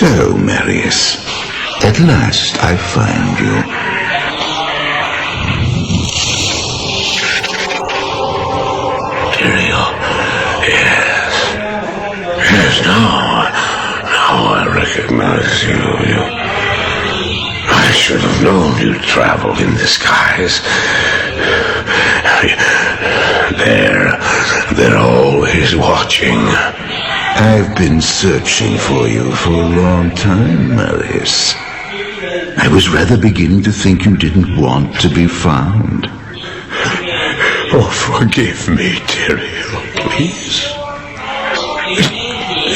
So, Marius, at last I find you. Tyrael, yes. Yes, now I recognize you. I should have known you'd travel in disguise. They're always watching. I've been searching for you for a long time, Marius. I was rather beginning to think you didn't want to be found. Oh, forgive me, Tyrael, please.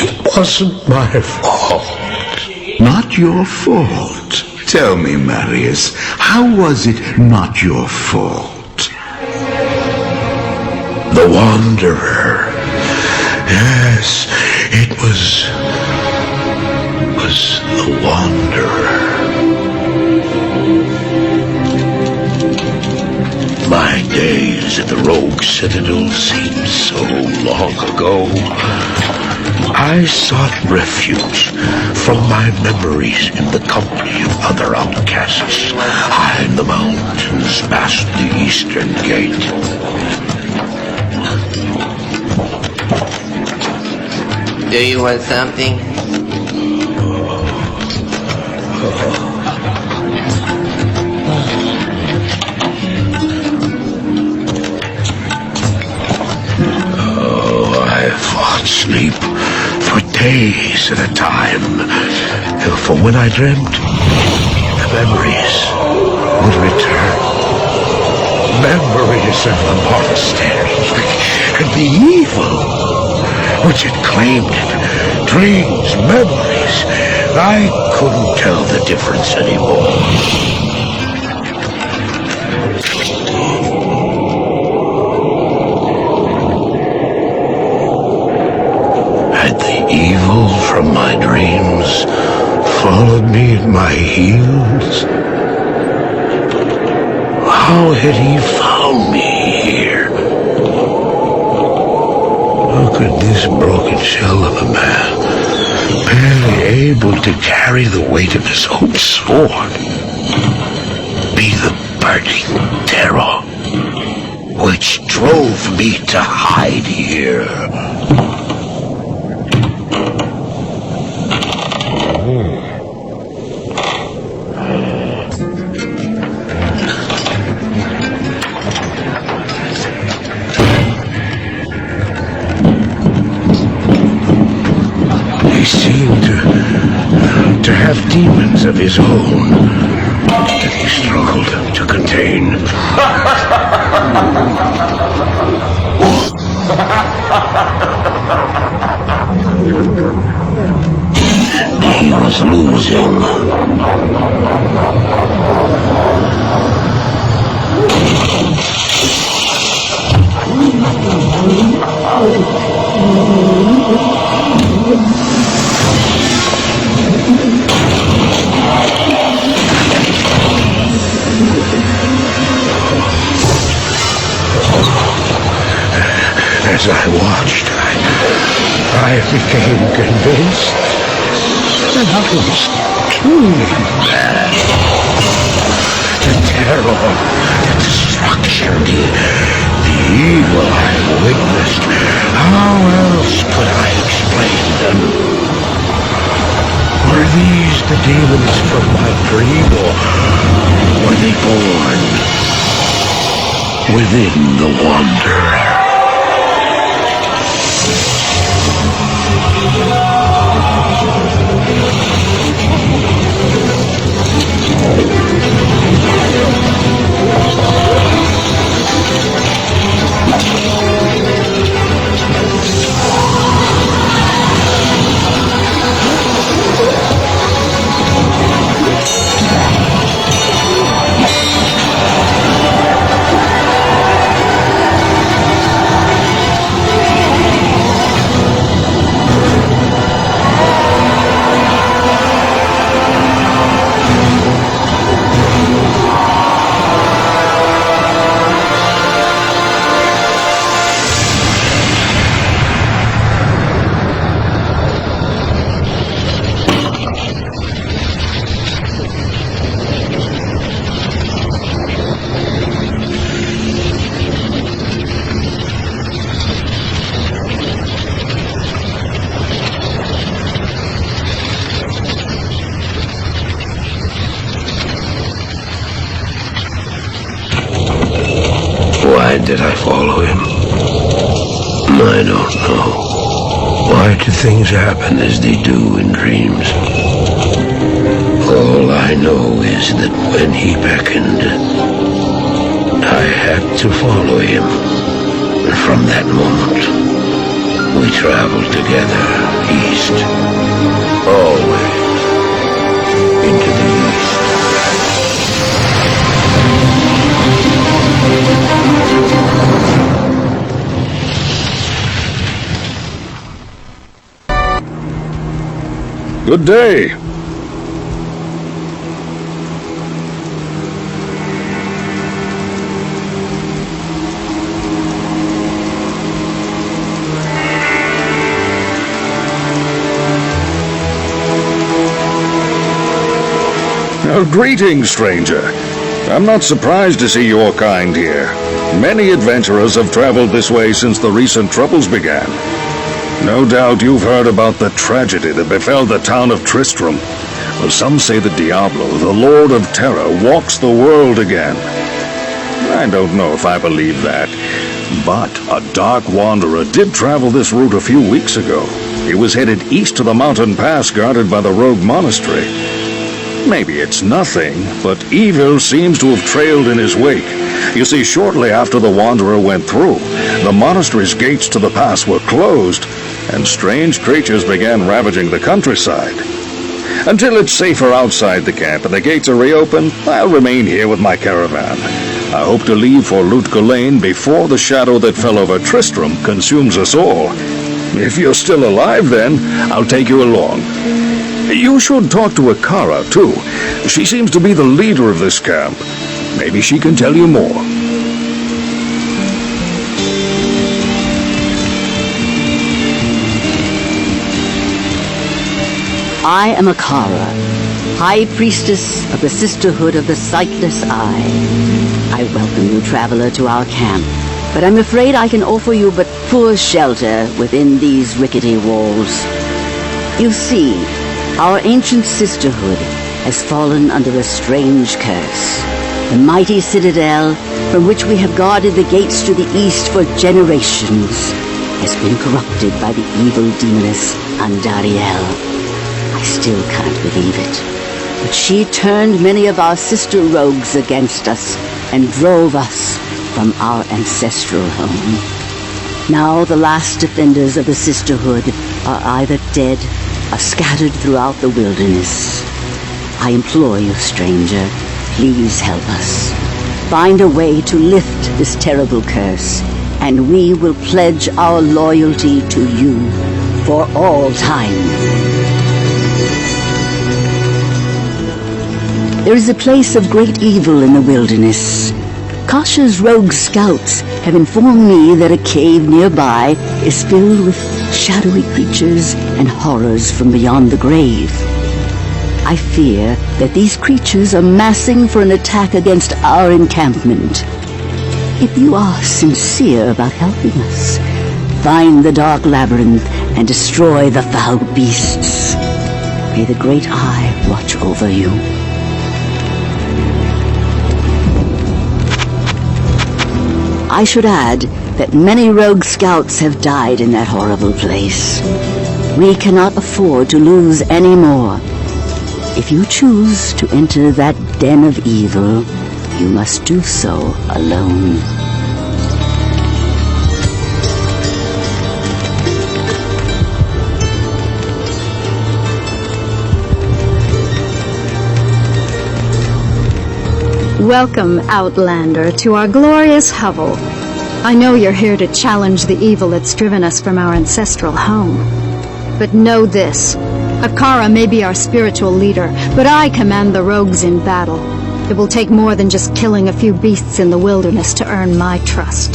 It wasn't my fault. Not your fault. Tell me, Marius, how was it not your fault? The Wanderer. Yes, it was the Wanderer. My days at the Rogue Citadel seem so long ago. I sought refuge from my memories in the company of other outcasts. High in the mountains past the Eastern Gate. Do you want something? Oh, I fought sleep for days at a time. For when I dreamt, the memories would return. Memories of the monastery and the evil which had claimed it. Dreams, memories. I couldn't tell the difference anymore. Had the evil from my dreams followed me at my heels? How had he found me here? How could this broken shell of a man, barely able to carry the weight of his own sword, be the burning terror which drove me to hide here? He seemed to have demons of his own that he struggled to contain. He was losing. As I watched, I became convinced that I was truly mad. The terror, the destruction, the evil I witnessed. How else could I explain them? Were these the demons from my dream, or were they born within the Wanderer? him? I don't know. Why do things happen as they do in dreams? All I know is that when he beckoned, I had to follow him. And from that moment, we traveled together east. Always into the east. Good day. Greetings, stranger. I'm not surprised to see your kind here. Many adventurers have traveled this way since the recent troubles began. No doubt you've heard about the tragedy that befell the town of Tristram. Well, some say that Diablo, the Lord of Terror, walks the world again. I don't know if I believe that, but a dark wanderer did travel this route a few weeks ago. He was headed east to the mountain pass guarded by the rogue monastery. Maybe it's nothing, but evil seems to have trailed in his wake. You see, shortly after the wanderer went through, the monastery's gates to the pass were closed, and strange creatures began ravaging the countryside. Until it's safer outside the camp and the gates are reopened, I'll remain here with my caravan. I hope to leave for Lutgulain before the shadow that fell over Tristram consumes us all. If you're still alive, then I'll take you along. You should talk to Akara, too. She seems to be the leader of this camp. Maybe she can tell you more. I am Akara, High Priestess of the Sisterhood of the Sightless Eye. I welcome you, traveler, to our camp, but I'm afraid I can offer you but poor shelter within these rickety walls. You see, our ancient sisterhood has fallen under a strange curse. The mighty citadel, from which we have guarded the gates to the east for generations, has been corrupted by the evil demoness Andariel. I still can't believe it, but she turned many of our sister rogues against us and drove us from our ancestral home. Now the last defenders of the sisterhood are either dead or scattered throughout the wilderness. I implore you, stranger, please help us. Find a way to lift this terrible curse, and we will pledge our loyalty to you for all time. There is a place of great evil in the wilderness. Kasha's rogue scouts have informed me that a cave nearby is filled with shadowy creatures and horrors from beyond the grave. I fear that these creatures are massing for an attack against our encampment. If you are sincere about helping us, find the dark labyrinth and destroy the foul beasts. May the Great Eye watch over you. I should add that many rogue scouts have died in that horrible place. We cannot afford to lose any more. If you choose to enter that den of evil, you must do so alone. Welcome, Outlander, to our glorious hovel. I know you're here to challenge the evil that's driven us from our ancestral home. But know this, Akara may be our spiritual leader, but I command the rogues in battle. It will take more than just killing a few beasts in the wilderness to earn my trust.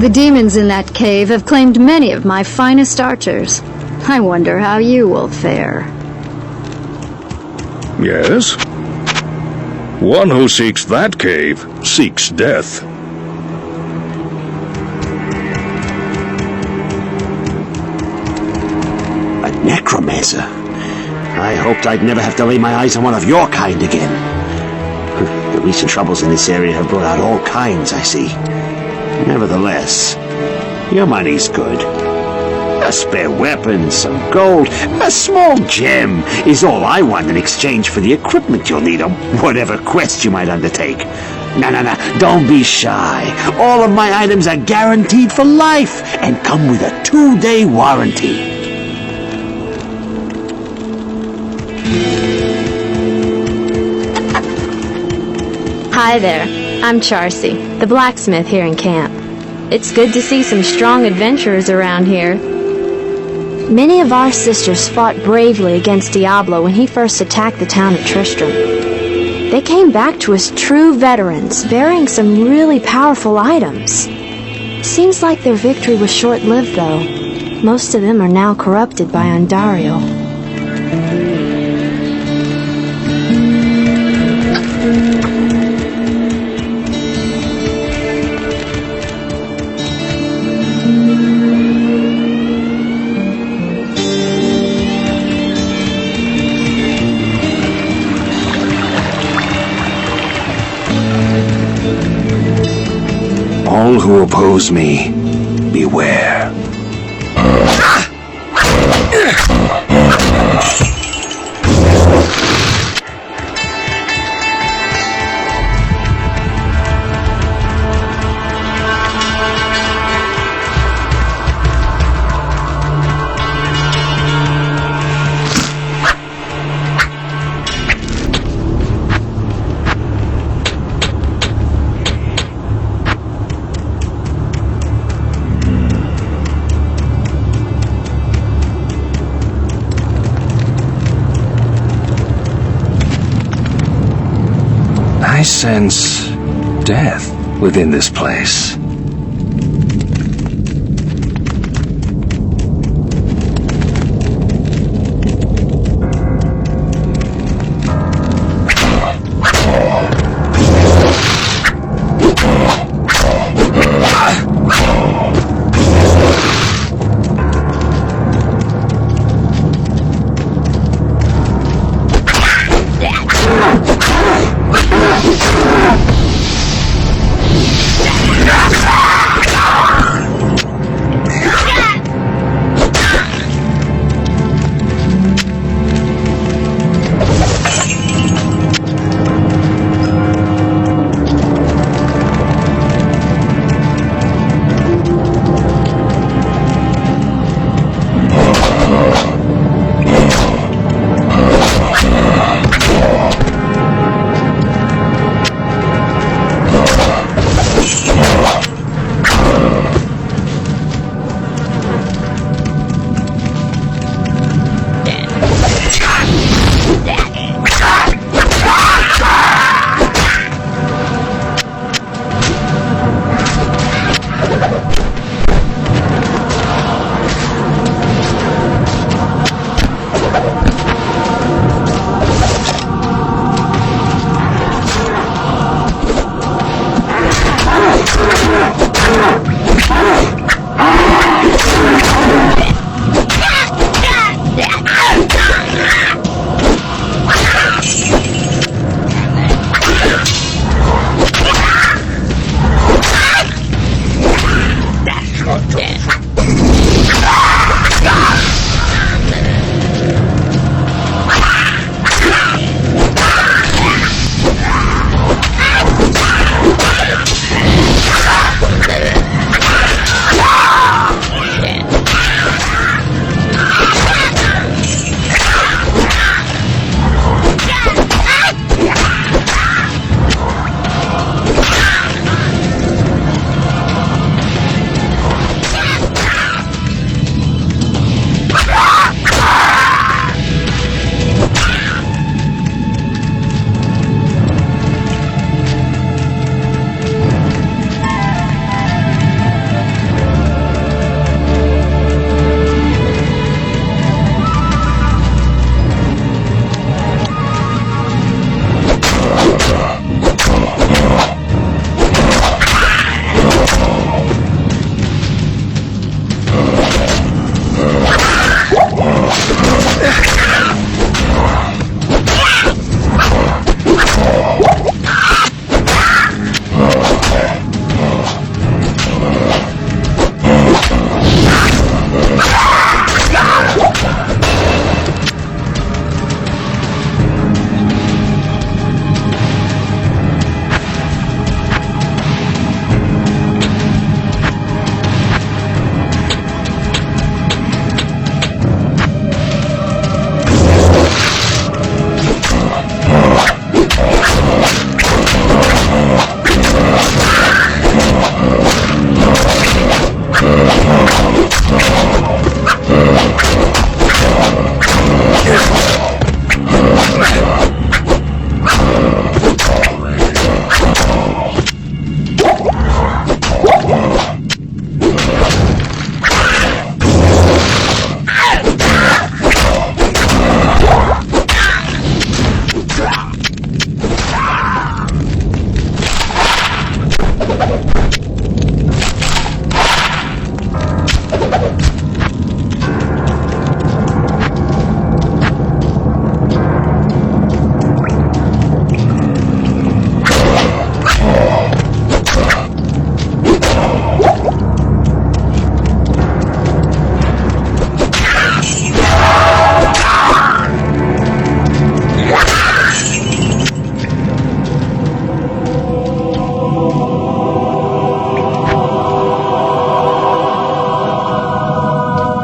The demons in that cave have claimed many of my finest archers. I wonder how you will fare. Yes? One who seeks that cave seeks death. A necromancer? I hoped I'd never have to lay my eyes on one of your kind again. The recent troubles in this area have brought out all kinds, I see. Nevertheless, your money's good. A spare weapon, some gold, a small gem is all I want in exchange for the equipment you'll need on whatever quest you might undertake. No, don't be shy. All of my items are guaranteed for life and come with a 2-day warranty. Hi there, I'm Charcy, the blacksmith here in camp. It's good to see some strong adventurers around here. Many of our sisters fought bravely against Diablo when he first attacked the town of Tristram. They came back to us true veterans, bearing some really powerful items. Seems like their victory was short-lived, though. Most of them are now corrupted by Ondario. All who oppose me, beware. I sense death within this place.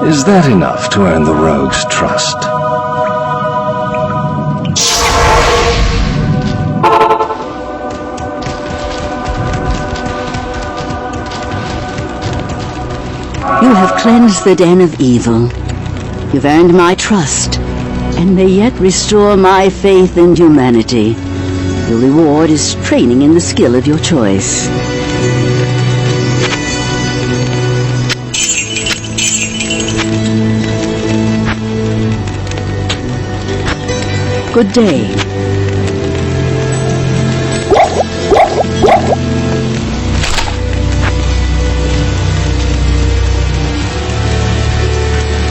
Is that enough to earn the rogue's trust? You have cleansed the den of evil. You've earned my trust, and may yet restore my faith in humanity. Your reward is training in the skill of your choice. Good day.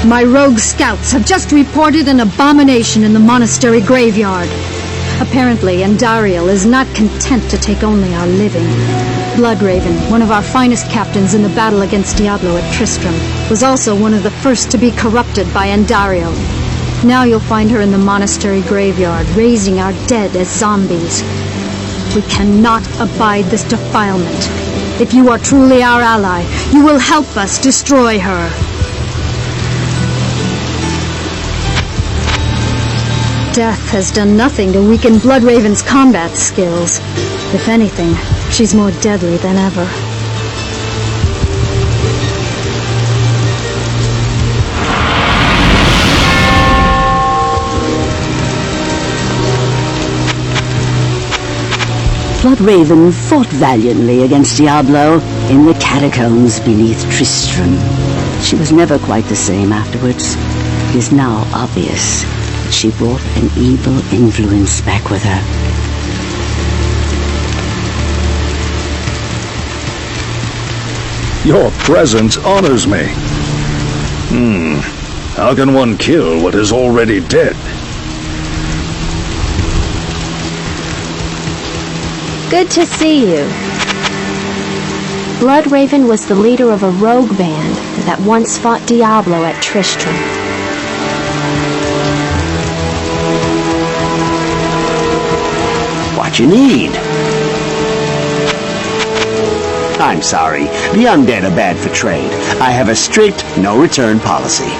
My rogue scouts have just reported an abomination in the monastery graveyard. Apparently, Andariel is not content to take only our living. Bloodraven, one of our finest captains in the battle against Diablo at Tristram, was also one of the first to be corrupted by Andariel. Now you'll find her in the monastery graveyard, raising our dead as zombies. We cannot abide this defilement. If you are truly our ally, you will help us destroy her. Death has done nothing to weaken Bloodraven's combat skills. If anything, she's more deadly than ever. Bloodraven fought valiantly against Diablo in the catacombs beneath Tristram. She was never quite the same afterwards. It is now obvious that she brought an evil influence back with her. Your presence honors me. How can one kill what is already dead? Good to see you. Bloodraven was the leader of a rogue band that once fought Diablo at Tristram. What you need? I'm sorry. The undead are bad for trade. I have a strict no-return policy.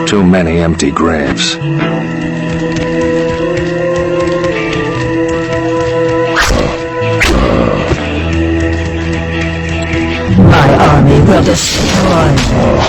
Too many empty graves. My army will destroy them.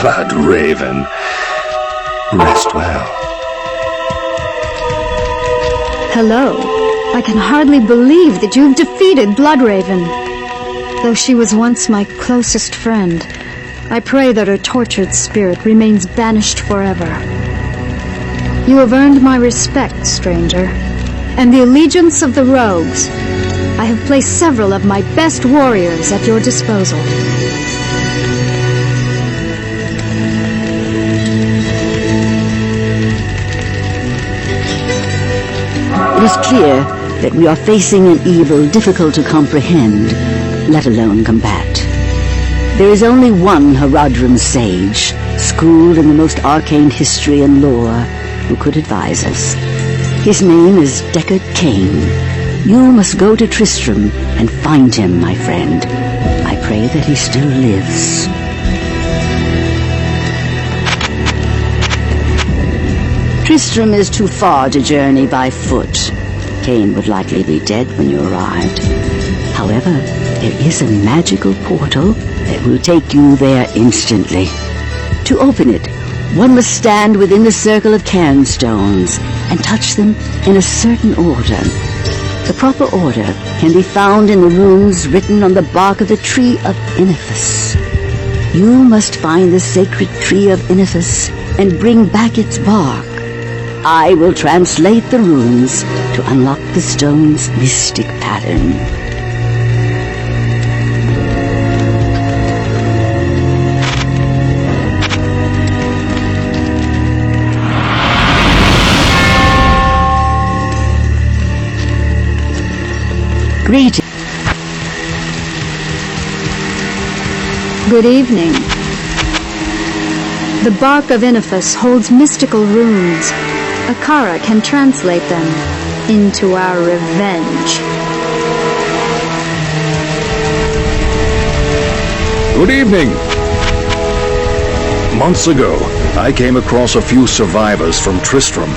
Blood Raven. Rest well. Hello. I can hardly believe that you've defeated Bloodraven. Though she was once my closest friend, I pray that her tortured spirit remains banished forever. You have earned my respect, stranger, and the allegiance of the rogues. I have placed several of my best warriors at your disposal. It is clear that we are facing an evil difficult to comprehend, let alone combat. There is only one Haradrim sage, schooled in the most arcane history and lore, who could advise us. His name is Deckard Cain. You must go to Tristram and find him, my friend. I pray that he still lives. Tristram is too far to journey by foot. Cain would likely be dead when you arrived. However, there is a magical portal that will take you there instantly. To open it, one must stand within the circle of cairnstones and touch them in a certain order. The proper order can be found in the runes written on the bark of the tree of Inifis. You must find the sacred tree of Inifis and bring back its bark. I will translate the runes to unlock the stone's mystic pattern. Greetings. Good evening. The bark of Inifis holds mystical runes. Akara can translate them into our revenge. Good evening. Months ago, I came across a few survivors from Tristram.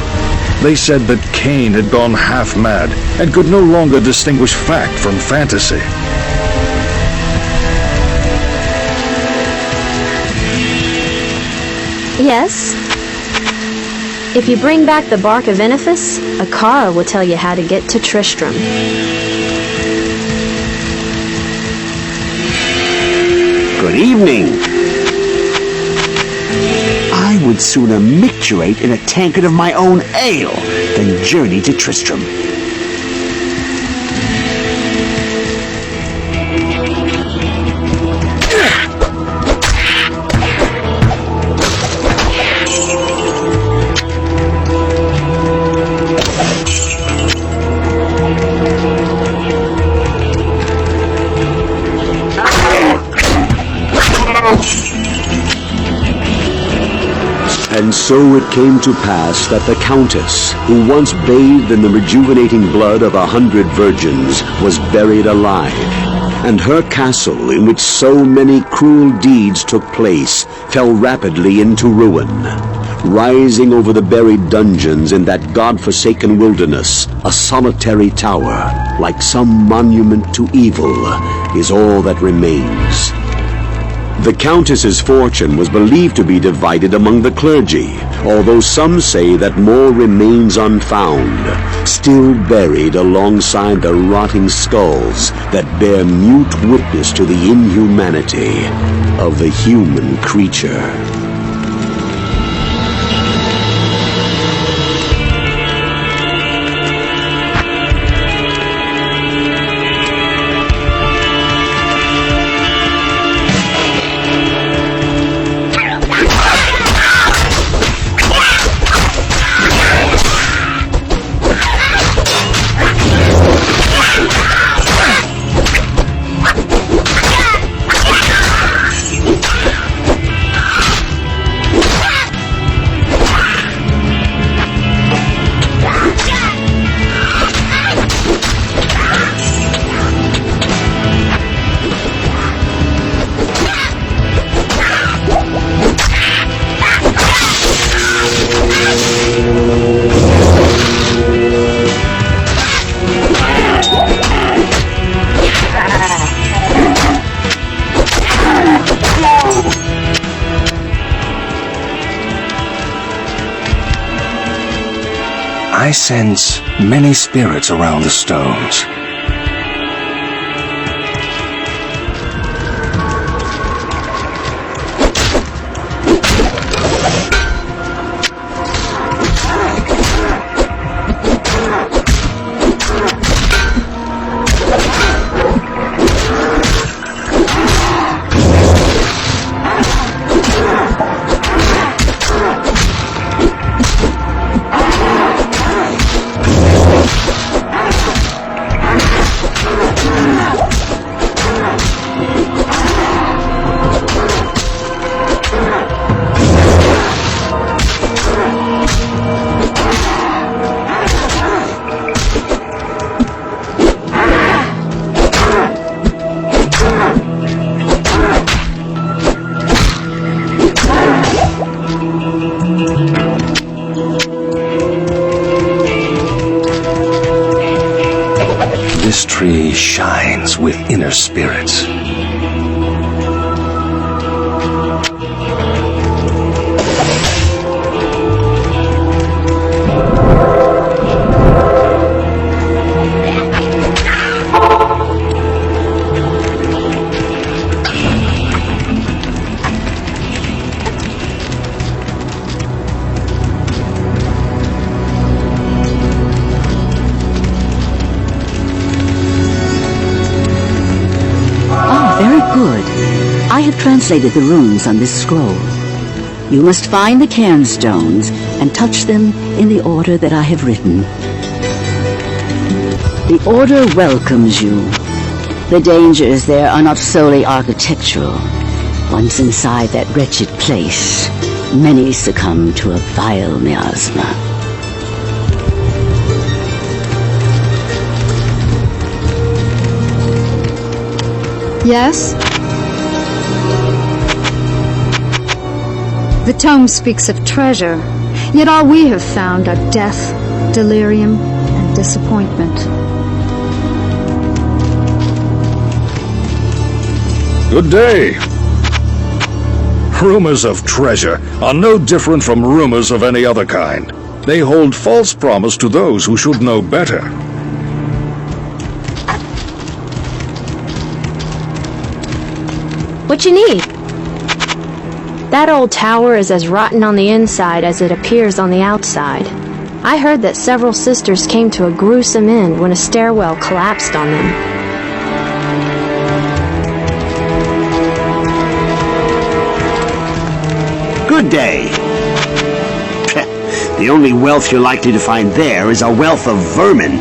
They said that Cain had gone half-mad and could no longer distinguish fact from fantasy. Yes? If you bring back the bark of Inifis, Akara will tell you how to get to Tristram. Good evening. I would sooner micturate in a tankard of my own ale than journey to Tristram. And so it came to pass that the Countess, who once bathed in the rejuvenating blood of 100 virgins, was buried alive, and her castle, in which so many cruel deeds took place, fell rapidly into ruin. Rising over the buried dungeons in that god-forsaken wilderness, a solitary tower, like some monument to evil, is all that remains. The Countess's fortune was believed to be divided among the clergy, although some say that more remains unfound, still buried alongside the rotting skulls that bear mute witness to the inhumanity of the human creature. I sense many spirits around the stones. This tree shines with inner spirits. Good. I have translated the runes on this scroll. You must find the cairnstones and touch them in the order that I have written. The order welcomes you. The dangers there are not solely architectural. Once inside that wretched place, many succumb to a vile miasma. Yes? The tome speaks of treasure, yet all we have found are death, delirium, and disappointment. Good day. Rumors of treasure are no different from rumors of any other kind. They hold false promise to those who should know better. What you need? That old tower is as rotten on the inside as it appears on the outside. I heard that several sisters came to a gruesome end when a stairwell collapsed on them. Good day. The only wealth you're likely to find there is a wealth of vermin.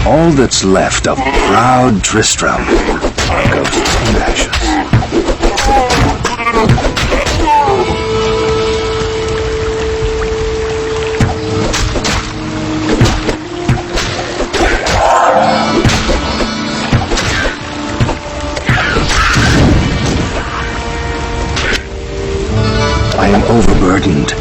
All that's left of proud Tristram are ghosts and ashes. I am overburdened.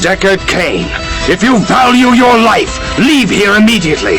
Deckard Cain, if you value your life, leave here immediately.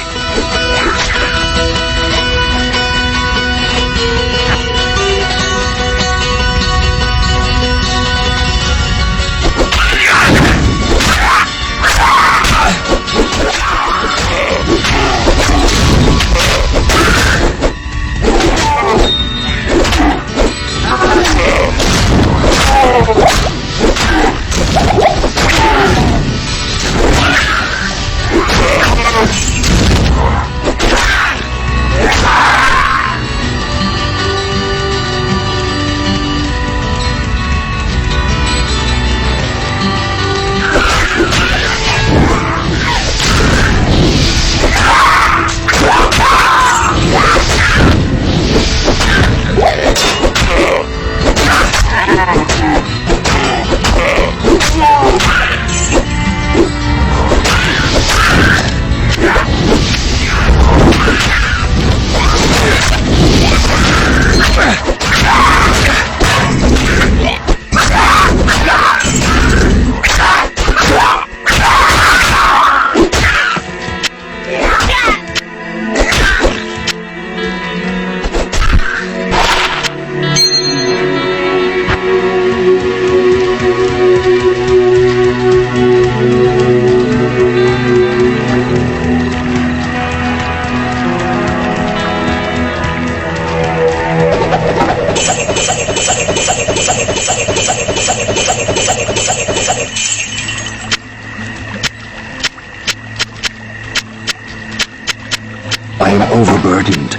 I am overburdened.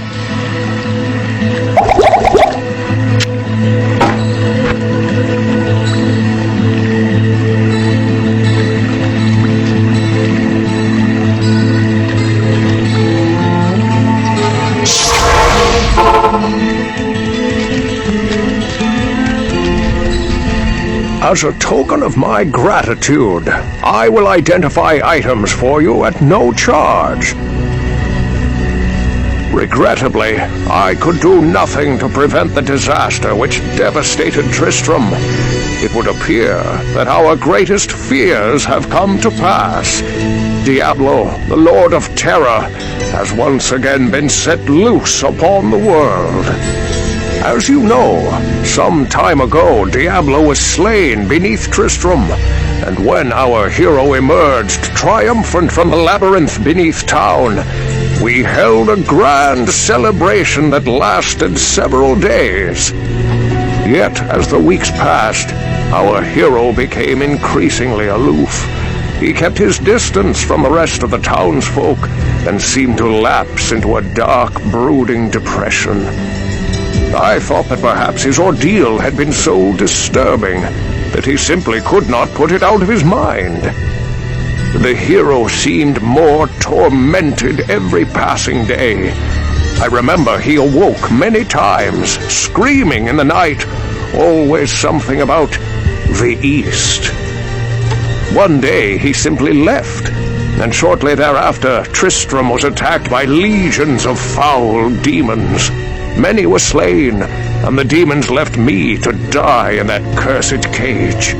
As a token of my gratitude, I will identify items for you at no charge. Regrettably, I could do nothing to prevent the disaster which devastated Tristram. It would appear that our greatest fears have come to pass. Diablo, the Lord of Terror, has once again been set loose upon the world. As you know, some time ago Diablo was slain beneath Tristram, and when our hero emerged triumphant from the labyrinth beneath town, we held a grand celebration that lasted several days. Yet, as the weeks passed, our hero became increasingly aloof. He kept his distance from the rest of the townsfolk and seemed to lapse into a dark, brooding depression. I thought that perhaps his ordeal had been so disturbing that he simply could not put it out of his mind. The hero seemed more tormented every passing day. I remember he awoke many times, screaming in the night, always something about the East. One day he simply left, and shortly thereafter Tristram was attacked by legions of foul demons. Many were slain, and the demons left me to die in that cursed cage.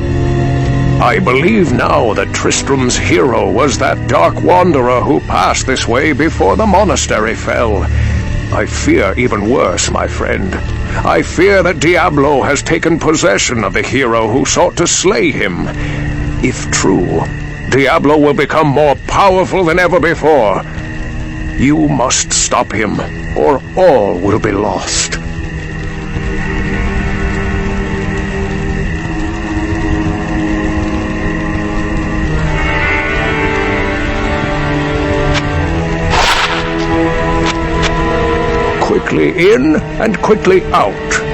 I believe now that Tristram's hero was that dark wanderer who passed this way before the monastery fell. I fear even worse, my friend. I fear that Diablo has taken possession of the hero who sought to slay him. If true, Diablo will become more powerful than ever before. You must stop him, or all will be lost. Quickly in and quickly out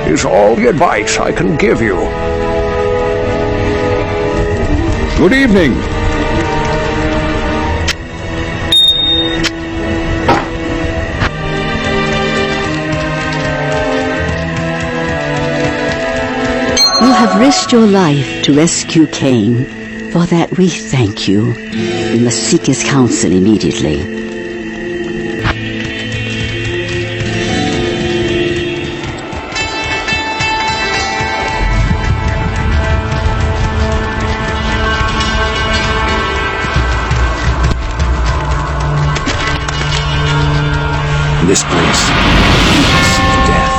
is all the advice I can give you. Good evening. You have risked your life to rescue Cain. For that we thank you. We must seek his counsel immediately. This place leads to death.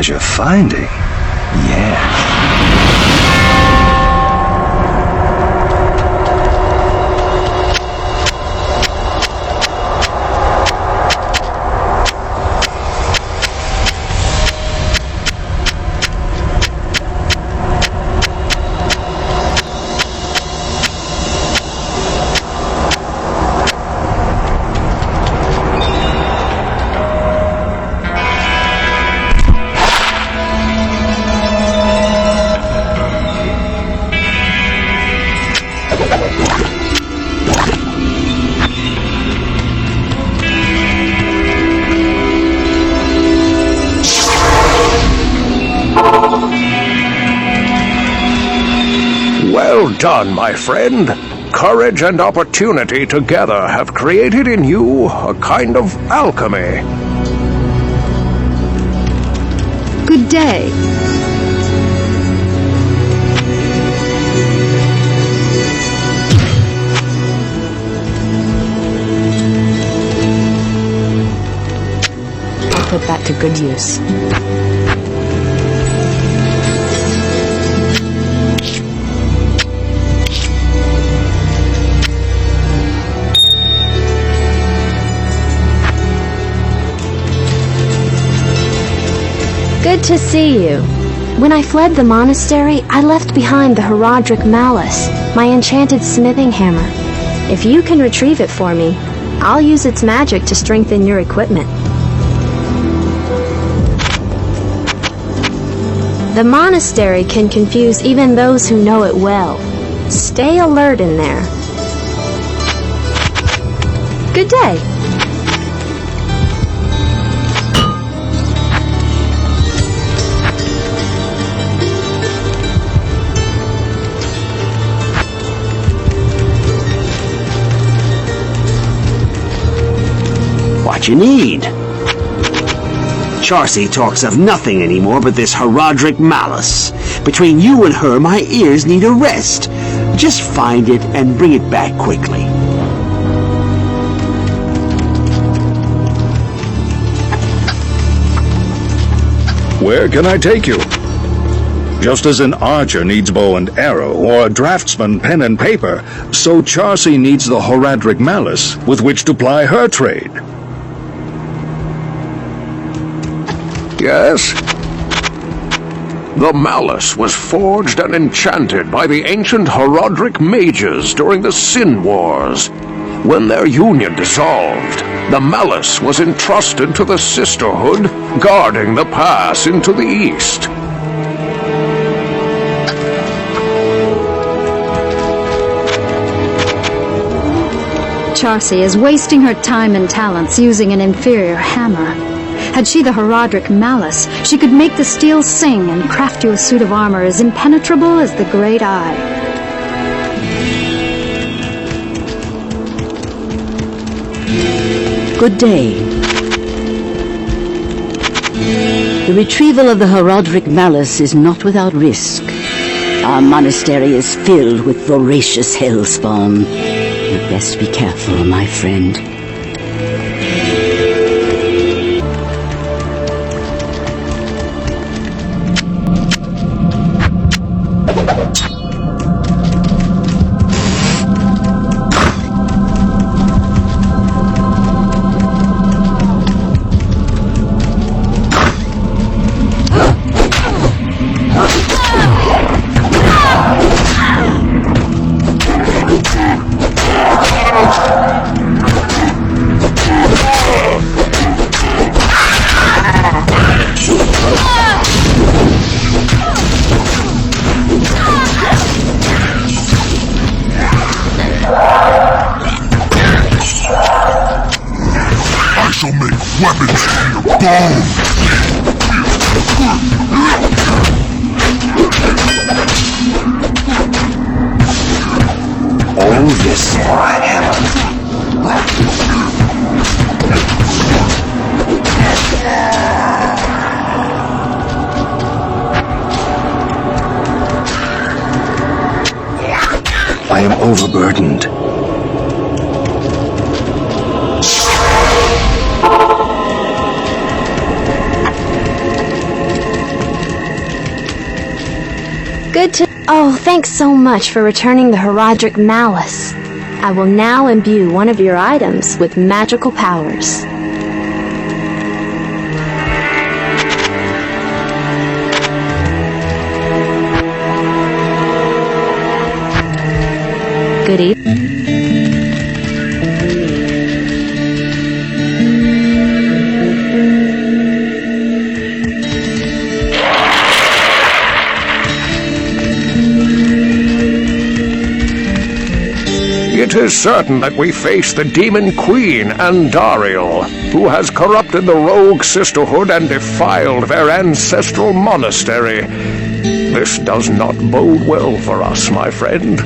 treasure finding. Yeah. Well done, my friend. Courage and opportunity together have created in you a kind of alchemy. Good day. I'll put that to good use. Good to see you. When I fled the monastery, I left behind the Herodric Malice, my enchanted smithing hammer. If you can retrieve it for me, I'll use its magic to strengthen your equipment. The monastery can confuse even those who know it well. Stay alert in there. Good day. What you need? Charcy talks of nothing anymore but this Herodric Malice. Between you and her, my ears need a rest. Just find it and bring it back quickly. Where can I take you? Just as an archer needs bow and arrow, or a draftsman pen and paper, so Charcy needs the Herodric Malice with which to ply her trade. Yes? The Malice was forged and enchanted by the ancient Herodric mages during the Sin Wars. When their union dissolved, the Malice was entrusted to the Sisterhood, guarding the pass into the east. Charcy is wasting her time and talents using an inferior hammer. Had she the Herodric Malice, she could make the steel sing and craft you a suit of armor as impenetrable as the Great Eye. Good day. The retrieval of the Herodric Malice is not without risk. Our monastery is filled with voracious hellspawn. You'd best be careful, my friend. All this for a hammer. I am overburdened. Thanks so much for returning the Herodric Malice. I will now imbue one of your items with magical powers. Good evening. It is certain that we face the Demon Queen, Andariel, who has corrupted the rogue sisterhood and defiled their ancestral monastery. This does not bode well for us, my friend.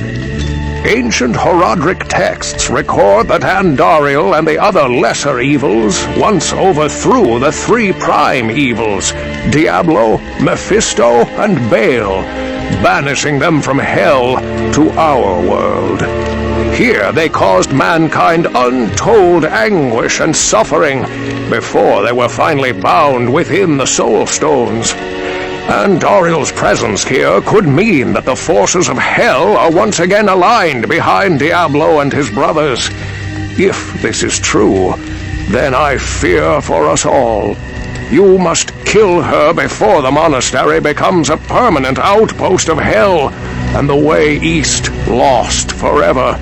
Ancient Herodric texts record that Andariel and the other lesser evils once overthrew the three prime evils, Diablo, Mephisto, and Baal, banishing them from hell to our world. Here they caused mankind untold anguish and suffering before they were finally bound within the Soul Stones. Andariel's presence here could mean that the forces of hell are once again aligned behind Diablo and his brothers. If this is true, then I fear for us all. You must kill her before the monastery becomes a permanent outpost of hell, and the way east lost forever.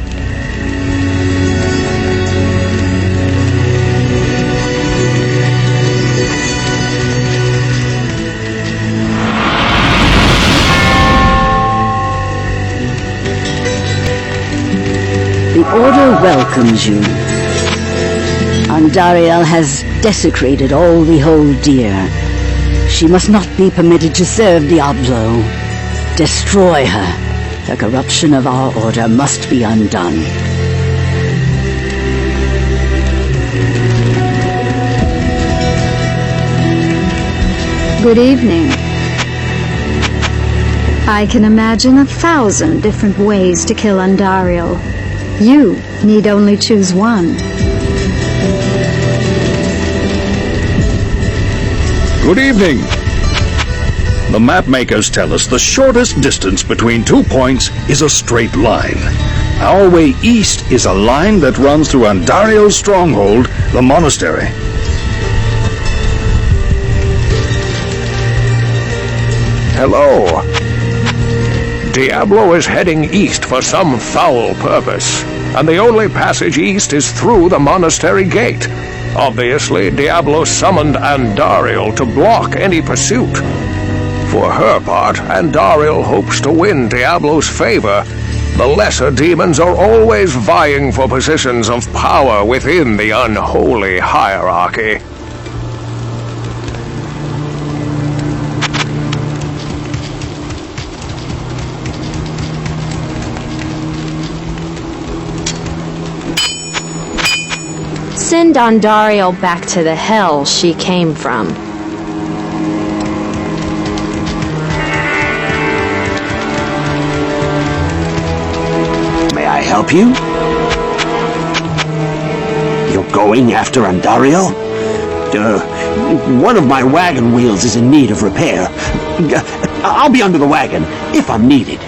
The Order welcomes you. Andariel has desecrated all we hold dear. She must not be permitted to serve Diablo. Destroy her. The corruption of our Order must be undone. Good evening. I can imagine 1,000 different ways to kill Andariel. You need only choose one. Good evening. The map makers tell us the shortest distance between 2 points is a straight line. Our way east is a line that runs through Andariel's stronghold, the monastery. Hello. Diablo is heading east for some foul purpose, and the only passage east is through the monastery gate. Obviously, Diablo summoned Andariel to block any pursuit. For her part, Andariel hopes to win Diablo's favor. The lesser demons are always vying for positions of power within the unholy hierarchy. Send Andariel back to the hell she came from. May I help you? You're going after Andariel? One of my wagon wheels is in need of repair. I'll be under the wagon if I'm needed.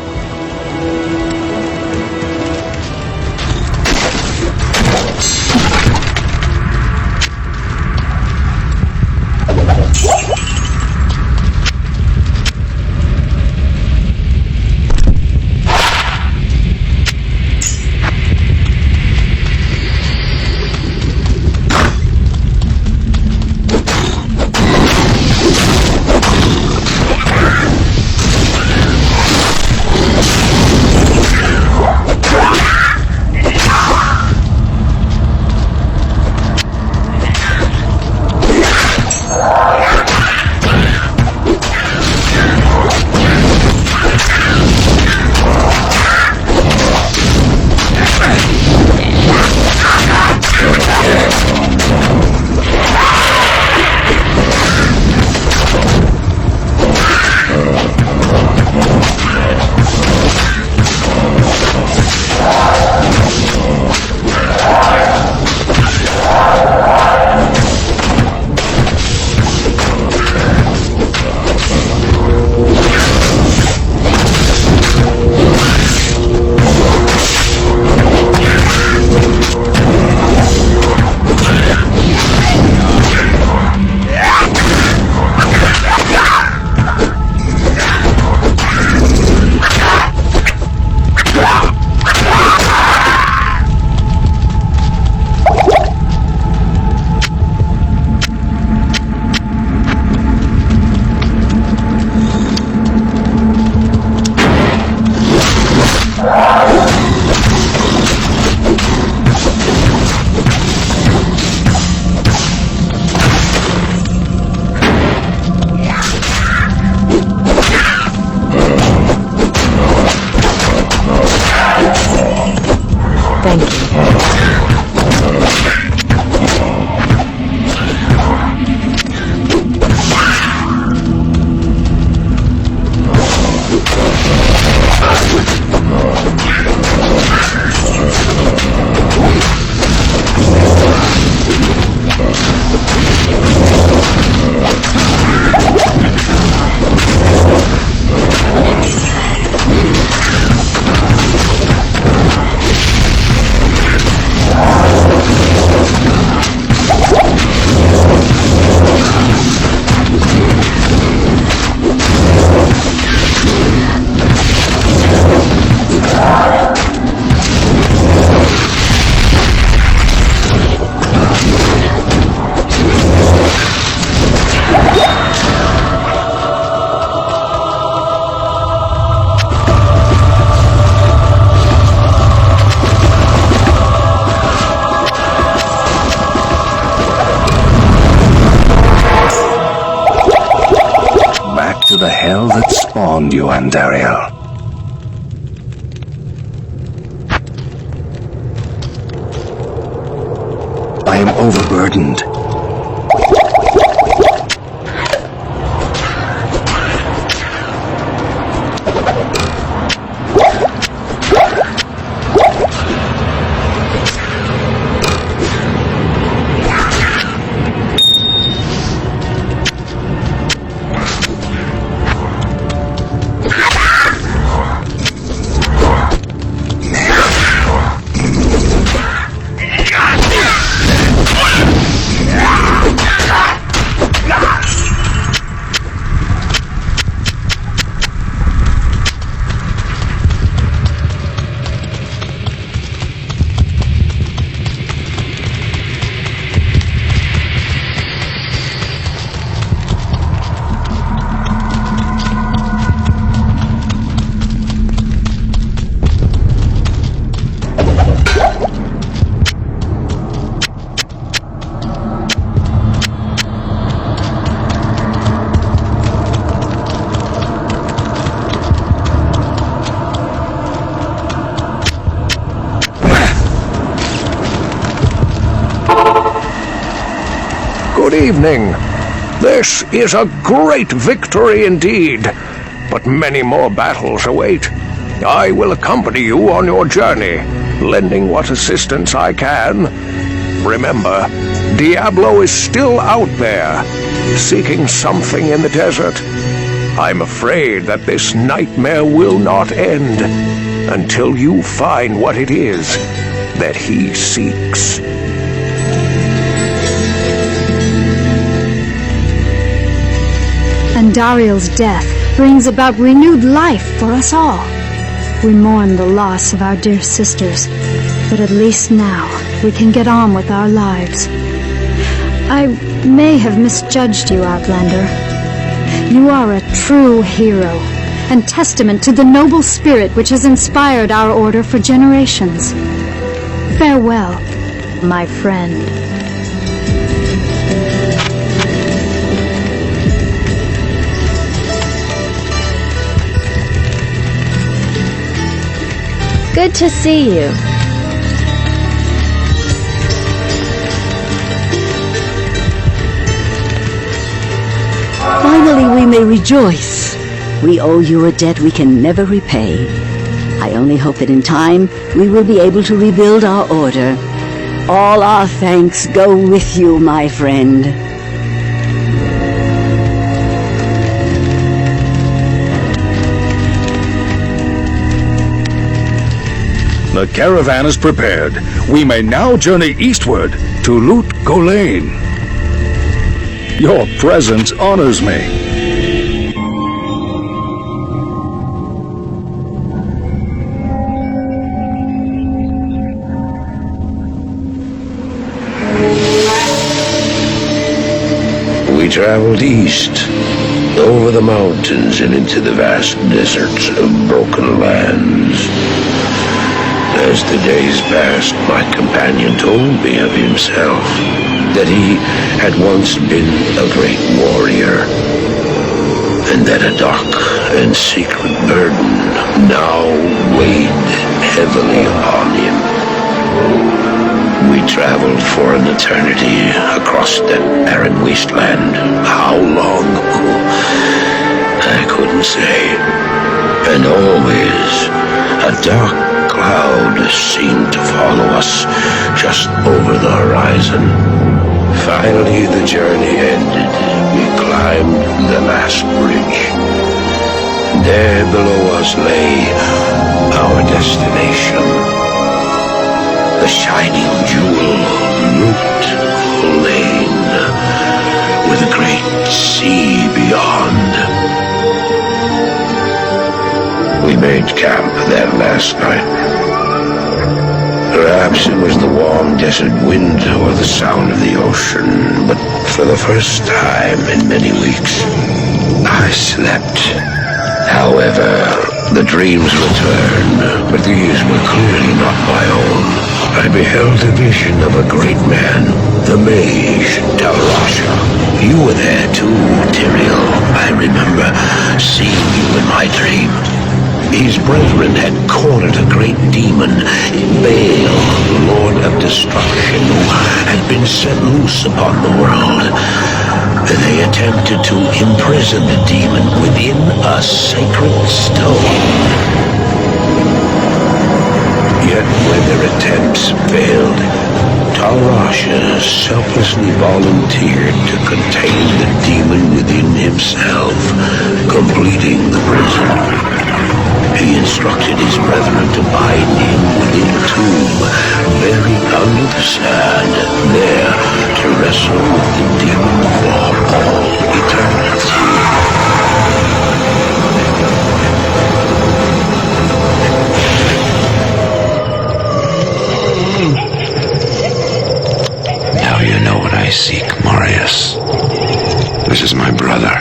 the hell that spawned you, Andariel. I am overburdened. Good evening. This is a great victory indeed, but many more battles await. I will accompany you on your journey, lending what assistance I can. Remember, Diablo is still out there, seeking something in the desert. I'm afraid that this nightmare will not end until you find what it is that he seeks. Andariel's death brings about renewed life for us all. We mourn the loss of our dear sisters, but at least now we can get on with our lives. I may have misjudged you, Outlander. You are a true hero, and testament to the noble spirit which has inspired our order for generations. Farewell, my friend. Good to see you. Finally, we may rejoice. We owe you a debt we can never repay. I only hope that in time, we will be able to rebuild our order. All our thanks go with you, my friend. The caravan is prepared. We may now journey eastward to Lut Gholein. Your presence honors me. We traveled east, over the mountains and into the vast deserts of broken lands. As the days passed, my companion told me of himself, that he had once been a great warrior, and that a dark and secret burden now weighed heavily upon him. We traveled for an eternity across that barren wasteland. How long? I couldn't say. And always a dark cloud seemed to follow us just over the horizon. Finally, the journey ended. We climbed the last bridge. There below us lay our destination. The shining jewel, Lut Gholein, with a great sea beyond. We made camp that last night. Perhaps it was the warm desert wind or the sound of the ocean, but for the first time in many weeks, I slept. However, the dreams returned, but these were clearly not my own. I beheld a vision of a great man, the mage Dalrasha. You were there too, Tyrael, I remember seeing you in my dream. His brethren had cornered a great demon, Baal, the Lord of Destruction, who had been set loose upon the world. They attempted to imprison the demon within a sacred stone. Yet when their attempts failed, Tal-Rasha selflessly volunteered to contain the demon within himself, completing the prison. He instructed his brethren to bind him within a tomb, buried under the sand, there to wrestle with the demon for all eternity. Now you know what I seek, Marius. This is my brother.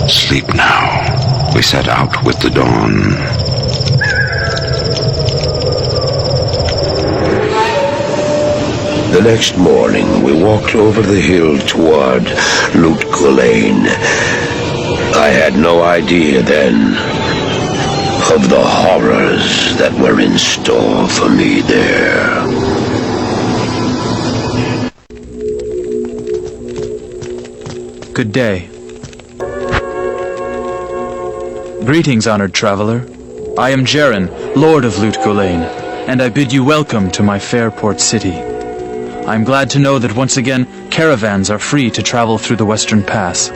Sleep now. We set out with the dawn. The next morning, we walked over the hill toward Lut Gholein. I had no idea then of the horrors that were in store for me there. Good day. Greetings, honored traveler. I am Jaren, Lord of Lut Gholein, and I bid you welcome to my fair port city. I am glad to know that once again, caravans are free to travel through the Western Pass.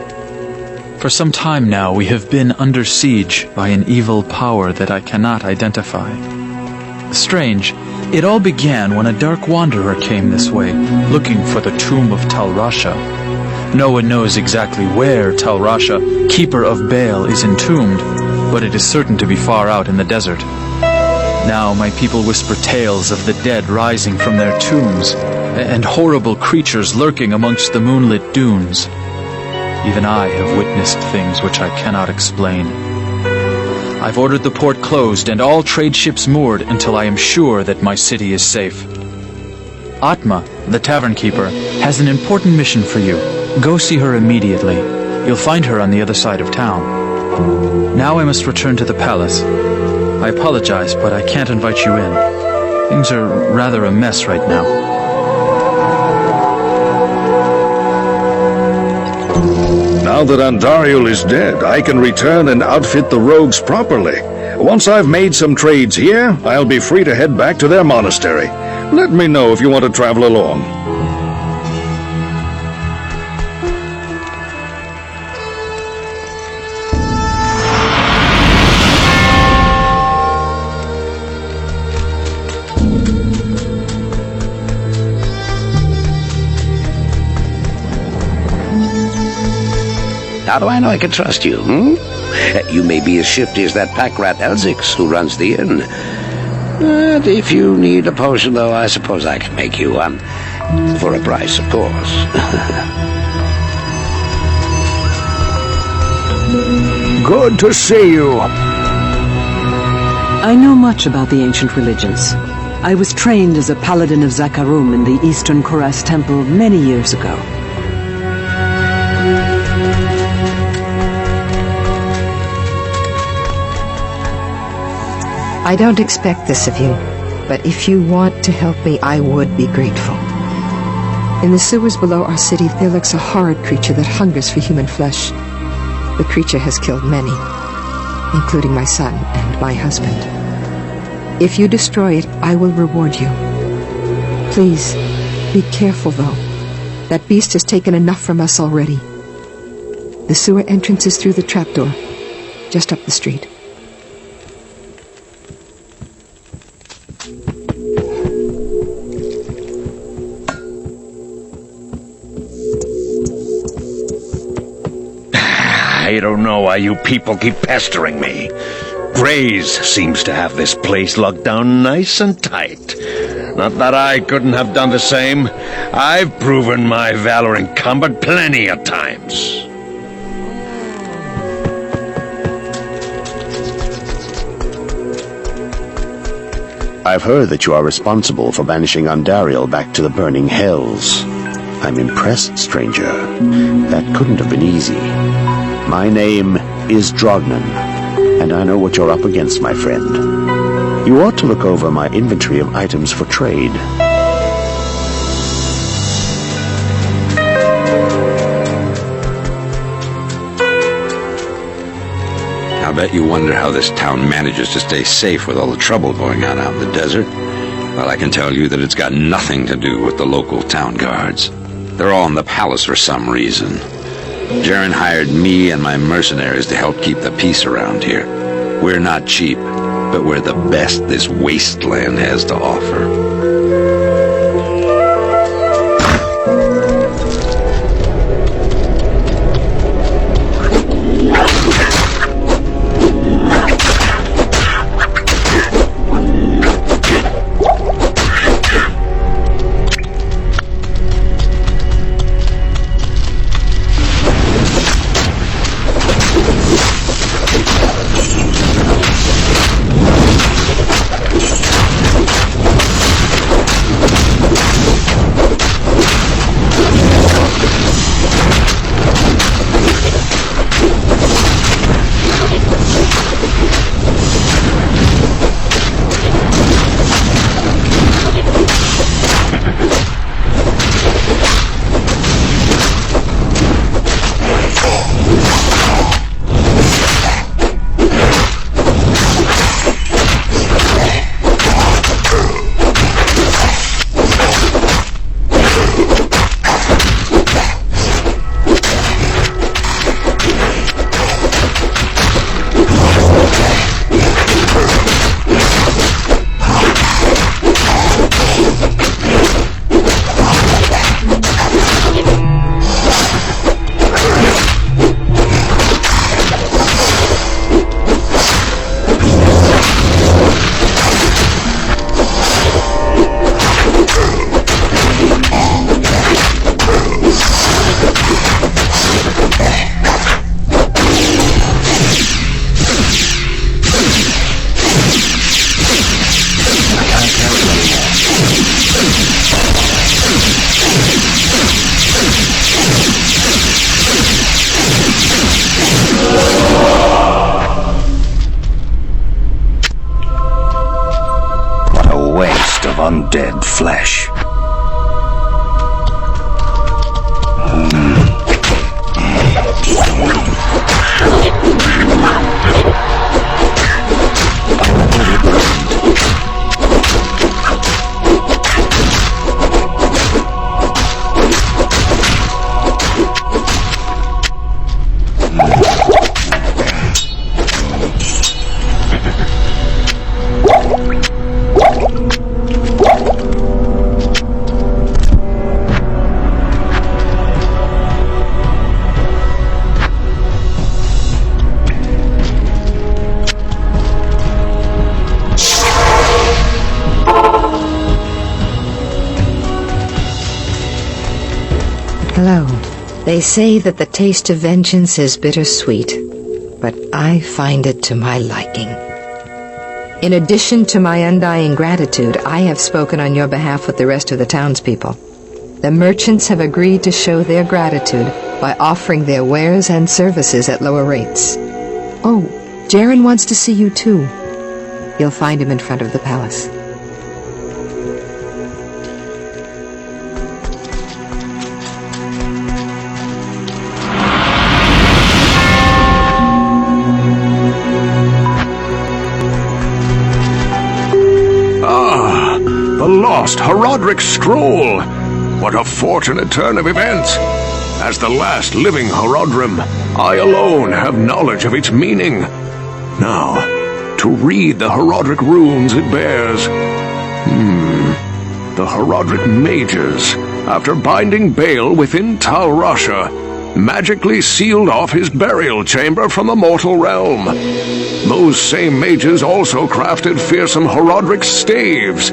For some time now, we have been under siege by an evil power that I cannot identify. Strange, it all began when a dark wanderer came this way, looking for the tomb of Tal-Rasha. No one knows exactly where Tal-Rasha, keeper of Baal, is entombed, but it is certain to be far out in the desert. Now my people whisper tales of the dead rising from their tombs, and horrible creatures lurking amongst the moonlit dunes. Even I have witnessed things which I cannot explain. I've ordered the port closed and all trade ships moored until I am sure that my city is safe. Atma, the tavern keeper, has an important mission for you. Go see her immediately. You'll find her on the other side of town. Now I must return to the palace. I apologize, but I can't invite you in. Things are rather a mess right now. Now that Andariel is dead, I can return and outfit the rogues properly. Once I've made some trades here, I'll be free to head back to their monastery. Let me know if you want to travel along. How do I know I can trust you, You may be as shifty as that pack rat Elzix who runs the inn. But if you need a potion, though, I suppose I can make you one. For a price, of course. Good to see you. I know much about the ancient religions. I was trained as a paladin of Zakarum in the Eastern Koras Temple many years ago. I don't expect this of you, but if you want to help me, I would be grateful. In the sewers below our city, there lurks a horrid creature that hungers for human flesh. The creature has killed many, including my son and my husband. If you destroy it, I will reward you. Please, be careful, though. That beast has taken enough from us already. The sewer entrance is through the trapdoor, just up the street. I don't know why you people keep pestering me. Grays seems to have this place locked down nice and tight. Not that I couldn't have done the same. I've proven my valor in combat plenty of times. I've heard that you are responsible for banishing Andariel back to the burning hells. I'm impressed, stranger. That couldn't have been easy. My name is Drognan, and I know what you're up against, my friend. You ought to look over my inventory of items for trade. I bet you wonder how this town manages to stay safe with all the trouble going on out in the desert. Well, I can tell you that it's got nothing to do with the local town guards. They're all in the palace for some reason. Jaren hired me and my mercenaries to help keep the peace around here. We're not cheap, but we're the best this wasteland has to offer. Undead flesh. Hello. They say that the taste of vengeance is bittersweet, but I find it to my liking. In addition to my undying gratitude, I have spoken on your behalf with the rest of the townspeople. The merchants have agreed to show their gratitude by offering their wares and services at lower rates. Oh, Jaren wants to see you too. You'll find him in front of the palace. The lost Horodric Scroll! What a fortunate turn of events! As the last living Horodrim, I alone have knowledge of its meaning. Now, to read the Horodric runes it bears. The Horodric mages, after binding Baal within Tal Rasha, magically sealed off his burial chamber from the mortal realm. Those same mages also crafted fearsome Horodric staves,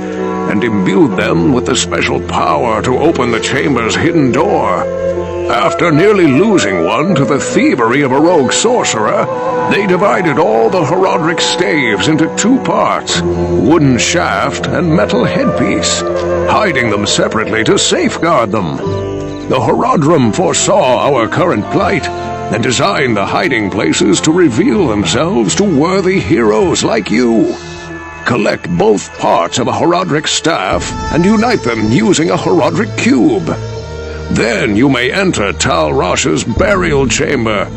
and imbued them with the special power to open the chamber's hidden door. After nearly losing one to the thievery of a rogue sorcerer, they divided all the Horodric staves into two parts, wooden shaft and metal headpiece, hiding them separately to safeguard them. The Horadrim foresaw our current plight and designed the hiding places to reveal themselves to worthy heroes like you. Collect both parts of a Horadric staff and unite them using a Horadric cube. Then you may enter Tal Rasha's burial chamber.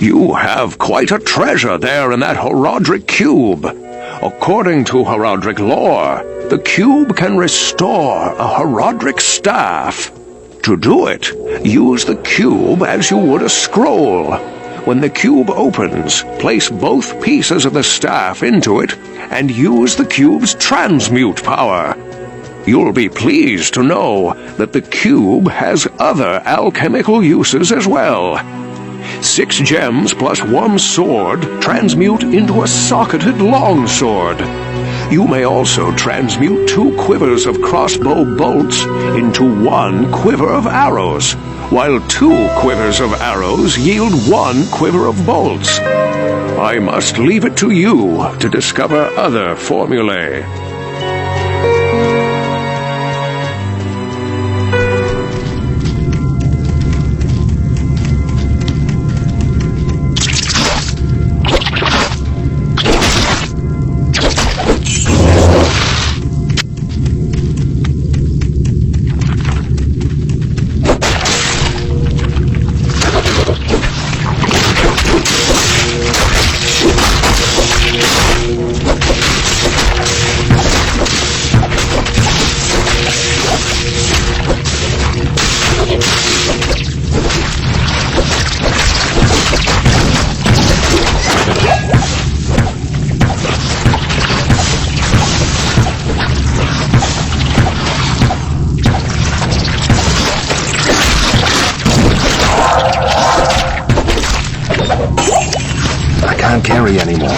You have quite a treasure there in that Horadric cube. According to Horadric lore, the cube can restore a Horadric staff. To do it, use the cube as you would a scroll. When the cube opens, place both pieces of the staff into it and use the cube's transmute power. You'll be pleased to know that the cube has other alchemical uses as well. 6 gems plus 1 sword transmute into a socketed longsword. You may also transmute 2 quivers of crossbow bolts into 1 quiver of arrows, while 2 quivers of arrows yield 1 quiver of bolts. I must leave it to you to discover other formulae. Can't carry anymore.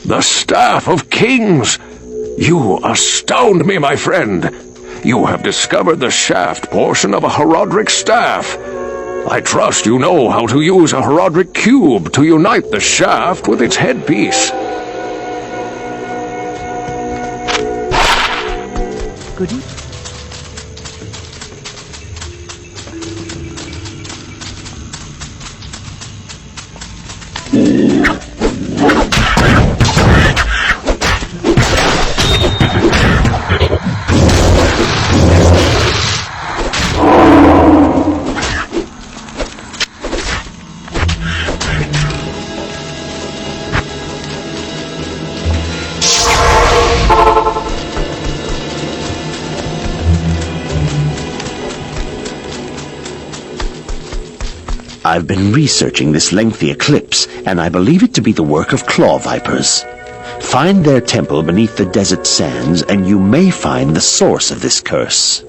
The Staff of Kings! You astound me, my friend. You have discovered the shaft portion of a Horadric staff. I trust you know how to use a Horadric cube to unite the shaft with its headpiece. Goody. I've been researching this lengthy eclipse, and I believe it to be the work of claw vipers. Find their temple beneath the desert sands, and you may find the source of this curse.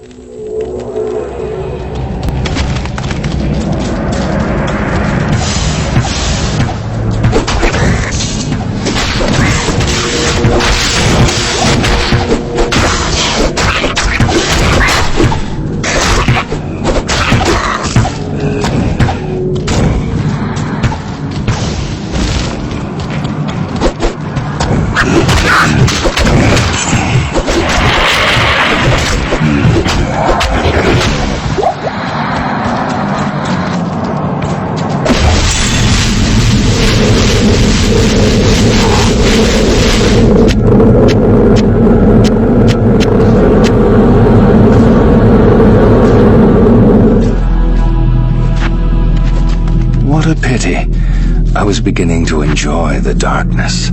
beginning to enjoy the darkness.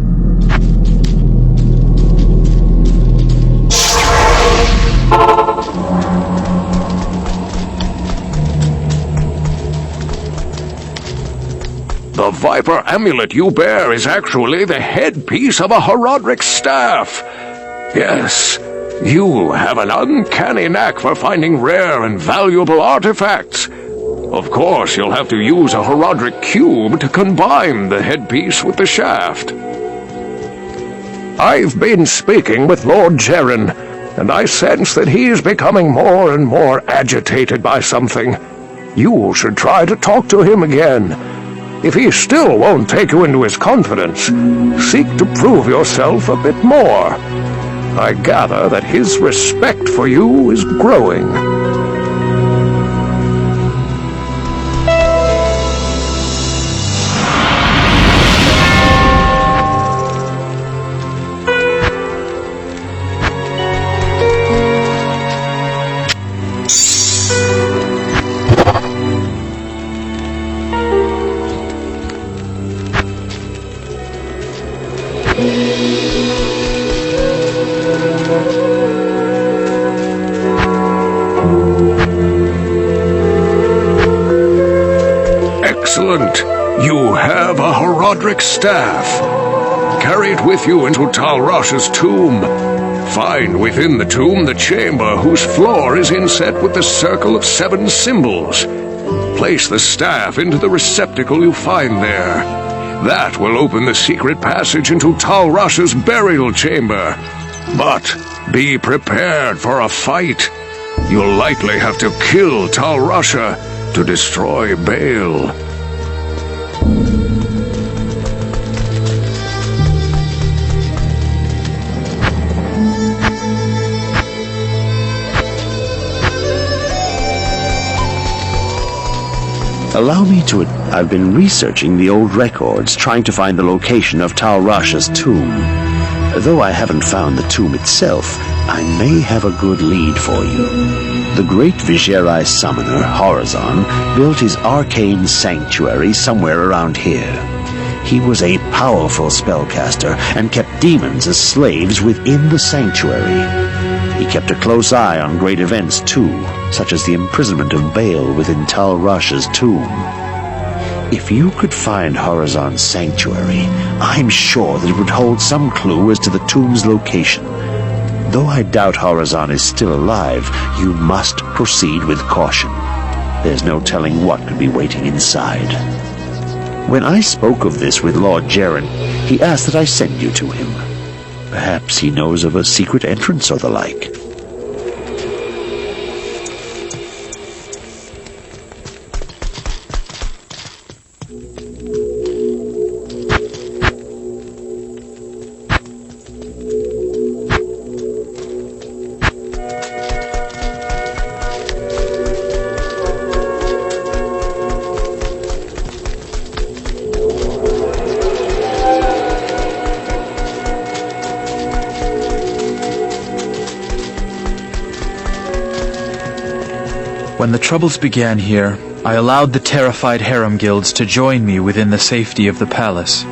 The Viper amulet you bear is actually the headpiece of a Horodric staff. Yes, you have an uncanny knack for finding rare and valuable artifacts. Of course, you'll have to use a Horodric cube to combine the headpiece with the shaft. I've been speaking with Lord Jeren, and I sense that he's becoming more and more agitated by something. You should try to talk to him again. If he still won't take you into his confidence, seek to prove yourself a bit more. I gather that his respect for you is growing. Excellent. You have a Horodric staff. Carry it with you into Tal Rasha's tomb. Find within the tomb the chamber whose floor is inset with the circle of 7 symbols. Place the staff into the receptacle you find there. That will open the secret passage into Tal Rasha's burial chamber. But be prepared for a fight. You'll likely have to kill Tal Rasha to destroy Baal. Allow me to... I've been researching the old records, trying to find the location of Tal Rasha's tomb. Though I haven't found the tomb itself, I may have a good lead for you. The great Vigerai summoner, Horizon, built his arcane sanctuary somewhere around here. He was a powerful spellcaster and kept demons as slaves within the sanctuary. He kept a close eye on great events too, such as the imprisonment of Baal within Tal Rasha's tomb. If you could find Horizon's sanctuary, I'm sure that it would hold some clue as to the tomb's location. Though I doubt Horizon is still alive, you must proceed with caution. There's no telling what could be waiting inside. When I spoke of this with Lord Jeren, he asked that I send you to him. Perhaps he knows of a secret entrance or the like. When the troubles began here, I allowed the terrified harem guilds to join me within the safety of the palace.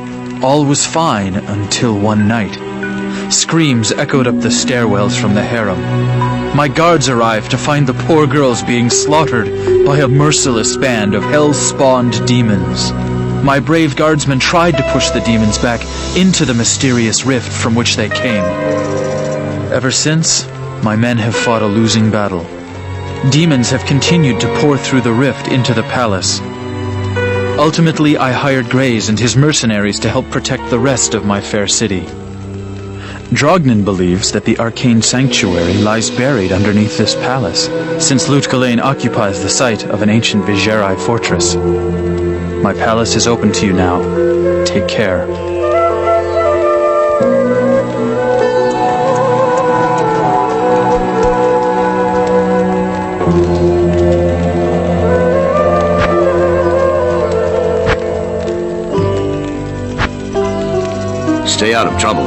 All was fine until one night. Screams echoed up the stairwells from the harem. My guards arrived to find the poor girls being slaughtered by a merciless band of hell-spawned demons. My brave guardsmen tried to push the demons back into the mysterious rift from which they came. Ever since, my men have fought a losing battle. Demons have continued to pour through the rift into the palace. Ultimately, I hired Grays and his mercenaries to help protect the rest of my fair city. Drognin believes that the arcane sanctuary lies buried underneath this palace, since Lut-Gholein occupies the site of an ancient Vigerai fortress. My palace is open to you now. Take care. Stay out of trouble.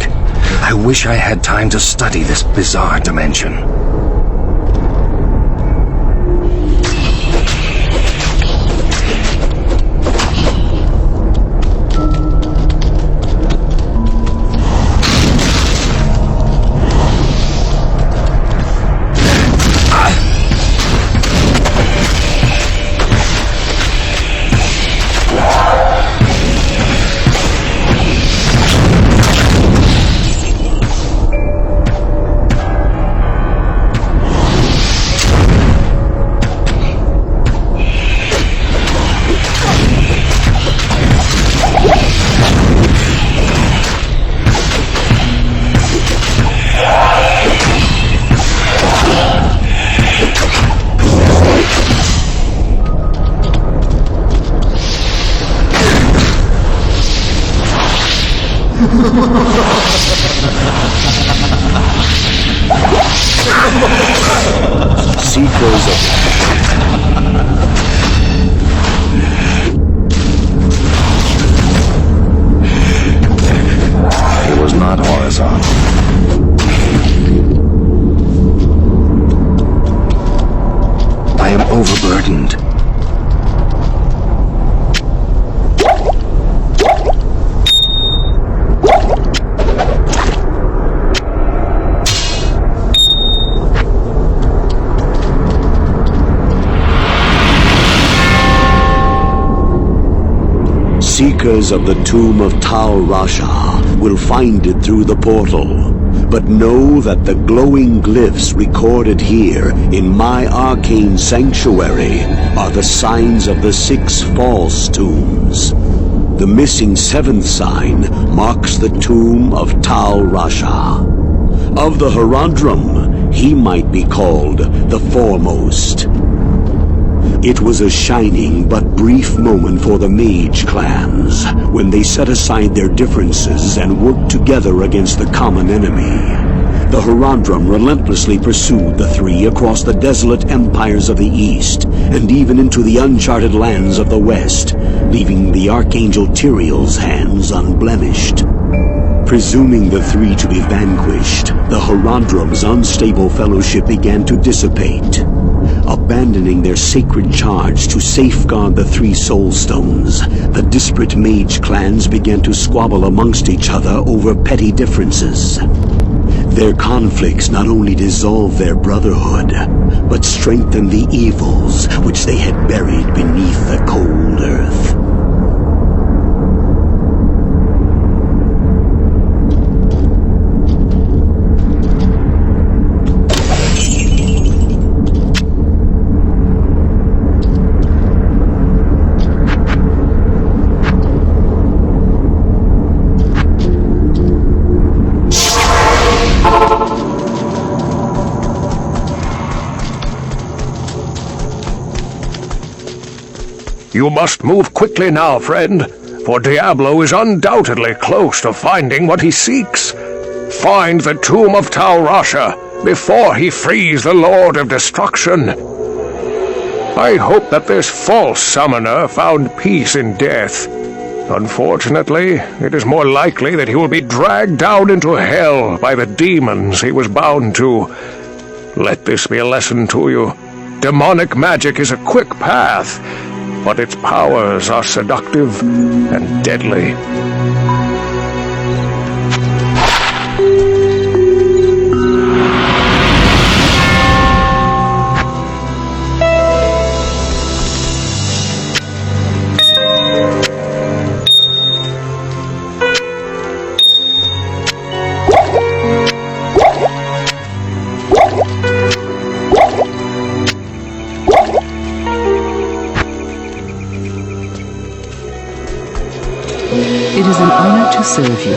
like. I wish I had time to study this bizarre dimension. Seekers of... It was not horizontal. I am overburdened. Seekers of the tomb of Tal Rasha will find it through the portal, but know that the glowing glyphs recorded here in my arcane sanctuary are the signs of the 6 false tombs. The missing 7th sign marks the tomb of Tal Rasha. Of the Herodrum, he might be called the foremost. It was a shining but brief moment for the mage clans when they set aside their differences and worked together against the common enemy. The Herodrum relentlessly pursued the 3 across the desolate empires of the east and even into the uncharted lands of the west, leaving the Archangel Tyrael's hands unblemished. Presuming the 3 to be vanquished, the Herodrum's unstable fellowship began to dissipate. Abandoning their sacred charge to safeguard the 3 soul stones, the disparate mage clans began to squabble amongst each other over petty differences. Their conflicts not only dissolved their brotherhood, but strengthened the evils which they had buried beneath the cold earth. You must move quickly now, friend, for Diablo is undoubtedly close to finding what he seeks. Find the tomb of Tal Rasha before he frees the Lord of Destruction. I hope that this false summoner found peace in death. Unfortunately, it is more likely that he will be dragged down into hell by the demons he was bound to. Let this be a lesson to you. Demonic magic is a quick path, but its powers are seductive and deadly. It is an honor to serve you.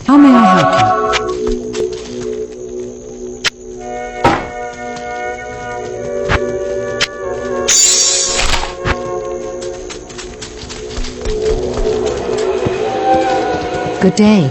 How may I help you? Good day.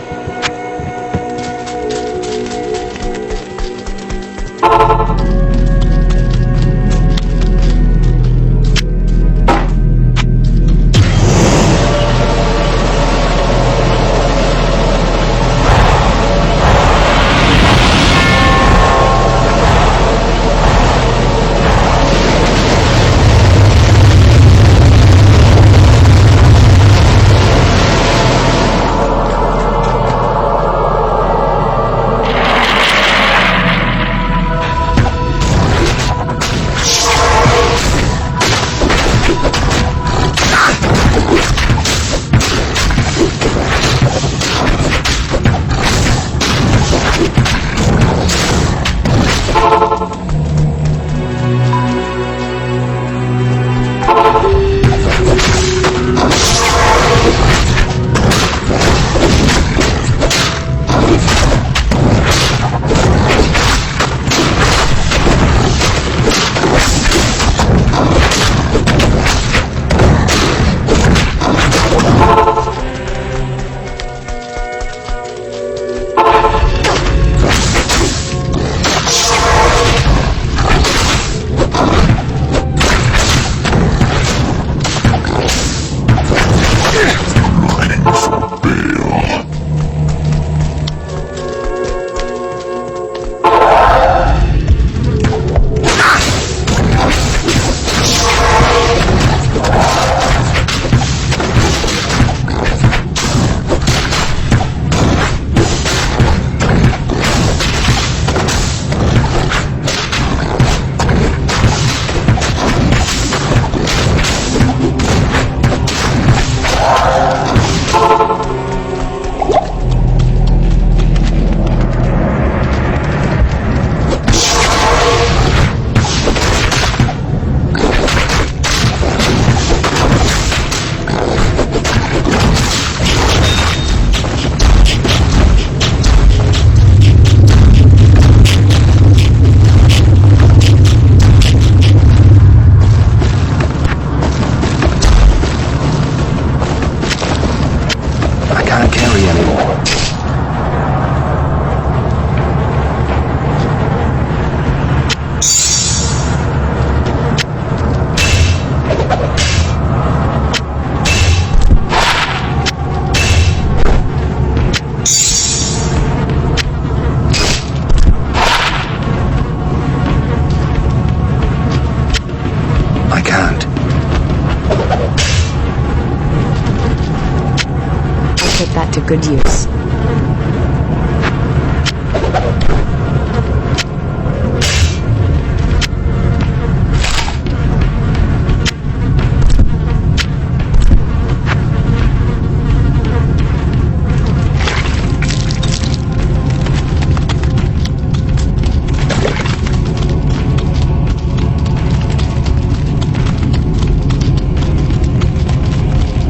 To good use.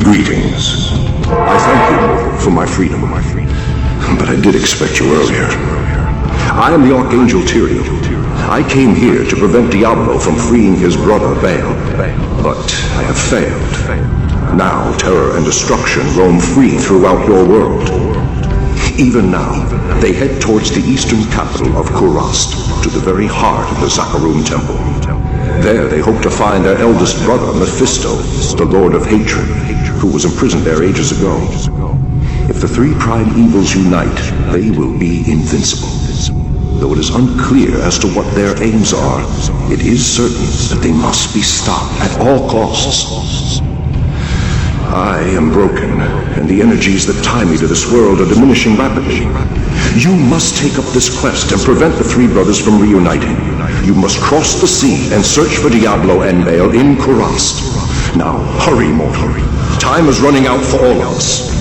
Greetings. I thank you for my freedom. But I did expect you earlier. I am the Archangel Tyrion. I came here to prevent Diablo from freeing his brother Baal. But I have failed. Now terror and destruction roam free throughout your world. Even now, they head towards the eastern capital of Kurast, to the very heart of the Zakarum Temple. There they hope to find their eldest brother, Mephisto, the Lord of Hatred, who was imprisoned there ages ago. If the three prime evils unite, they will be invincible. Though it is unclear as to what their aims are, it is certain that they must be stopped at all costs. I am broken, and the energies that tie me to this world are diminishing rapidly. You must take up this quest and prevent the three brothers from reuniting. You must cross the sea and search for Diablo and Baal in Kurast. Now, hurry, mortal. Time is running out for all of us.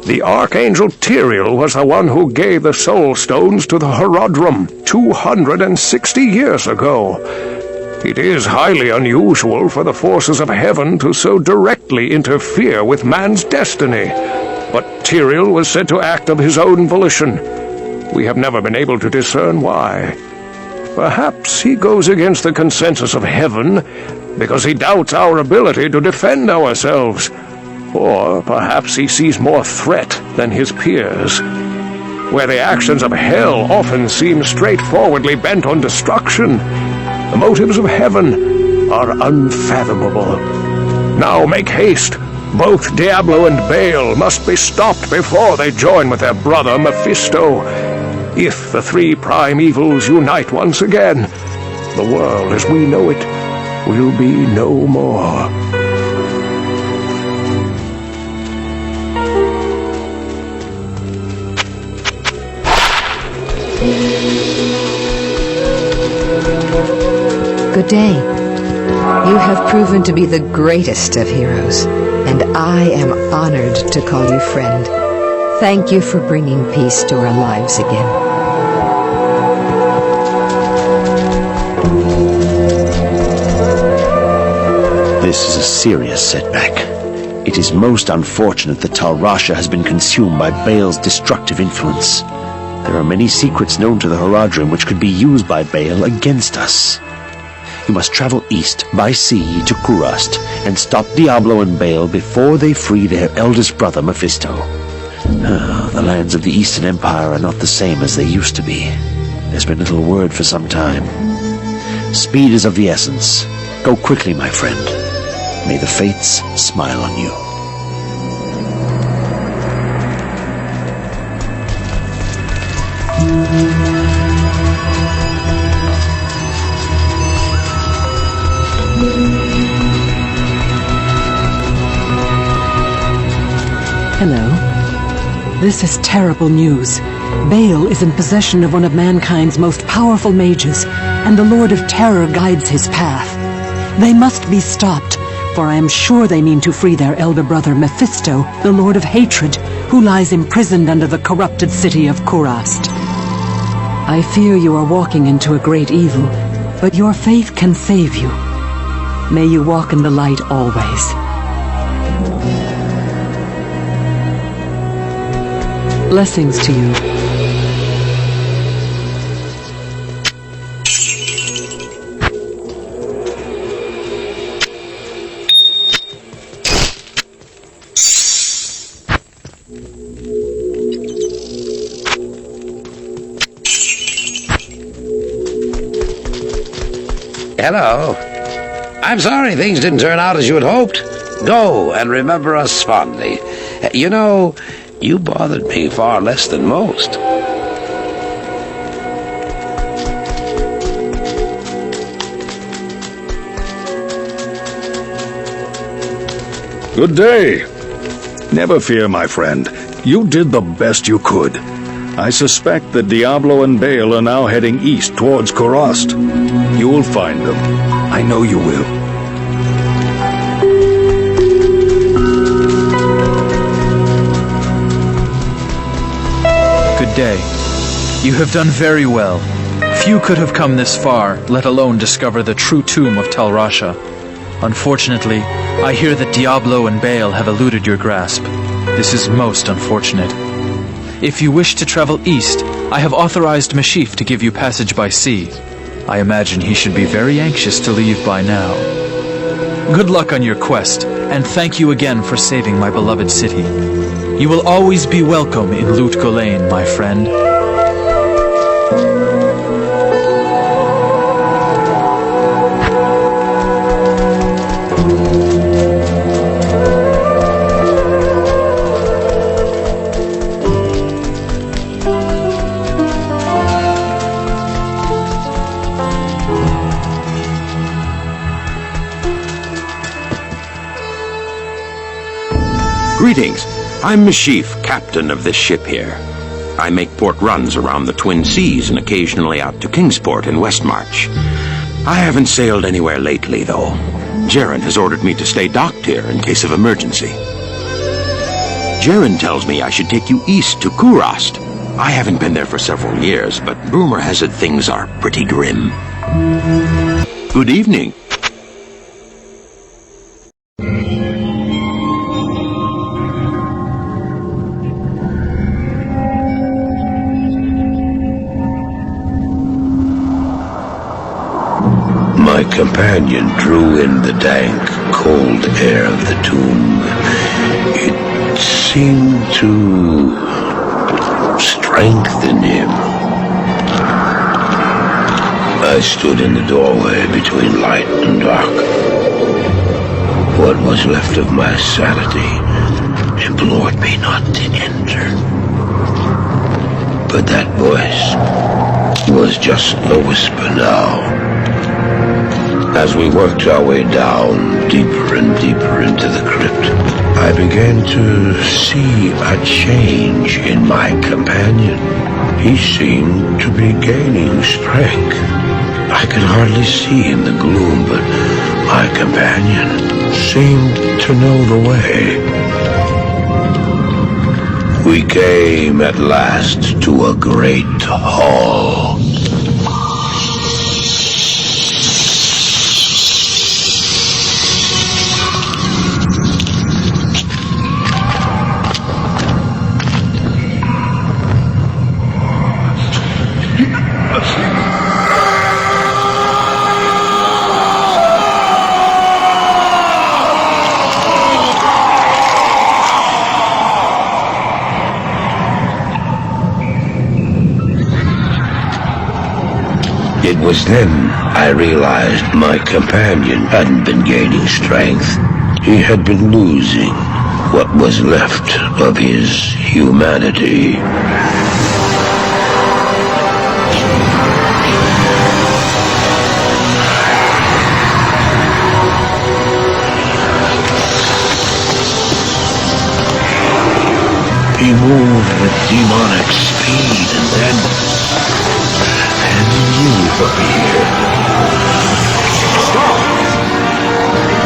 The Archangel Tyrael was the one who gave the Soul Stones to the Horodrim 260 years ago. It is highly unusual for the forces of heaven to so directly interfere with man's destiny, but Tyrael was said to act of his own volition. We have never been able to discern why. Perhaps he goes against the consensus of heaven because he doubts our ability to defend ourselves. Or perhaps he sees more threat than his peers. Where the actions of hell often seem straightforwardly bent on destruction, the motives of heaven are unfathomable. Now make haste. Both Diablo and Baal must be stopped before they join with their brother Mephisto. If the three prime evils unite once again, the world as we know it will be no more. Good day. You have proven to be the greatest of heroes, and I am honored to call you friend. Thank you for bringing peace to our lives again. This is a serious setback. It is most unfortunate that Tal Rasha has been consumed by Baal's destructive influence. There are many secrets known to the Horodrim which could be used by Baal against us. You must travel east by sea to Kurast and stop Diablo and Baal before they free their eldest brother Mephisto. The lands of the Eastern Empire are not the same as they used to be. There's been little word for some time. Speed is of the essence. Go quickly, my friend. May the fates smile on you. Hello. This is terrible news. Baal is in possession of one of mankind's most powerful mages, and the Lord of Terror guides his path. They must be stopped, for I am sure they mean to free their elder brother Mephisto, the Lord of Hatred, who lies imprisoned under the corrupted city of Kurast. I fear you are walking into a great evil, but your faith can save you. May you walk in the light always. Blessings to you. Hello. I'm sorry things didn't turn out as you had hoped. Go and remember us fondly. You know, you bothered me far less than most. Good day. Never fear, my friend. You did the best you could. I suspect that Diablo and Baal are now heading east towards Kurast. You will find them. I know you will. Good day. You have done very well. Few could have come this far, let alone discover the true tomb of Tal Rasha. Unfortunately, I hear that Diablo and Baal have eluded your grasp. This is most unfortunate. If you wish to travel east, I have authorized Mashif to give you passage by sea. I imagine he should be very anxious to leave by now. Good luck on your quest, and thank you again for saving my beloved city. You will always be welcome in Lut Gholein, my friend. Greetings. I'm Mashif, captain of this ship here. I make port runs around the Twin Seas and occasionally out to Kingsport in Westmarch. I haven't sailed anywhere lately, though. Jaren has ordered me to stay docked here in case of emergency. Jaren tells me I should take you east to Kurast. I haven't been there for several years, but rumor has it things are pretty grim. Good evening. My companion drew in the dank, cold air of the tomb. It seemed to strengthen him. I stood in the doorway between light and dark. What was left of my sanity implored me not to enter. But that voice was just a whisper now. As we worked our way down, deeper and deeper into the crypt, I began to see a change in my companion. He seemed to be gaining strength. I could hardly see in the gloom, but my companion seemed to know the way. We came at last to a great hall. It was then I realized my companion hadn't been gaining strength. He had been losing what was left of his humanity. He moved with demonic speed and then you appeared. Stop!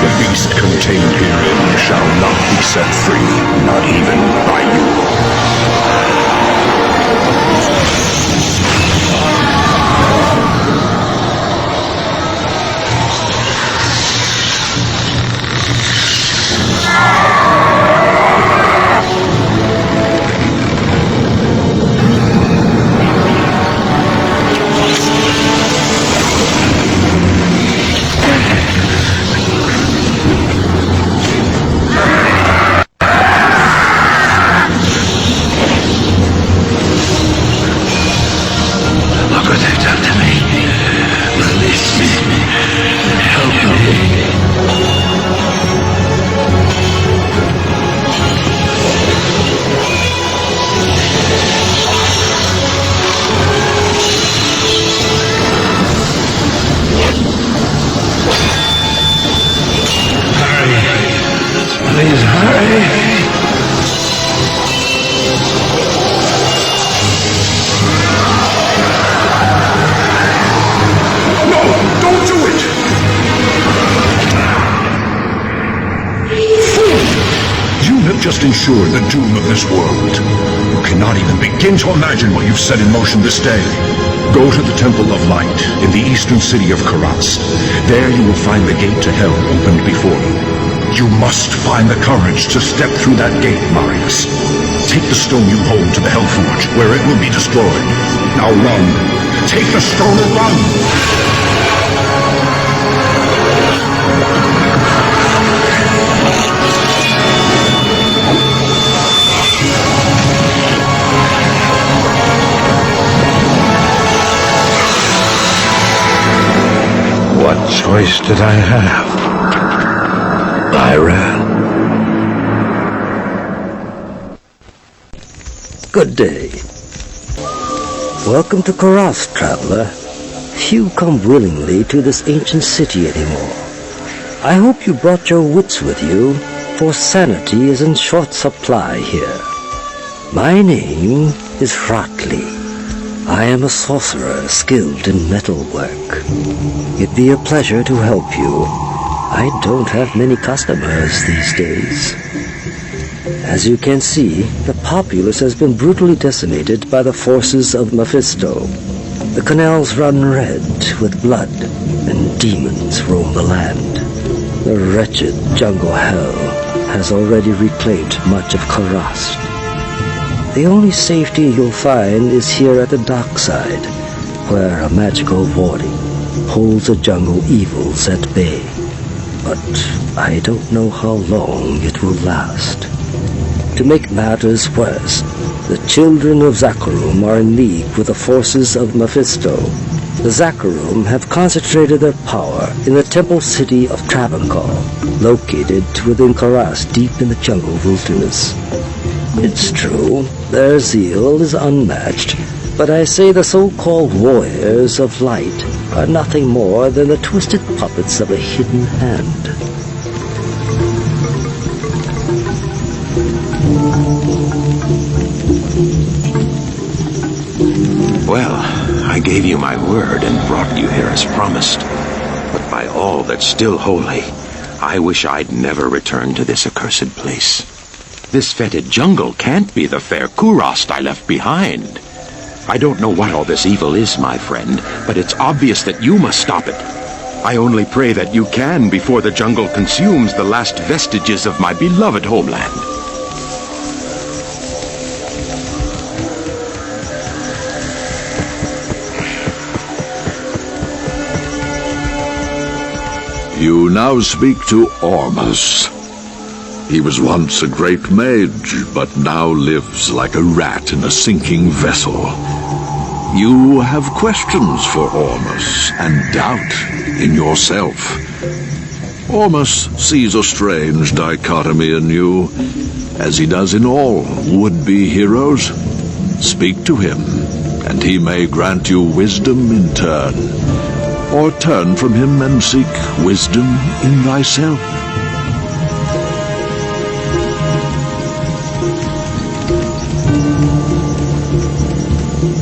The beast contained herein shall not be set free, not even by you. Please hurry. No, don't do it! Fool! You have just ensured the doom of this world. You cannot even begin to imagine what you've set in motion this day. Go to the Temple of Light in the eastern city of Kurast. There you will find the gate to hell opened before you. You must find the courage to step through that gate, Marius. Take the stone you hold to the Hellforge, where it will be destroyed. Now run. Take the stone and run! What choice did I have? I ran. Good day. Welcome to Kurast, traveler. Few come willingly to this ancient city anymore. I hope you brought your wits with you. for sanity is in short supply here. My name is Ratley. I am a sorcerer skilled in metalwork. It'd be a pleasure to help you. I don't have many customers these days. As you can see, the populace has been brutally decimated by the forces of Mephisto. The canals run red with blood, and demons roam the land. The wretched jungle hell has already reclaimed much of Karast. The only safety you'll find is here at the dockside, where a magical warning holds the jungle evils at bay. But I don't know how long it will last. To make matters worse, the children of Zakharum are in league with the forces of Mephisto. The Zakharum have concentrated their power in the temple city of Travancore, located within Karast deep in the jungle wilderness. It's true, their zeal is unmatched, but I say the so-called warriors of light are nothing more than the twisted puppets of a hidden hand. Well, I gave you my word and brought you here as promised. But by all that's still holy, I wish I'd never returned to this accursed place. This fetid jungle can't be the fair Kurast I left behind. I don't know what all this evil is, my friend, but it's obvious that you must stop it. I only pray that you can before the jungle consumes the last vestiges of my beloved homeland. You now speak to Ormus. He was once a great mage, but now lives like a rat in a sinking vessel. You have questions for Ormus, and doubt in yourself. Ormus sees a strange dichotomy in you, as he does in all would-be heroes. Speak to him, and he may grant you wisdom in turn, or turn from him and seek wisdom in thyself.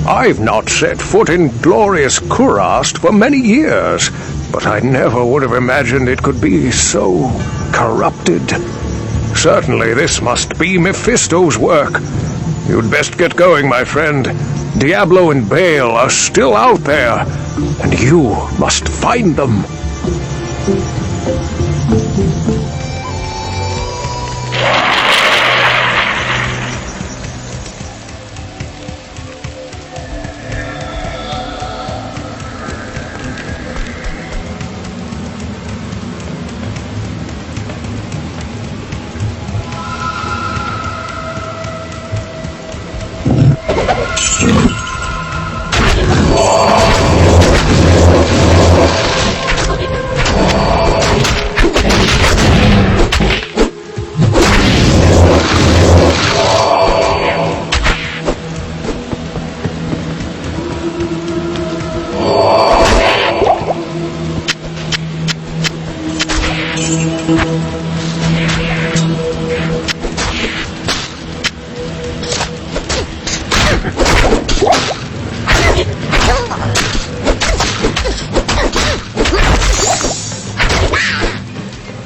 I've not set foot in glorious Kurast for many years, but I never would have imagined it could be so corrupted. Certainly this must be Mephisto's work. You'd best get going, my friend. Diablo and Baal are still out there, and you must find them.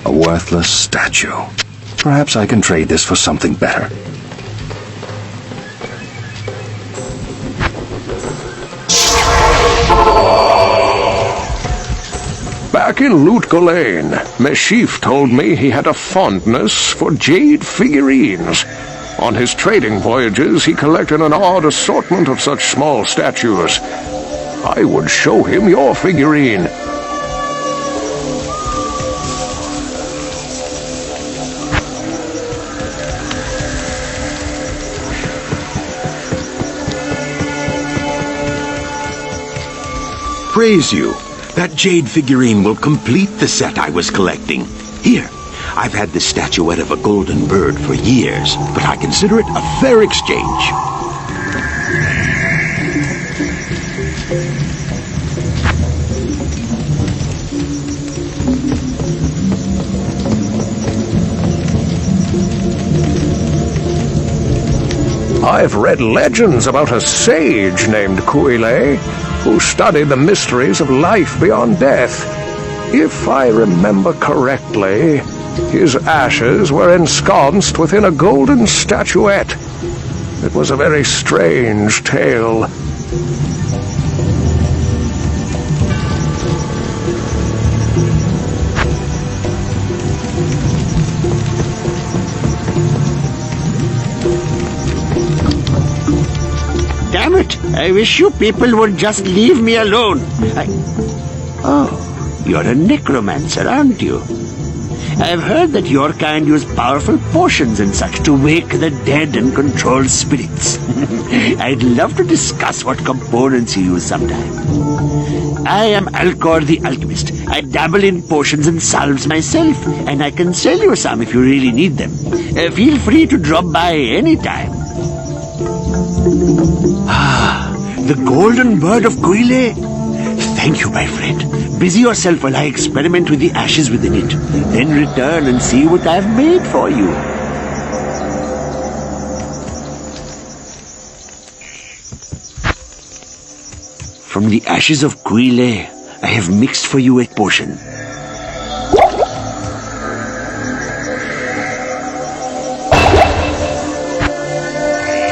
A worthless statue. Perhaps I can trade this for something better. Back in Lutgolain, Meshif told me he had a fondness for jade figurines. On his trading voyages, he collected an odd assortment of such small statues. I would show him your figurine. Praise you. That jade figurine will complete the set I was collecting. Here, I've had the statuette of a golden bird for years, but I consider it a fair exchange. I've read legends about a sage named Kuile, who studied the mysteries of life beyond death. If I remember correctly, his ashes were ensconced within a golden statuette. It was a very strange tale. Damn it! I wish you people would just leave me alone. Oh, you're a necromancer, aren't you? I've heard that your kind use powerful potions and such to wake the dead and control spirits. I'd love to discuss what components you use sometime. I am Alcor the Alchemist. I dabble in potions and salves myself, and I can sell you some if you really need them. Feel free to drop by anytime. Ah, the golden bird of Kuile. Thank you, my friend. Busy yourself while I experiment with the ashes within it. Then return and see what I've made for you. From the ashes of Kuile, I have mixed for you a potion.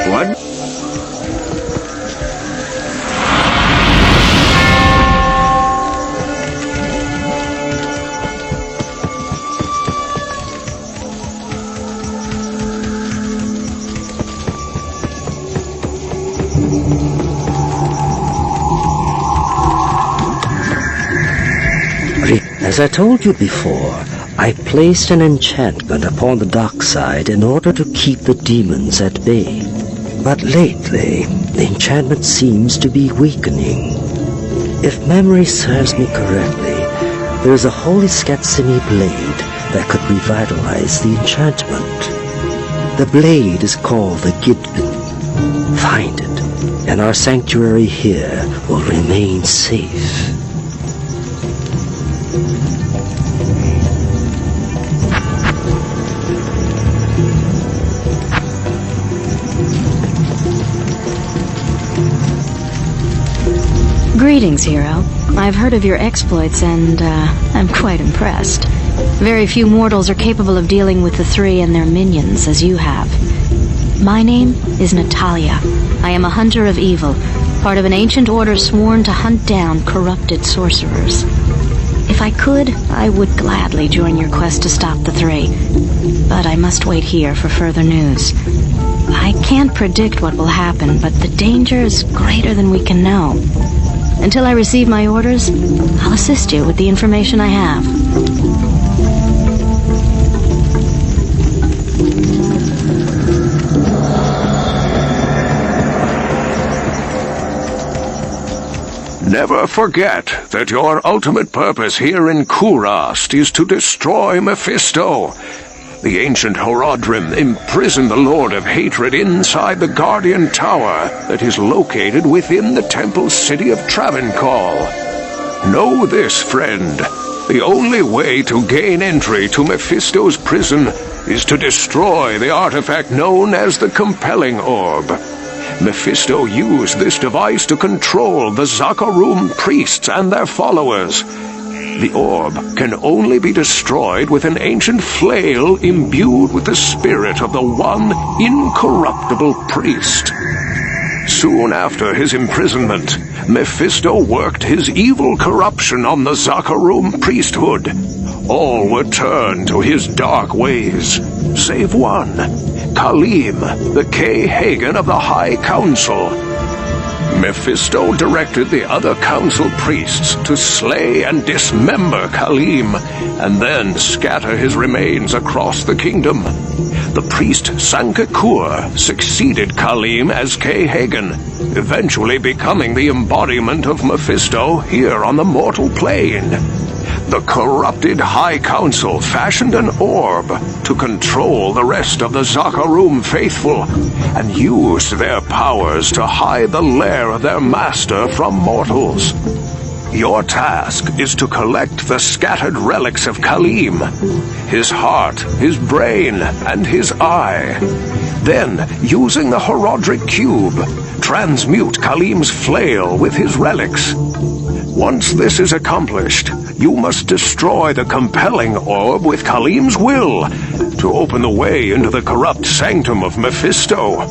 One. As I told you before, I placed an enchantment upon the dark side in order to keep the demons at bay. But lately, the enchantment seems to be weakening. If memory serves me correctly, there is a holy Skatsimi blade that could revitalize the enchantment. The blade is called the Gidbin. Find it, and our sanctuary here will remain safe. Greetings, hero. I've heard of your exploits and, I'm quite impressed. Very few mortals are capable of dealing with the three and their minions as you have. My name is Natalia. I am a hunter of evil, part of an ancient order sworn to hunt down corrupted sorcerers. If I could, I would gladly join your quest to stop the three, but I must wait here for further news. I can't predict what will happen, but the danger is greater than we can know. Until I receive my orders, I'll assist you with the information I have. Never forget that your ultimate purpose here in Kurast is to destroy Mephisto. The ancient Horodrim imprisoned the Lord of Hatred inside the Guardian Tower that is located within the temple city of Travancore. Know this, friend. The only way to gain entry to Mephisto's prison is to destroy the artifact known as the Compelling Orb. Mephisto used this device to control the Zakarum priests and their followers. The orb can only be destroyed with an ancient flail imbued with the spirit of the one incorruptible priest. Soon after his imprisonment, Mephisto worked his evil corruption on the Zakarum priesthood. All were turned to his dark ways, save one, Kalim, the K-Hagen of the High Council. Mephisto directed the other council priests to slay and dismember Kalim, and then scatter his remains across the kingdom. The priest Sankakur succeeded Kalim as K-Hagen, eventually becoming the embodiment of Mephisto here on the mortal plane. The corrupted High Council fashioned an orb to control the rest of the Zakarum faithful and used their powers to hide the lair of their master from mortals. Your task is to collect the scattered relics of Kalim, his heart, his brain, and his eye. Then, using the Horodric Cube, transmute Kalim's flail with his relics. Once this is accomplished, you must destroy the compelling orb with Kalim's will to open the way into the corrupt sanctum of Mephisto.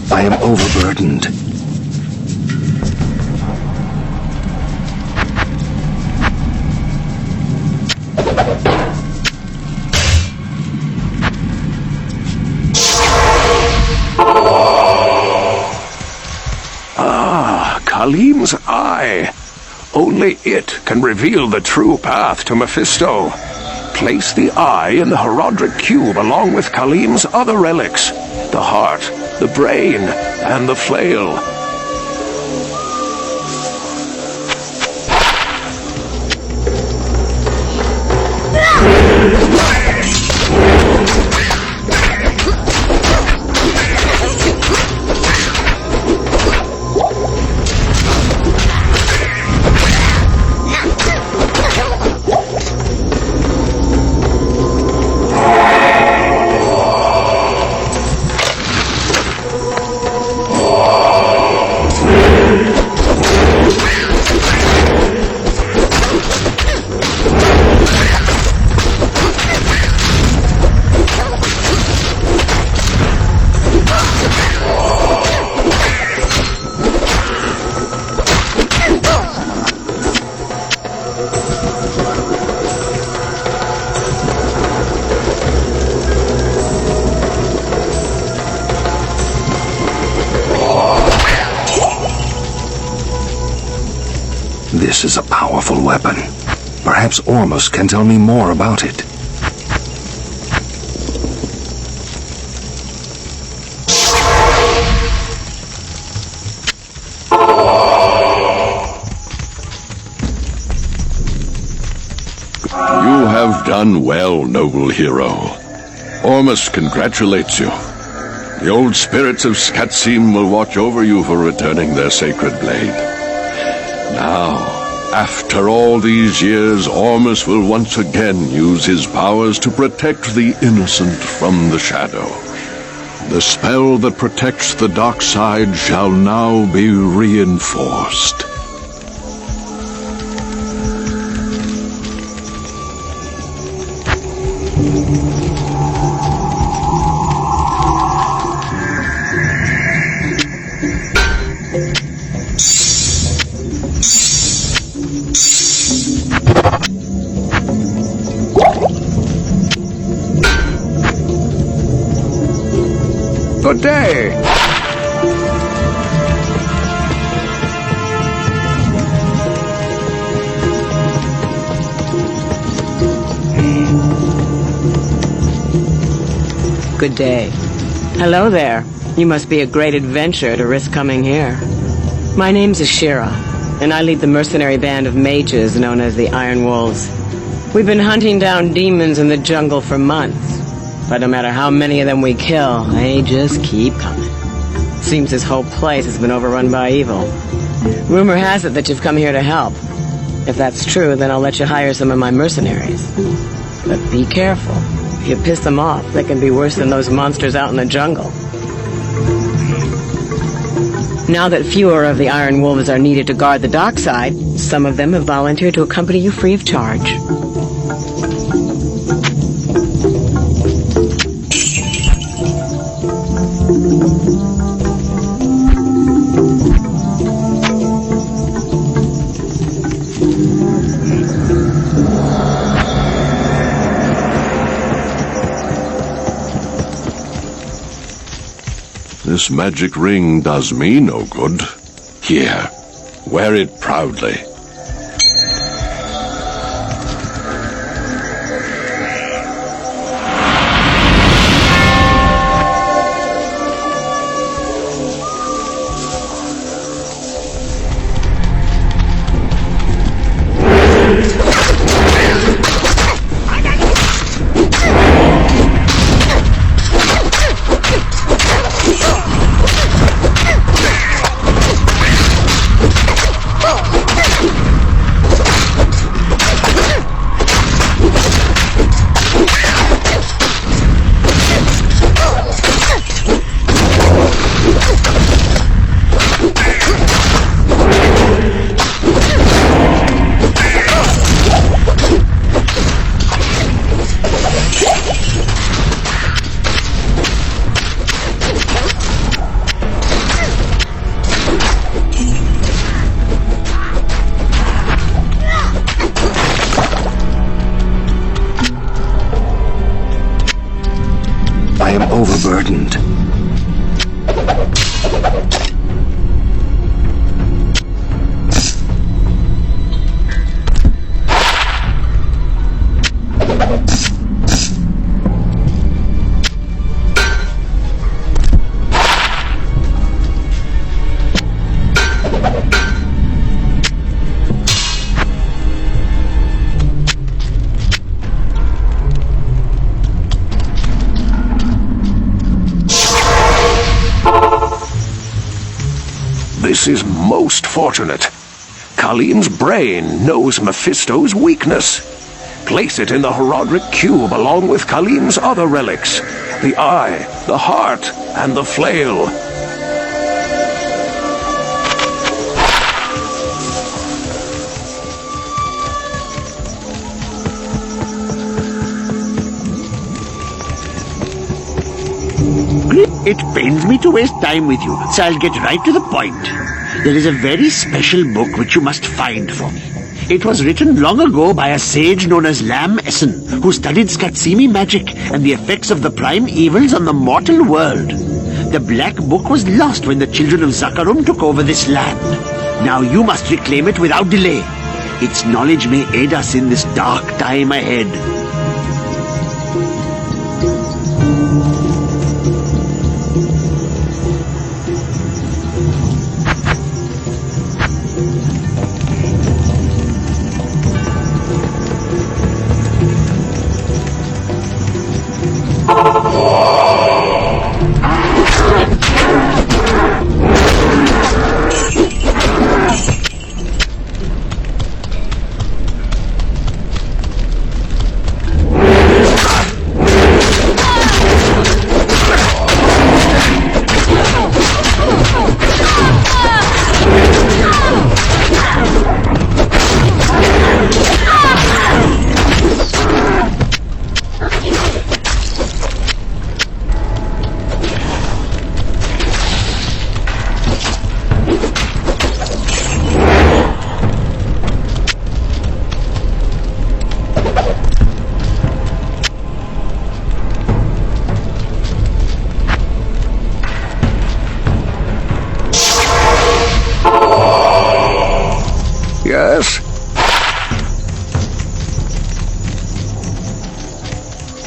I am overburdened. Ah, Kalim's eye. Only it can reveal the true path to Mephisto. Place the eye in the Horodric Cube along with Kalim's other relics. The heart, the brain, and the flail. This is a powerful weapon. Perhaps Ormus can tell me more about it. You have done well, noble hero. Ormus congratulates you. The old spirits of Skatsim will watch over you for returning their sacred blade. Now, After all these years, Ormus will once again use his powers to protect the innocent from the shadow. The spell that protects the dark side shall now be reinforced. Good day. Good day. Hello there. You must be a great adventurer to risk coming here. My name's Ashira, and I lead the mercenary band of mages known as the Iron Wolves. We've been hunting down demons in the jungle for months. But no matter how many of them we kill, they just keep coming. Seems this whole place has been overrun by evil. Rumor has it that you've come here to help. If that's true, then I'll let you hire some of my mercenaries. But be careful. If you piss them off, they can be worse than those monsters out in the jungle. Now that fewer of the Iron Wolves are needed to guard the dockside, some of them have volunteered to accompany you free of charge. This magic ring does me no good. Here, wear it proudly. I am overburdened. This is most fortunate. Kaleem's brain knows Mephisto's weakness. Place it in the Herodric Cube along with Kaleem's other relics. The eye, the heart, and the flail. It pains me to waste time with you, so I'll get right to the point. There is a very special book which you must find for me. It was written long ago by a sage known as Lam Essen, who studied Skatsimi magic and the effects of the prime evils on the mortal world. The Black Book was lost when the children of Zakarum took over this land. Now you must reclaim it without delay. Its knowledge may aid us in this dark time ahead.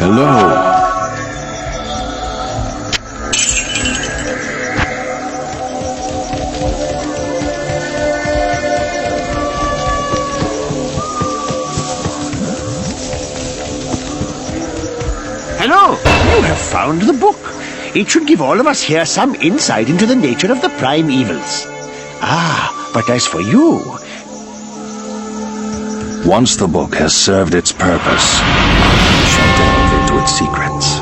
Hello. Hello! You have found the book. It should give all of us here some insight into the nature of the prime evils. Ah, but as for you... Once the book has served its purpose, we shall delve into its secrets.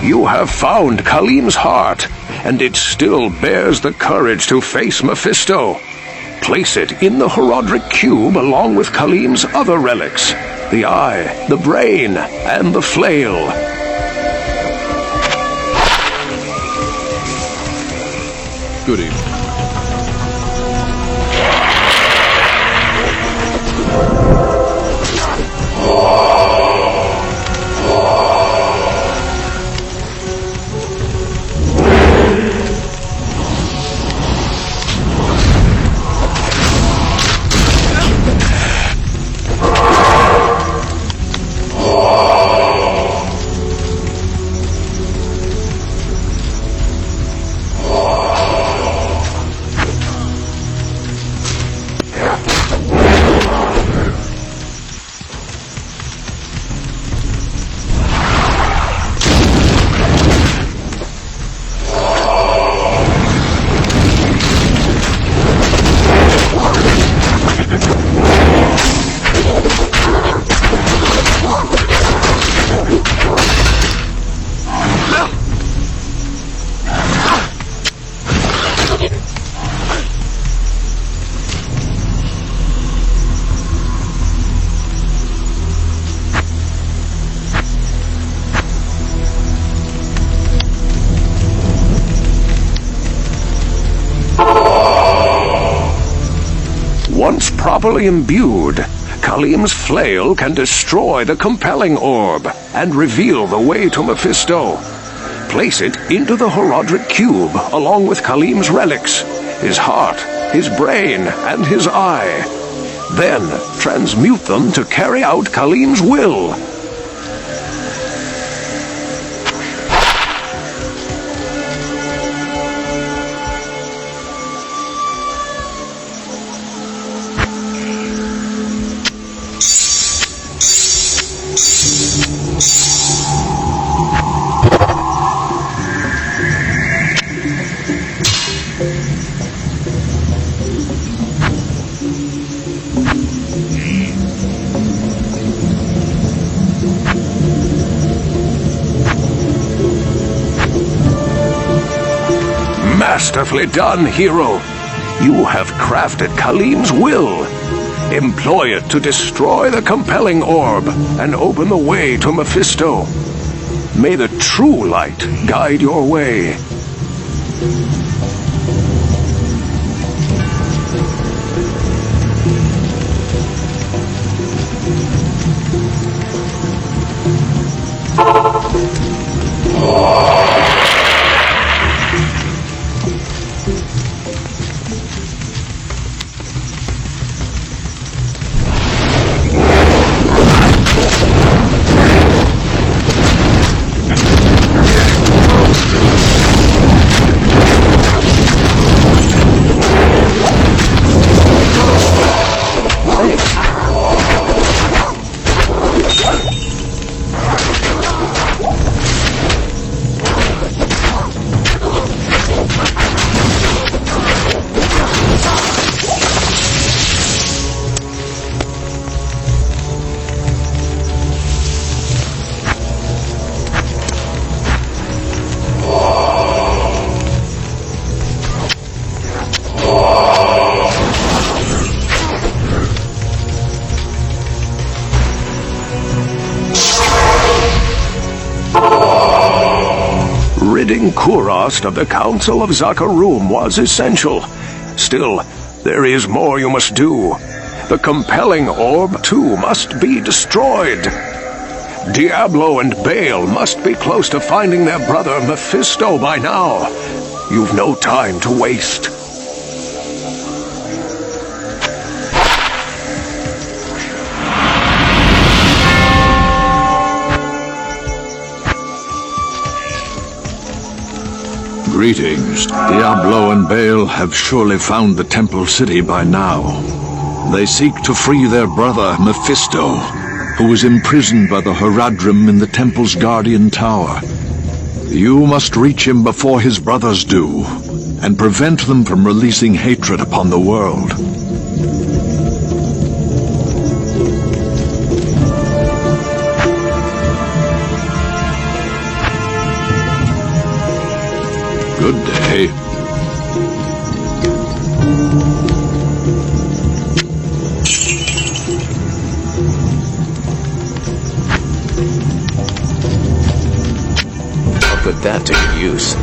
You have found Khalim's heart, and it still bears the courage to face Mephisto. Place it in the Horodric Cube along with Khalim's other relics, the eye, the brain, and the flail. Good evening. Once properly imbued, Khalim's flail can destroy the compelling orb and reveal the way to Mephisto. Place it into the Horodric Cube along with Khalim's relics, his heart, his brain, and his eye. Then transmute them to carry out Khalim's will. Masterfully done, hero. You have crafted Khalim's will. Employ it to destroy the compelling orb and open the way to Mephisto. May the true light guide your way. ridding Kurast of the Council of Zakarum was essential. Still, there is more you must do. The compelling orb, too, must be destroyed. Diablo and Baal must be close to finding their brother Mephisto by now. You've no time to waste. Greetings. Diablo and Baal have surely found the Temple City by now. They seek to free their brother, Mephisto, who is imprisoned by the Heradrim in the Temple's Guardian Tower. You must reach him before his brothers do, and prevent them from releasing hatred upon the world. Good day. I'll put that to good use.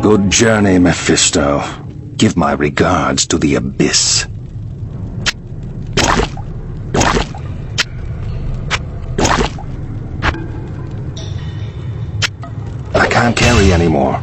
Good journey, Mephisto. Give my regards to the Abyss. I can't carry anymore.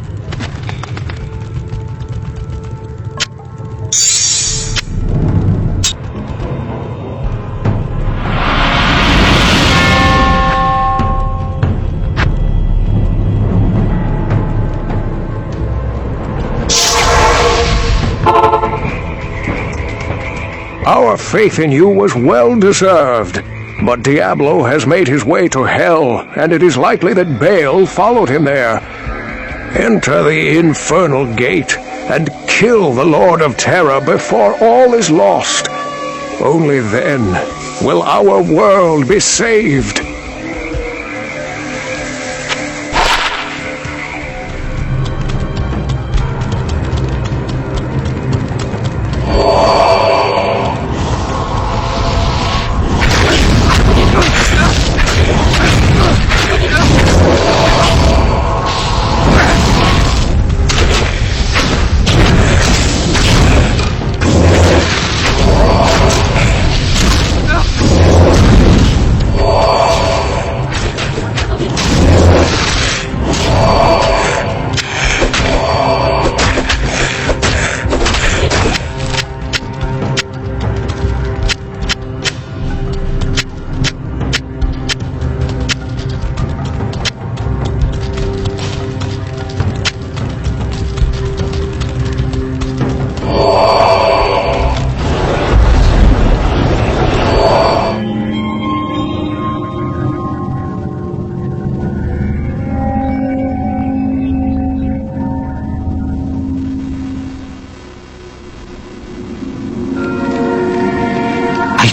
Our faith in you was well deserved, but Diablo has made his way to hell, and it is likely that Baal followed him there. Enter the infernal gate, and kill the Lord of Terror before all is lost. Only then will our world be saved.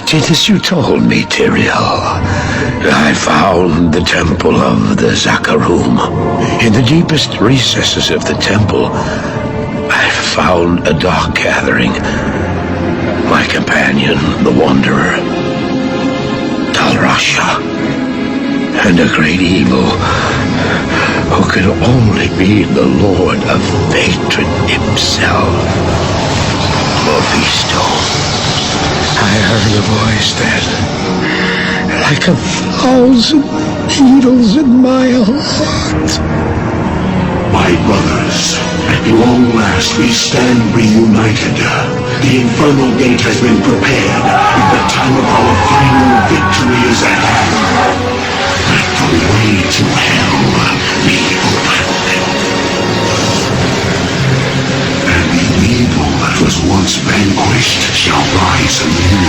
Did as you told me, Tyrael. I found the temple of the Zakarum. In the deepest recesses of the temple, I found a dark gathering. My companion, the Wanderer, Talrasha, and a great evil who could only be the Lord of Hatred himself, Mephisto. I heard a voice then, like 1,000 needles in my heart. My brothers, at long last we stand reunited. The infernal gate has been prepared, and the time of our final victory is at hand. Let the way to hell be opened. And the evil that was once vanquished shall rise anew.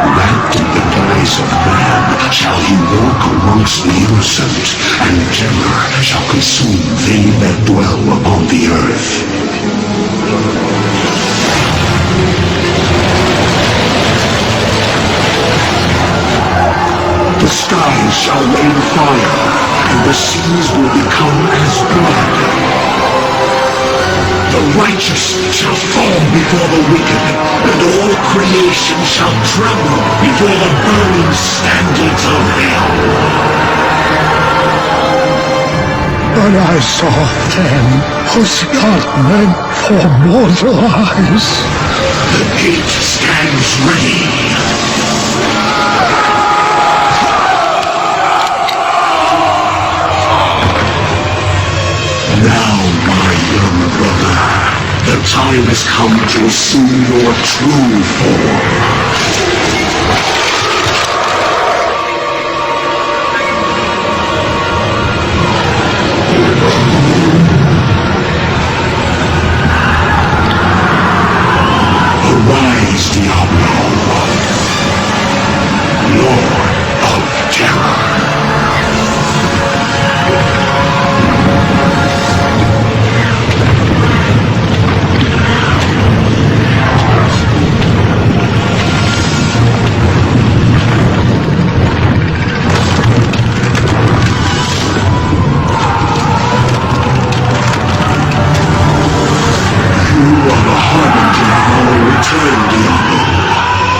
Wrapped in the guise of man shall he walk amongst the innocent, and terror shall consume they that dwell upon the earth. The skies shall rain fire, and the seas will become as blood. The righteous shall fall before the wicked, and all creation shall tremble before the burning standards of hell. But I saw then was not meant for mortal eyes. The gate stands ready. Now, my young brother, the time has come to assume your true form. Arise, Diablo, Lord of Terror.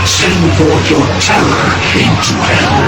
Send forth your terror into hell.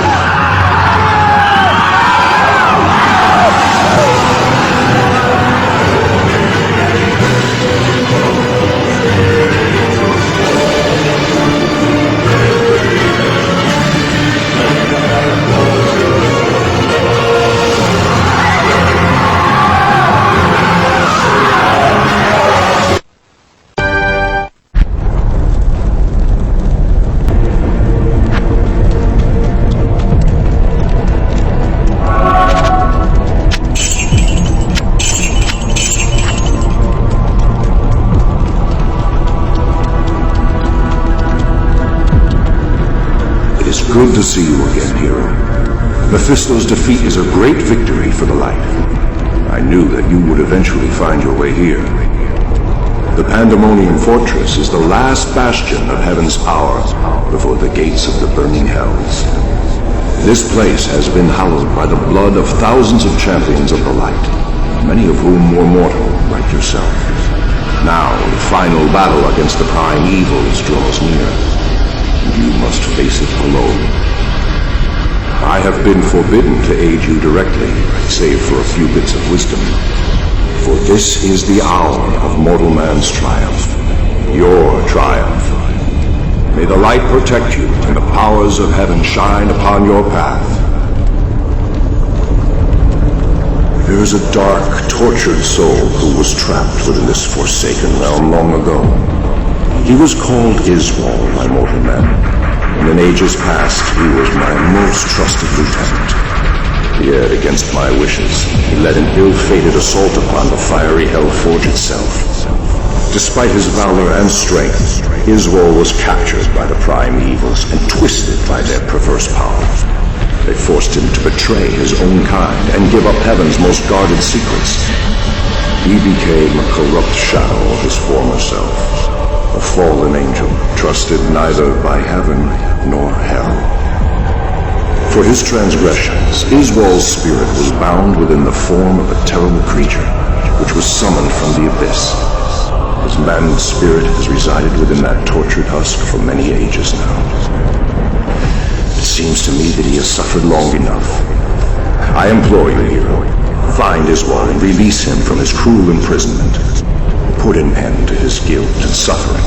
good to see you again, hero. Mephisto's defeat is a great victory for the light. I knew that you would eventually find your way here. The Pandemonium Fortress is the last bastion of heaven's power before the gates of the burning hells. This place has been hallowed by the blood of thousands of champions of the light, many of whom were mortal, like yourself. Now, the final battle against the prime evils draws near, and you must face it alone. I have been forbidden to aid you directly, save for a few bits of wisdom. For this is the hour of mortal man's triumph, your triumph. May the light protect you, and the powers of heaven shine upon your path. There is a dark, tortured soul who was trapped within this forsaken realm long ago. He was called Iswal by mortal men, and in ages past he was my most trusted lieutenant. Yet, against my wishes, he led an ill-fated assault upon the fiery Hellforge itself. Despite his valor and strength, Iswal was captured by the prime evils and twisted by their perverse power. They forced him to betray his own kind and give up heaven's most guarded secrets. He became a corrupt shadow of his former self, a fallen angel, trusted neither by heaven nor hell. For his transgressions, Iswal's spirit was bound within the form of a terrible creature, which was summoned from the abyss. His maddened spirit has resided within that tortured husk for many ages now. It seems to me that he has suffered long enough. I implore you, hero, find Iswal and release him from his cruel imprisonment. Put an end to his guilt and suffering.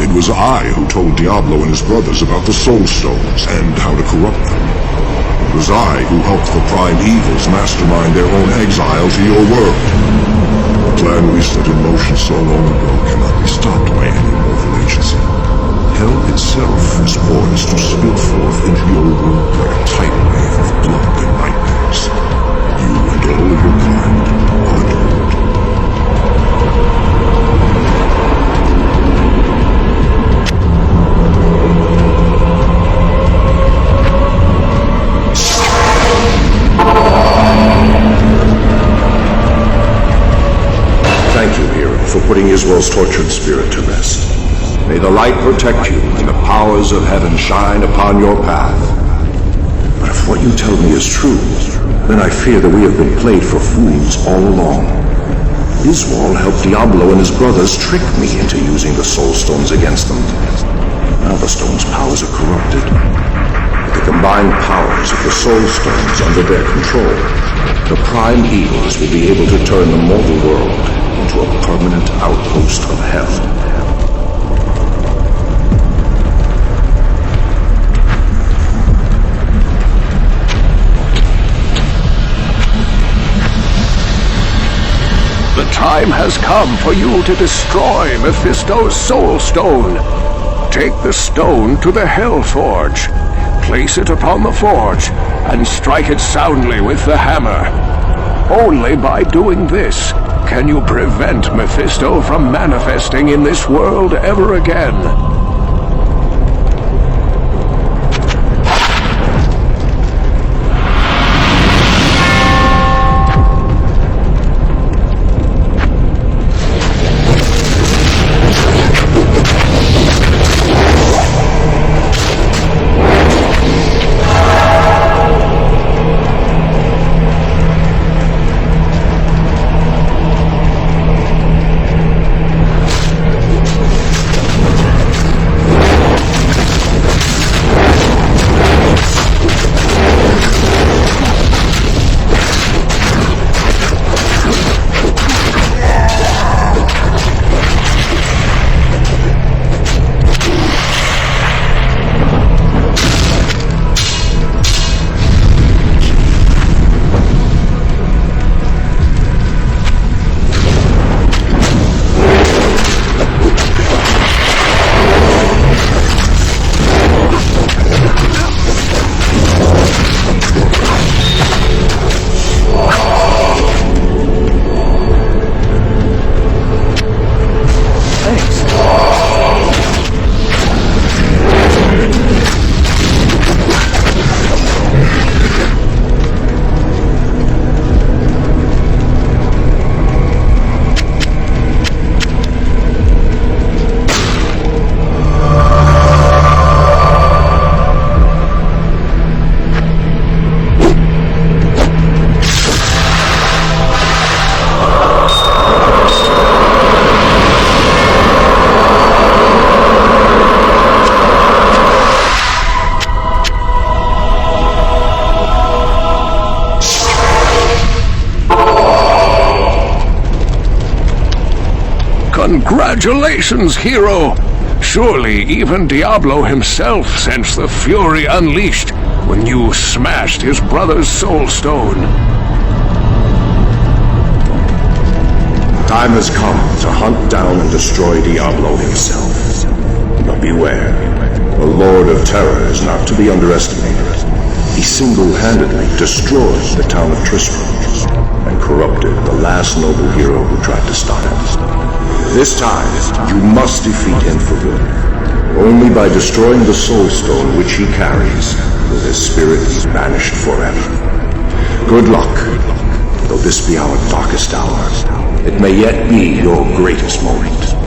It was I who told Diablo and his brothers about the Soul Stones and how to corrupt them. It was I who helped the Prime Evils mastermind their own exile to your world. The plan we set in motion so long ago cannot be stopped by any mortal agency. Hell itself is poised to spill forth into your world like a tidal wave of blood and nightmares. You and all of your kind are doomed. Thank you, hero, for putting Iswal's tortured spirit to rest. May the light protect you and the powers of heaven shine upon your path. But if what you tell me is true, then I fear that we have been played for fools all along. Iswal helped Diablo and his brothers trick me into using the Soul Stones against them. Now the stones' powers are corrupted. With the combined powers of the Soul Stones under their control, the Prime Evils will be able to turn the mortal world into a permanent outpost of hell. The time has come for you to destroy Mephisto's Soul Stone. Take the stone to the Hellforge. Place it upon the forge, and strike it soundly with the hammer. Only by doing this can you prevent Mephisto from manifesting in this world ever again. Congratulations, hero! Surely even Diablo himself sensed the fury unleashed when you smashed his brother's soul stone. Time has come to hunt down and destroy Diablo himself. But beware, the Lord of Terror is not to be underestimated. He single-handedly destroyed the town of Tristram and corrupted the last noble hero who tried to stop him. This time, you must defeat him for good. Only by destroying the Soul Stone which he carries will his spirit be banished forever. Good luck. Though this be our darkest hour, it may yet be your greatest moment.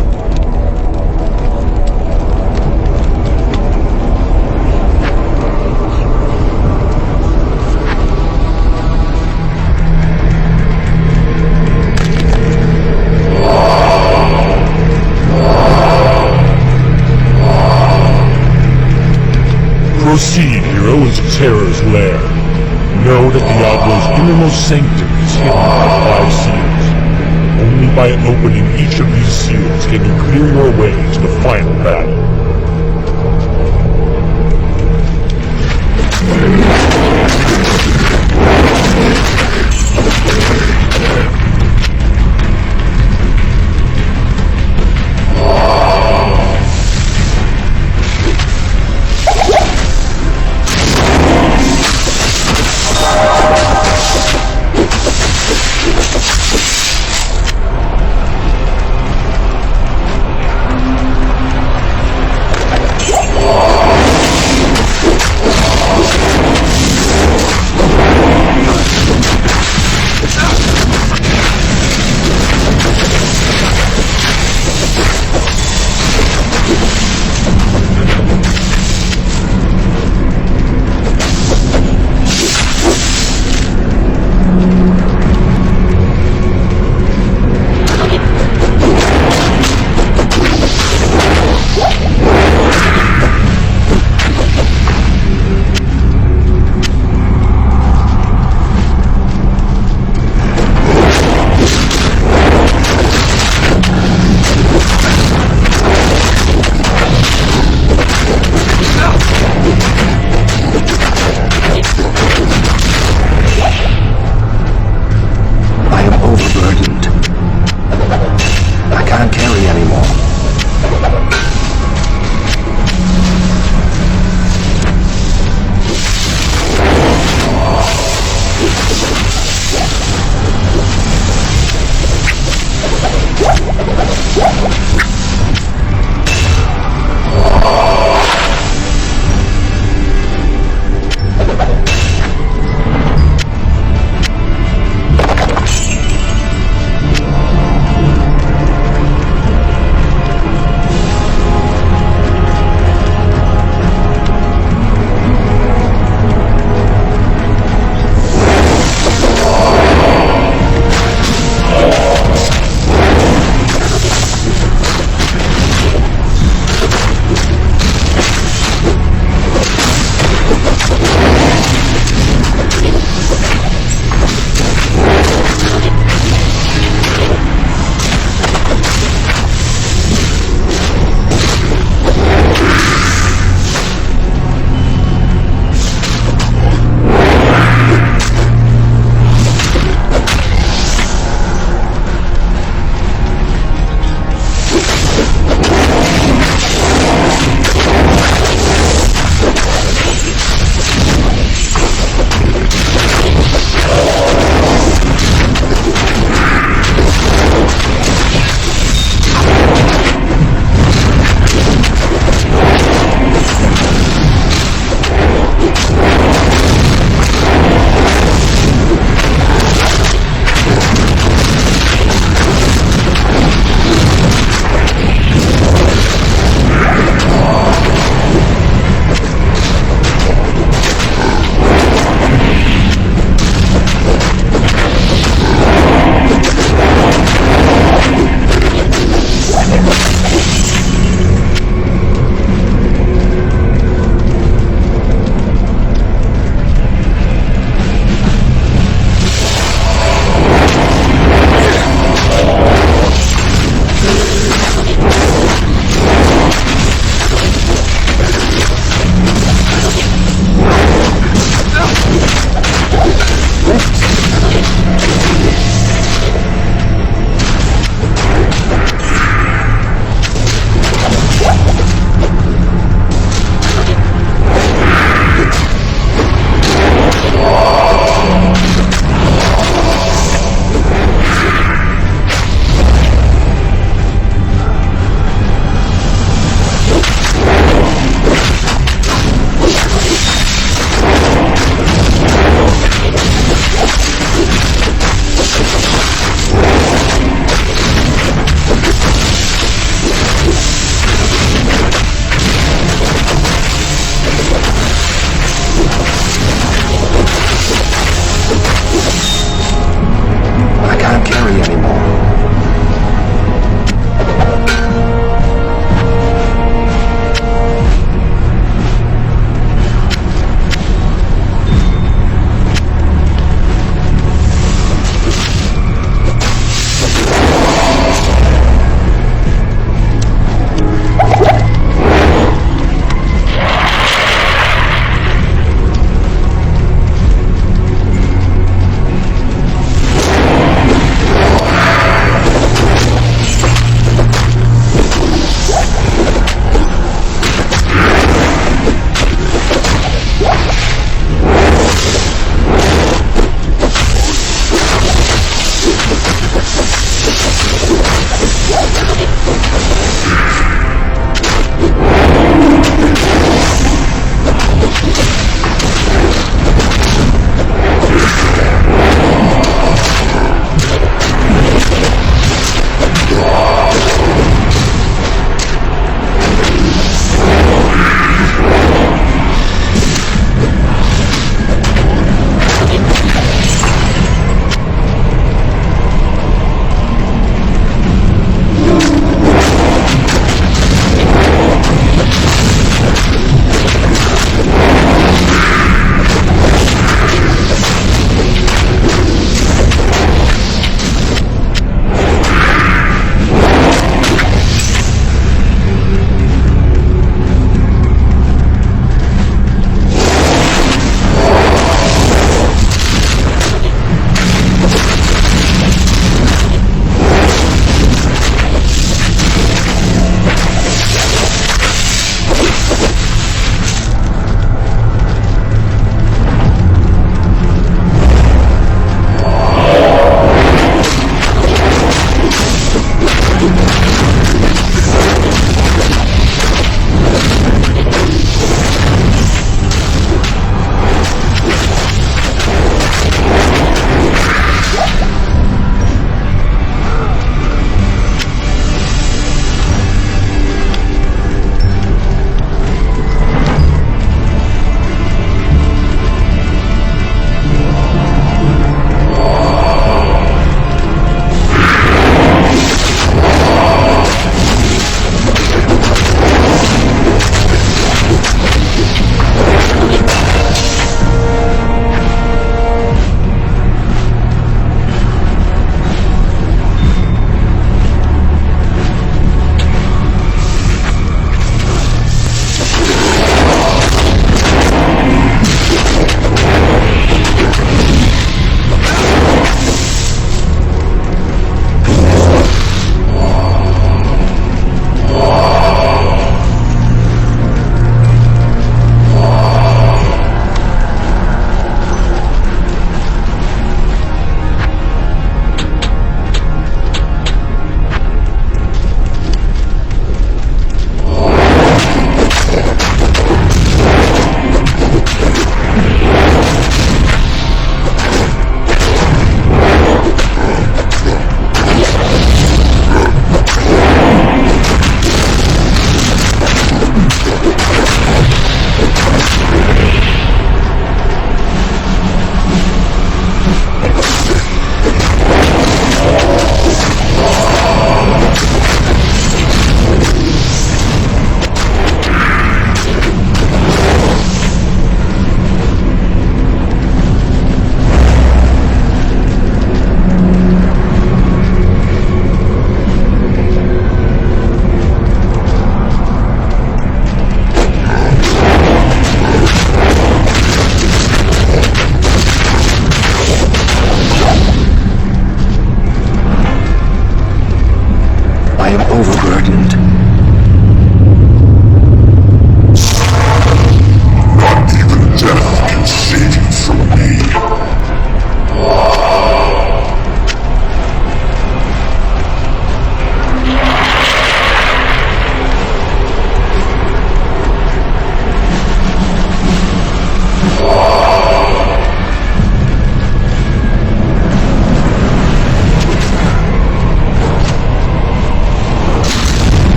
Proceed, hero, into Terror's lair. Know that Diablo's innermost sanctum is hidden by 5 seals. Only by opening each of these seals can you clear your way to the final battle.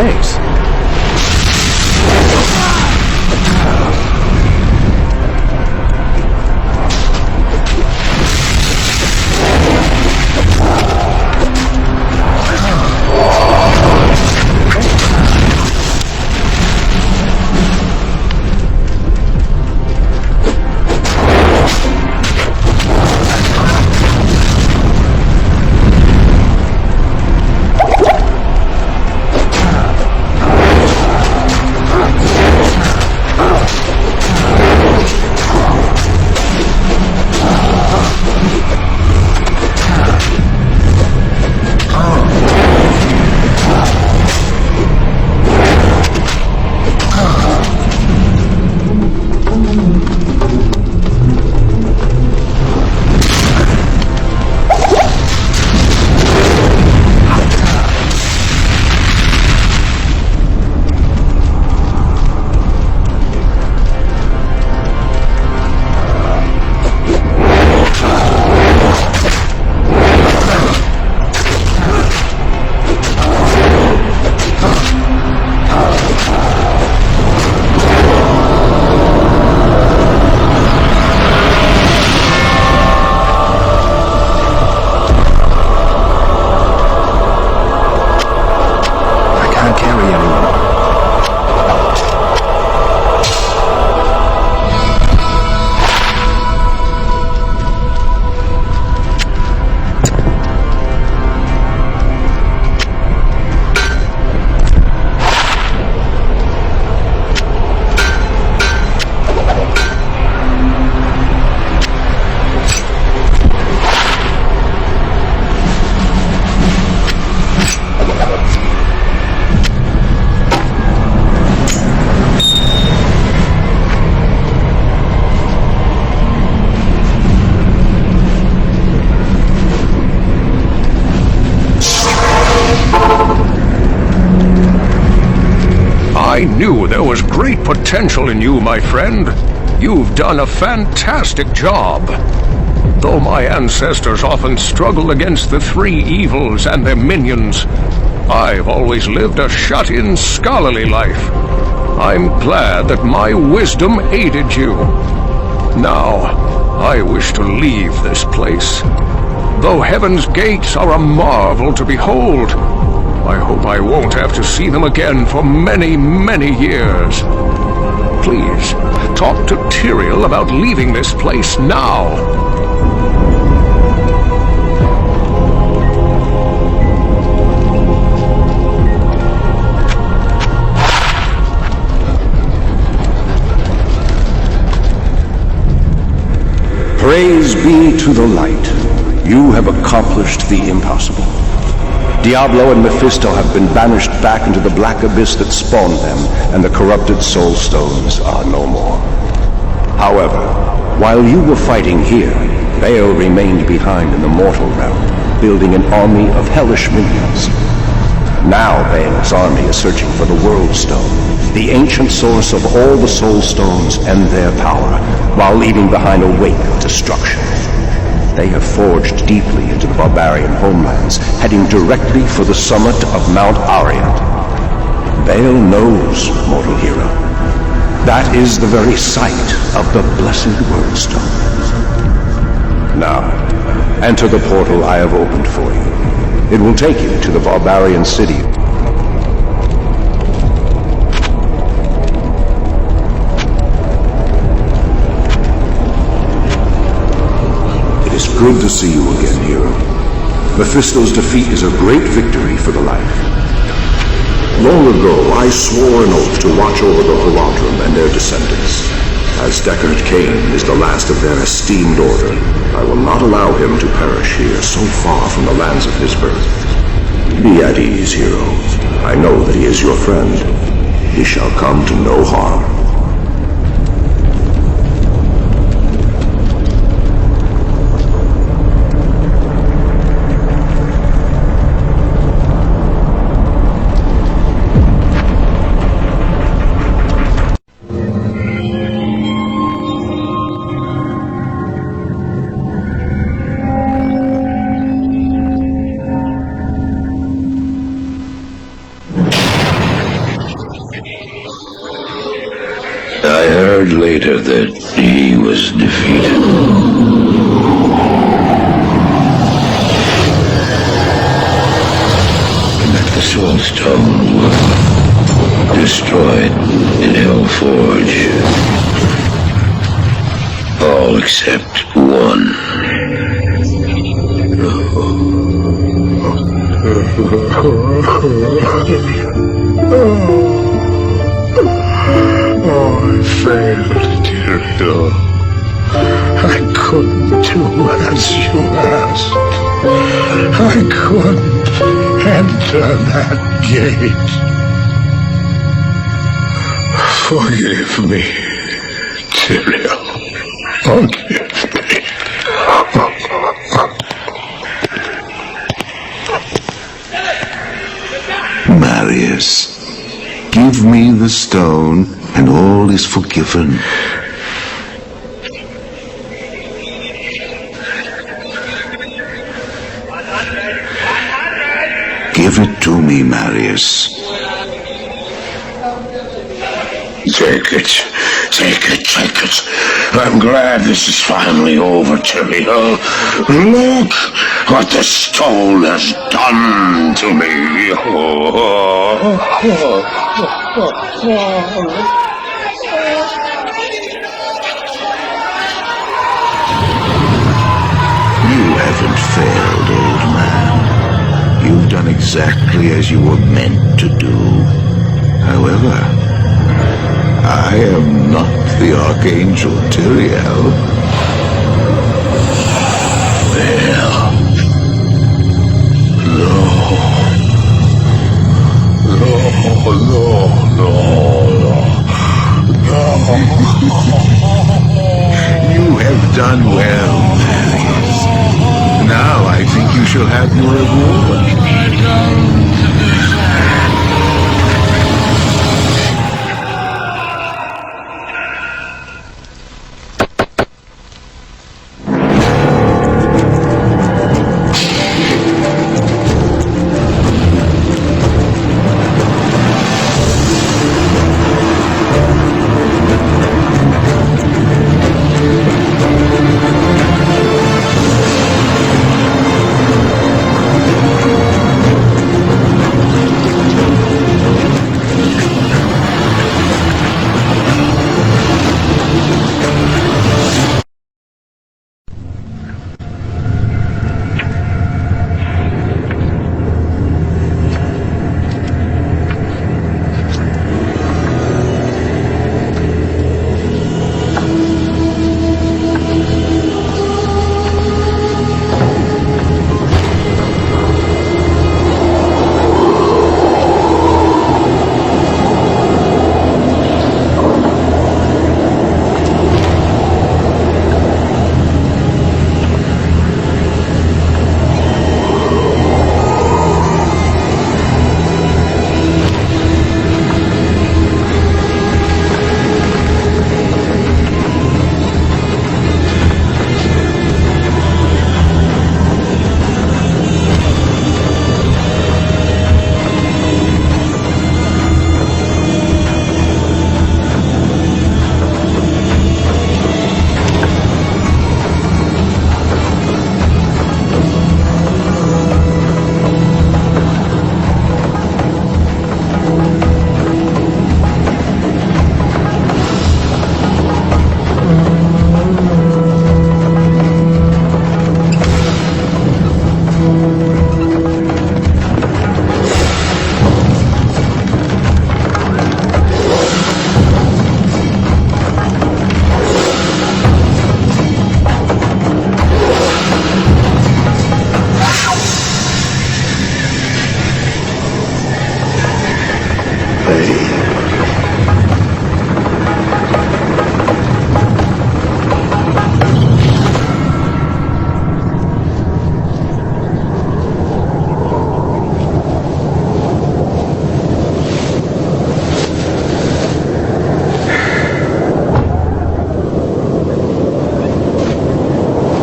Thanks. I knew there was great potential in you, my friend. You've done a fantastic job. Though my ancestors often struggled against the three evils and their minions, I've always lived a shut-in, scholarly life. I'm glad that my wisdom aided you. Now, I wish to leave this place. Though heaven's gates are a marvel to behold, I hope I won't have to see them again for many, many years. Please, talk to Tyrael about leaving this place now. Praise be to the light. You have accomplished the impossible. Diablo and Mephisto have been banished back into the black abyss that spawned them, and the corrupted soul stones are no more. However, while you were fighting here, Baal remained behind in the mortal realm, building an army of hellish minions. Now Baal's army is searching for the World Stone, the ancient source of all the soul stones and their power, while leaving behind a wake of destruction. They have forged deeply into the barbarian homelands, heading directly for the summit of Mount Arient. Baal knows, mortal hero. That is the very site of the blessed World Stone. Now, enter the portal I have opened for you. It will take you to the barbarian city. Good to see you again, hero. Mephisto's defeat is a great victory for the light. Long ago, I swore an oath to watch over the Horadrim and their descendants. As Deckard Cain is the last of their esteemed order, I will not allow him to perish here so far from the lands of his birth. Be at ease, hero. I know that he is your friend. He shall come to no harm. Later that he was defeated. And that the Soul Stone were destroyed in Hellforge. All except one. I failed, Tyrael. I couldn't do as you asked. I couldn't enter that gate. Forgive me, Tyrael. Forgive me. Marius, give me the stone, and all is forgiven. Give it to me, Marius. Take it. Take it, take it. I'm glad this is finally over, Tyrael. Look what the stone has done to me. You haven't failed, old man. You've done exactly as you were meant to do. However, I am not the Archangel Tyrael. Well, no. You have done well, Marius. Now I think you shall have your reward.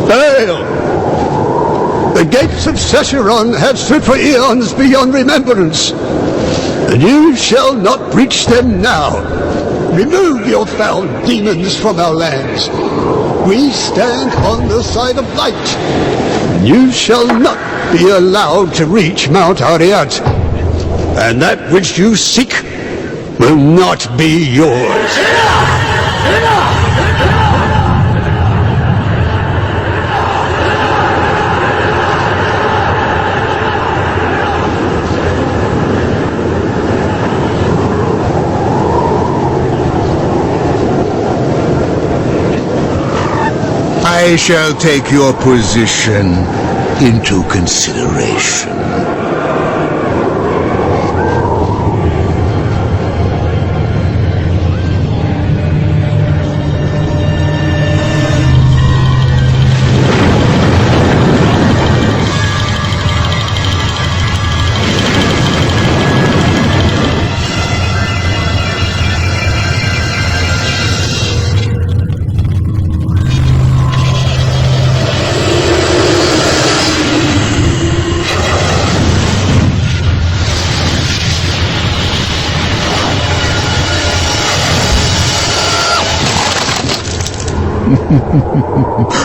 Baal! The gates of Secheron have stood for eons beyond remembrance, and you shall not breach them now. Remove your foul demons from our lands. We stand on the side of light, and you shall not be allowed to reach Mount Ariat. And that which you seek will not be yours. I shall take your position into consideration.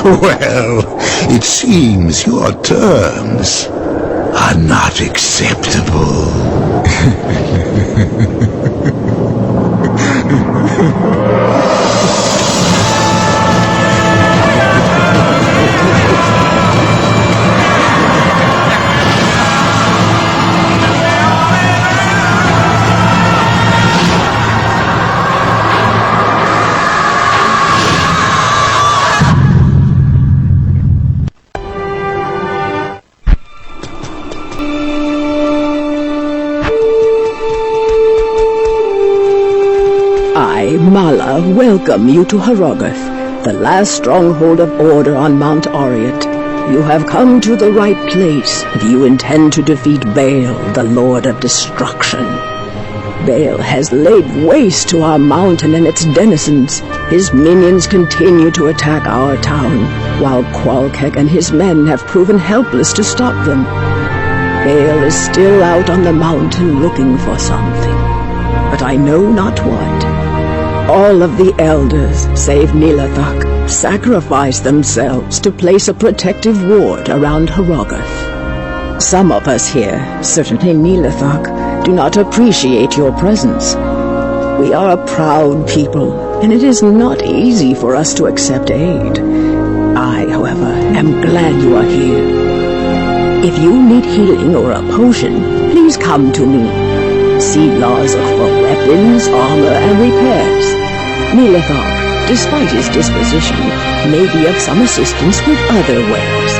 Well, it seems your terms are not acceptable. Mala, welcome you to Hrogoth, the last stronghold of order on Mount Ariat. You have come to the right place if you intend to defeat Baal, the Lord of Destruction. Baal has laid waste to our mountain and its denizens. His minions continue to attack our town, while Qualkek and his men have proven helpless to stop them. Baal is still out on the mountain looking for something, but I know not what. All of the elders, save Nilathak, sacrificed themselves to place a protective ward around Hrogoth. Some of us here, certainly Nilathak, do not appreciate your presence. We are a proud people, and it is not easy for us to accept aid. I, however, am glad you are here. If you need healing or a potion, please come to me. See Lazark for weapons, armor, and repairs. Nilathak, despite his disposition, may be of some assistance with other wares.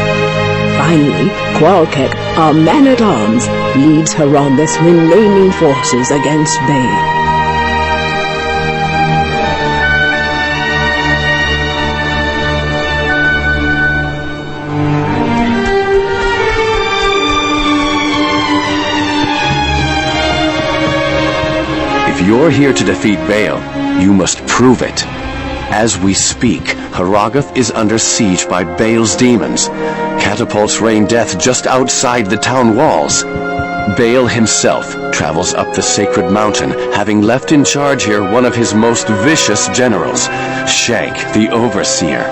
Finally, Qualkek, our man-at-arms, leads Hrogoth's remaining forces against Baal. If you're here to defeat Baal, you must prove it. As we speak, Hrogoth is under siege by Baal's demons. Catapults rain death just outside the town walls. Baal himself travels up the sacred mountain, having left in charge here one of his most vicious generals, Shank the Overseer.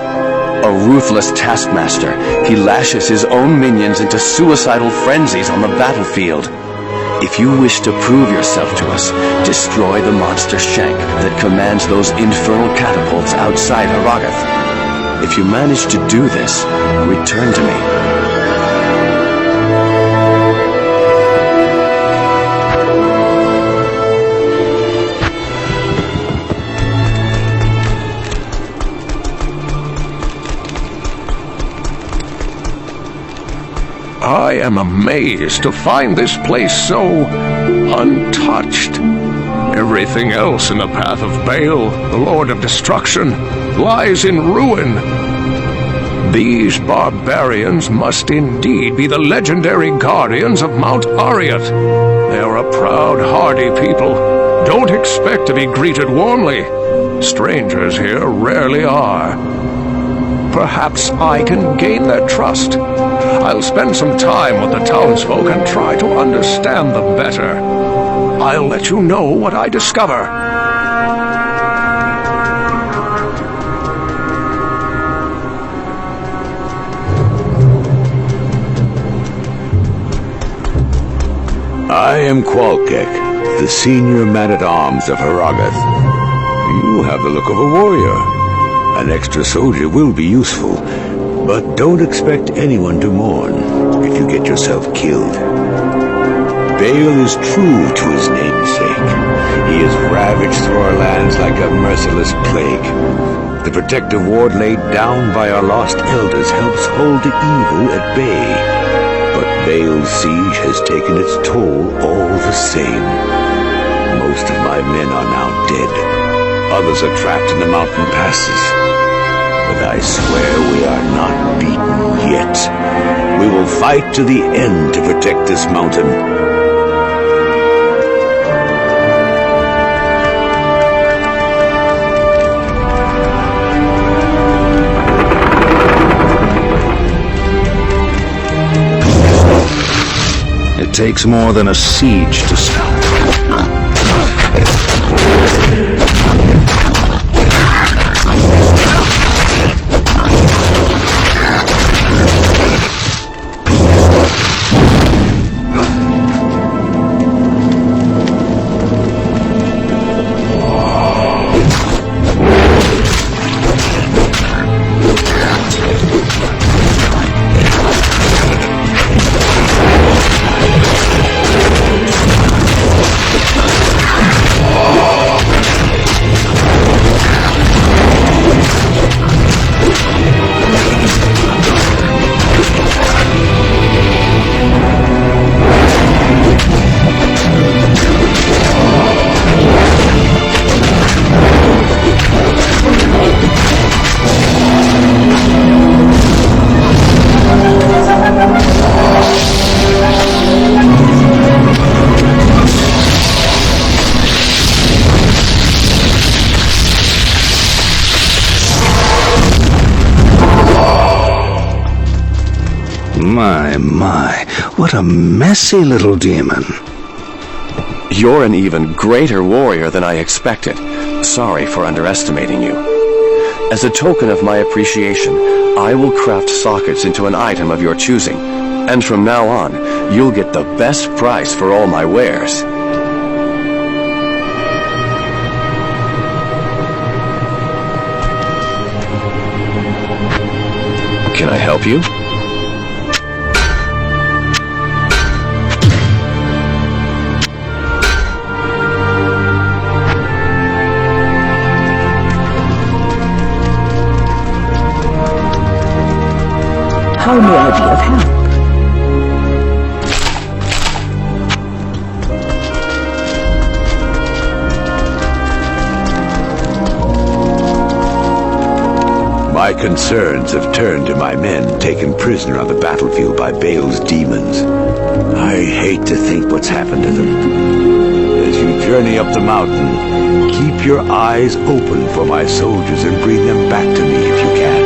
A ruthless taskmaster, he lashes his own minions into suicidal frenzies on the battlefield. If you wish to prove yourself to us, destroy the monster Shank that commands those infernal catapults outside Hrogoth. If you manage to do this, return to me. I am amazed to find this place so untouched. Everything else in the path of Baal, the Lord of Destruction, lies in ruin. These barbarians must indeed be the legendary guardians of Mount Ariat. They are a proud, hardy people. Don't expect to be greeted warmly. Strangers here rarely are. perhaps I can gain their trust. I'll spend some time with the townsfolk and try to understand them better. I'll let you know what I discover. I am Qualkek, the senior man-at-arms of Haragoth. You have the look of a warrior. An extra soldier will be useful, but don't expect anyone to mourn if you get yourself killed. Bale is true to his namesake. He has ravaged through our lands like a merciless plague. The protective ward laid down by our lost elders helps hold the evil at bay. But Bale's siege has taken its toll all the same. Most of my men are now dead. Others are trapped in the mountain passes. But I swear we are not beaten yet. We will fight to the end to protect this mountain. It takes more than a siege to stop. My, what a messy little demon. You're an even greater warrior than I expected. Sorry for underestimating you. As a token of my appreciation, I will craft sockets into an item of your choosing, and from now on, you'll get the best price for all my wares. Can I help you? How may I be of help? My concerns have turned to my men taken prisoner on the battlefield by Bale's demons. I hate to think what's happened to them. As you journey up the mountain, keep your eyes open for my soldiers and bring them back to me if you can.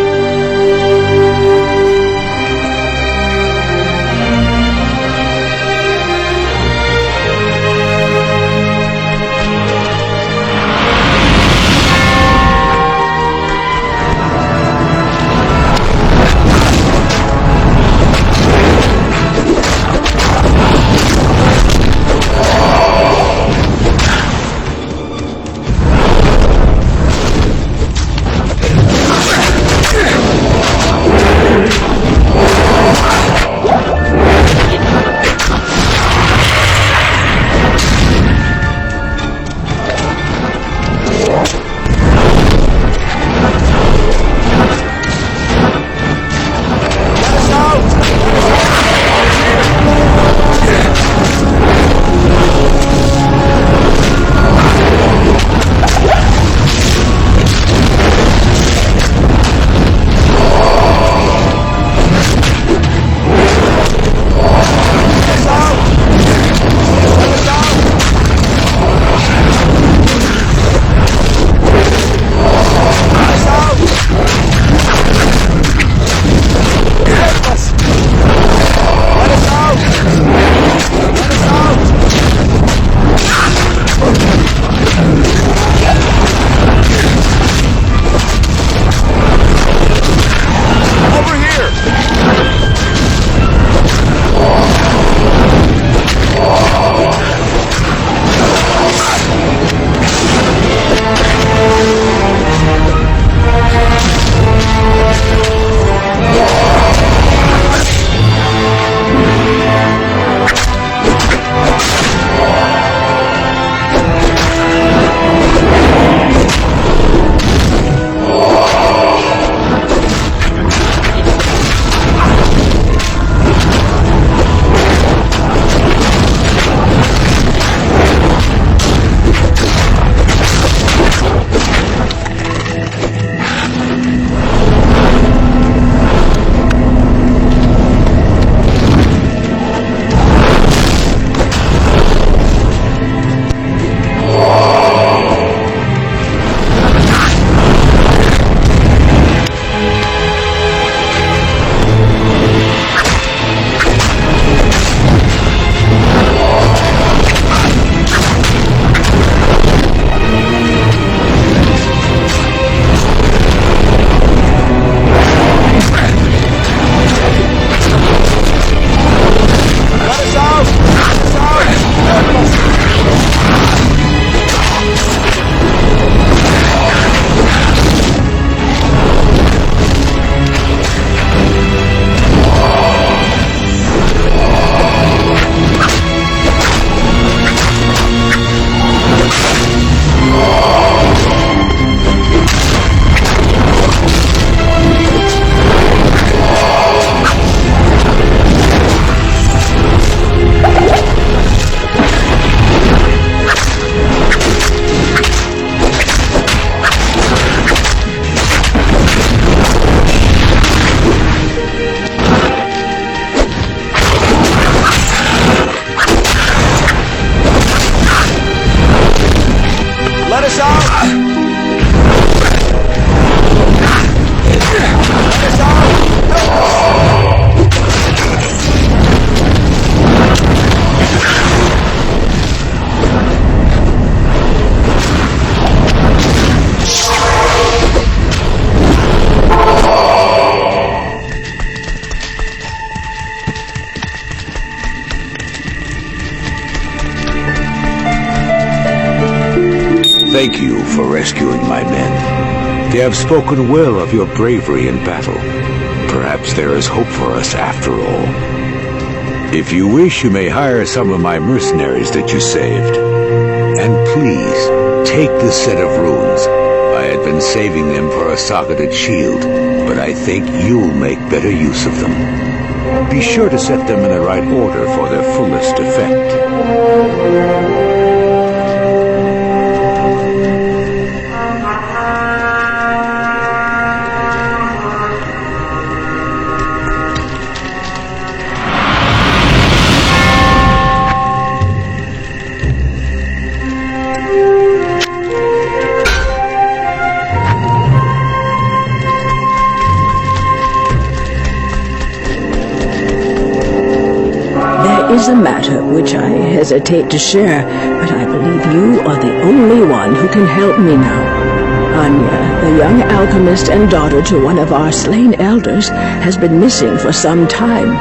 thank you for rescuing my men. They have spoken well of your bravery in battle. Perhaps there is hope for us after all. If you wish, you may hire some of my mercenaries that you saved. And please, take this set of runes. I had been saving them for a socketed shield, but I think you'll make better use of them. Be sure to set them in the right order for their fullest effect. Is a matter which I hesitate to share, but I believe you are the only one who can help me now. Anya, the young alchemist and daughter to one of our slain elders, has been missing for some time.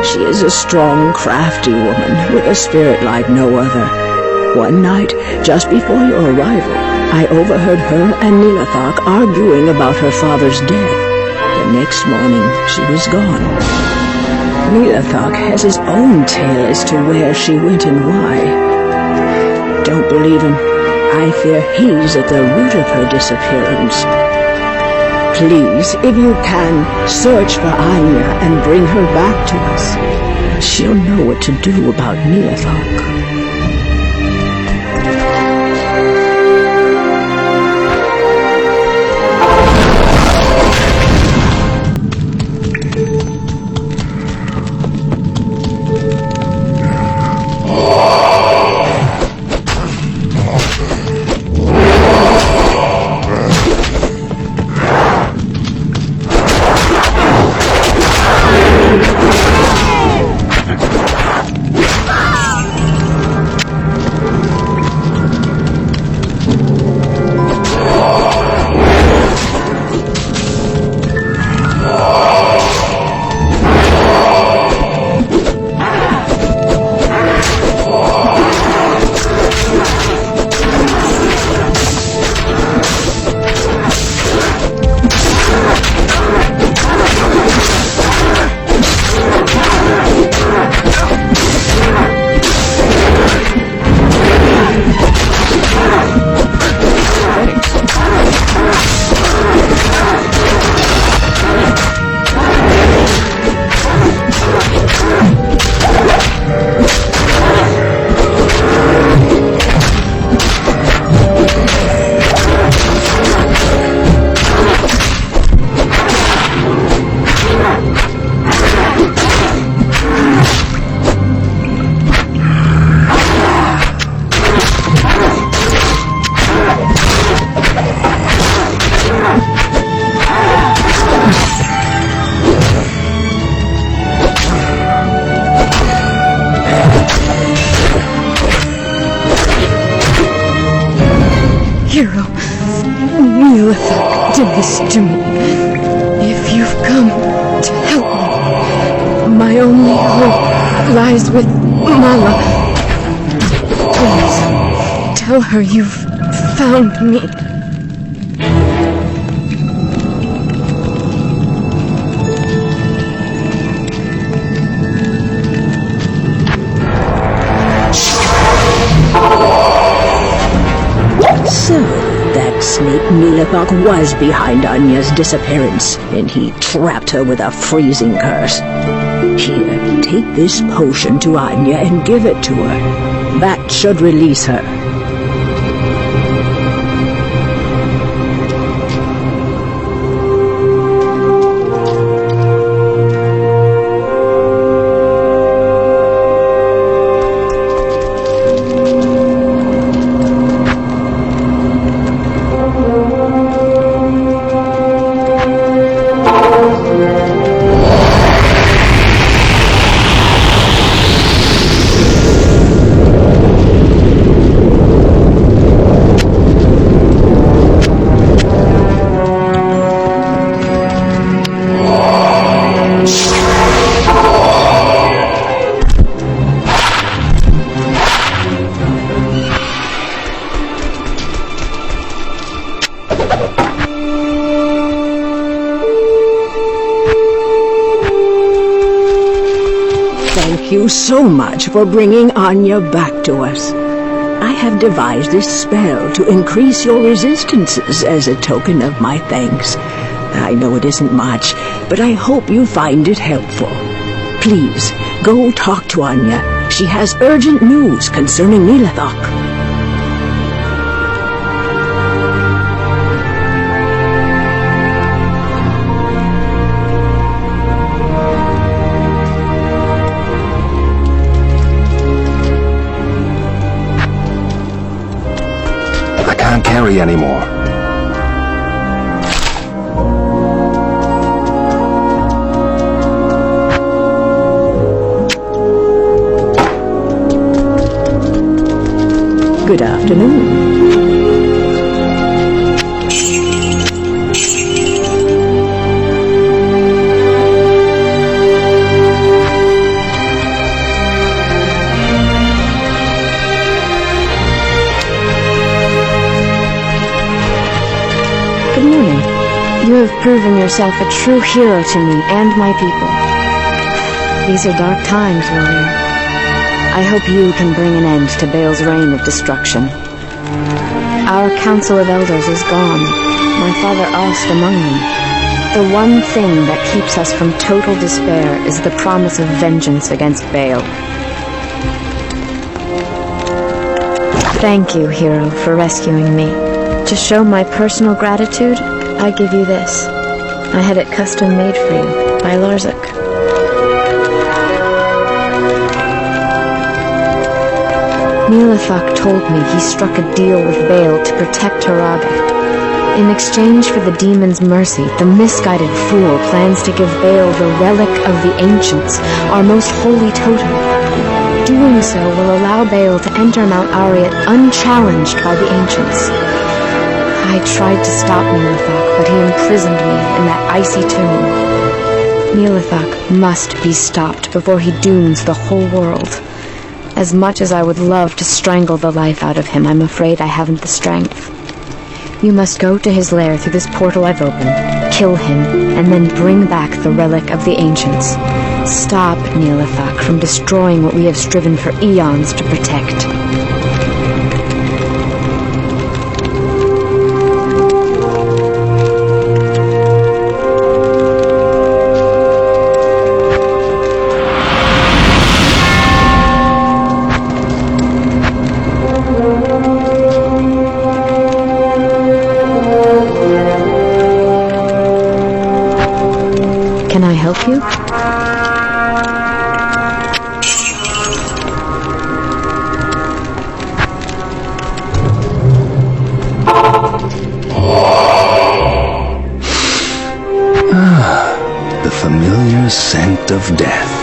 She is a strong, crafty woman with a spirit like no other. One night, just before your arrival, I overheard her and Nilathak arguing about her father's death. The next morning, she was gone. Nilathak has his own tale as to where she went and why. Don't believe him. I fear he's at the root of her disappearance. Please, if you can, search for Anya and bring her back to us. She'll know what to do about Nilathak. Nilathak did this to me. If you've come to help me, my only hope lies with Mala. Please, tell her you've found me. So, that snake Nilathak was behind Anya's disappearance, and he trapped her with a freezing curse. Here, take this potion to Anya and give it to her. That should release her. thank you so much for bringing Anya back to us. I have devised this spell to increase your resistances as a token of my thanks. I know it isn't much, but I hope you find it helpful. Please, go talk to Anya. She has urgent news concerning Nilathok. I can't carry anymore. Good afternoon. Good morning. You have proven yourself a true hero to me and my people. These are dark times, warrior. I hope you can bring an end to Baal's reign of destruction. Our council of elders is gone, my father Ost among them. The one thing that keeps us from total despair is the promise of vengeance against Baal. Thank you, hero, for rescuing me. To show my personal gratitude, I give you this. I had it custom made for you by Larzak. Nilathok told me he struck a deal with Baal to protect Haragath. In exchange for the demon's mercy, the misguided fool plans to give Baal the relic of the ancients, our most holy totem. Doing so will allow Baal to enter Mount Ariat unchallenged by the ancients. I tried to stop Nilathok, but he imprisoned me in that icy tomb. Nilathok must be stopped before he dooms the whole world. As much as I would love to strangle the life out of him, I'm afraid I haven't the strength. You must go to his lair through this portal I've opened, kill him, and then bring back the relic of the ancients. Stop Nilathok from destroying what we have striven for eons to protect. Can I help you? The familiar scent of death.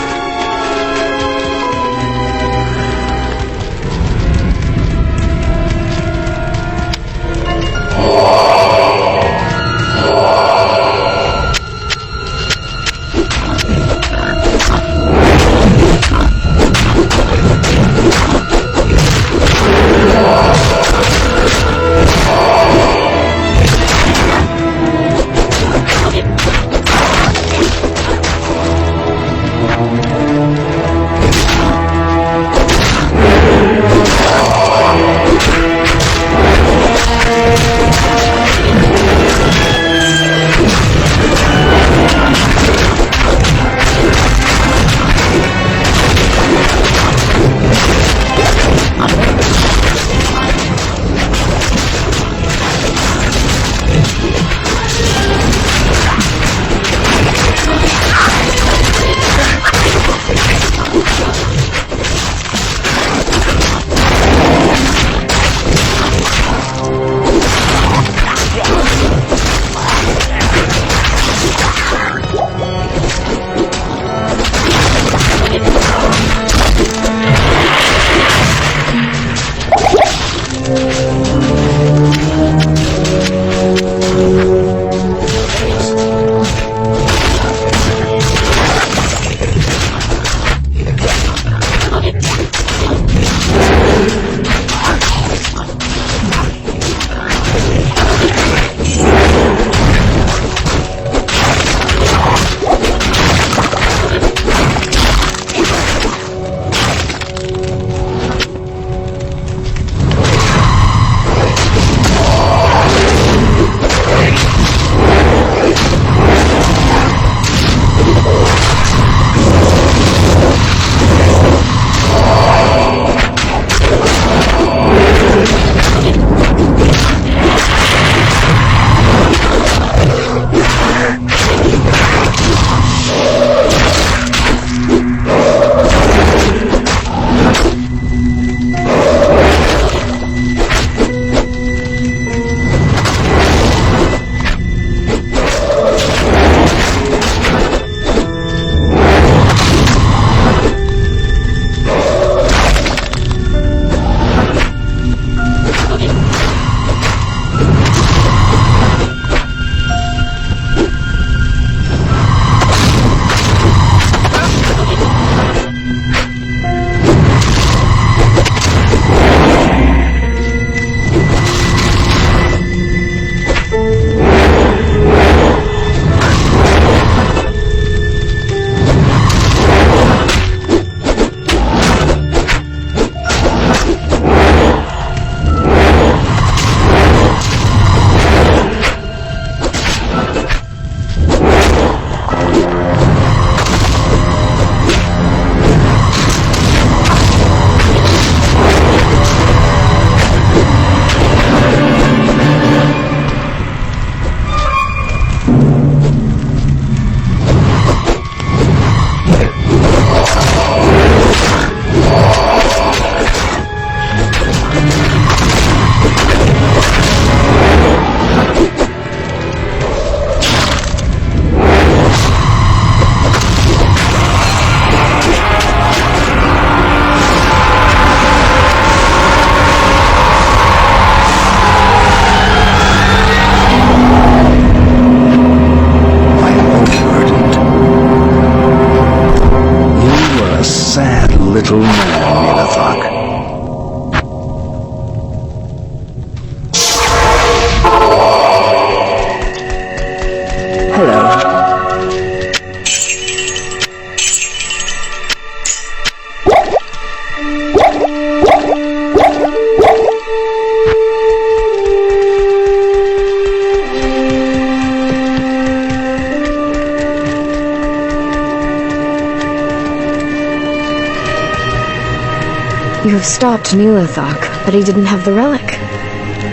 have stopped Neelathok, but he didn't have the relic.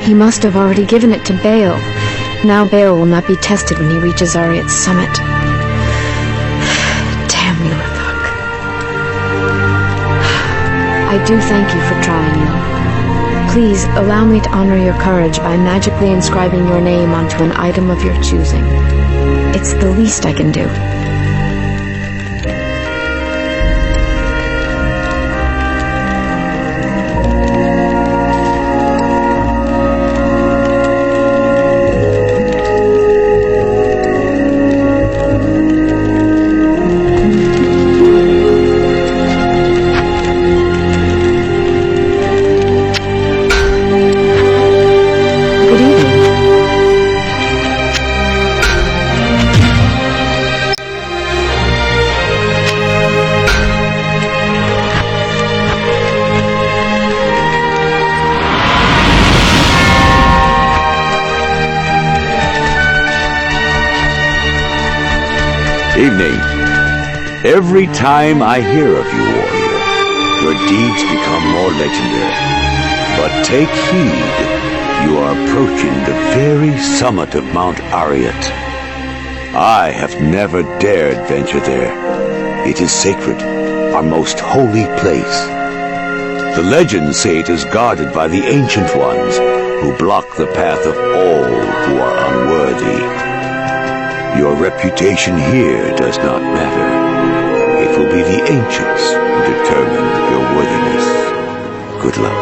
He must have already given it to Baal. Now Baal will not be tested when he reaches Ariat's summit. Damn Neelathok. I do thank you for trying, though. Please allow me to honor your courage by magically inscribing your name onto an item of your choosing. It's the least I can do. Evening. Every time I hear of you, warrior, your deeds become more legendary. But take heed, you are approaching the very summit of Mount Ariat. I have never dared venture there. It is sacred, our most holy place. The legends say it is guarded by the Ancient Ones, who block the path of all who are unworthy. Your reputation here does not matter. It will be the ancients who determine your worthiness. Good luck.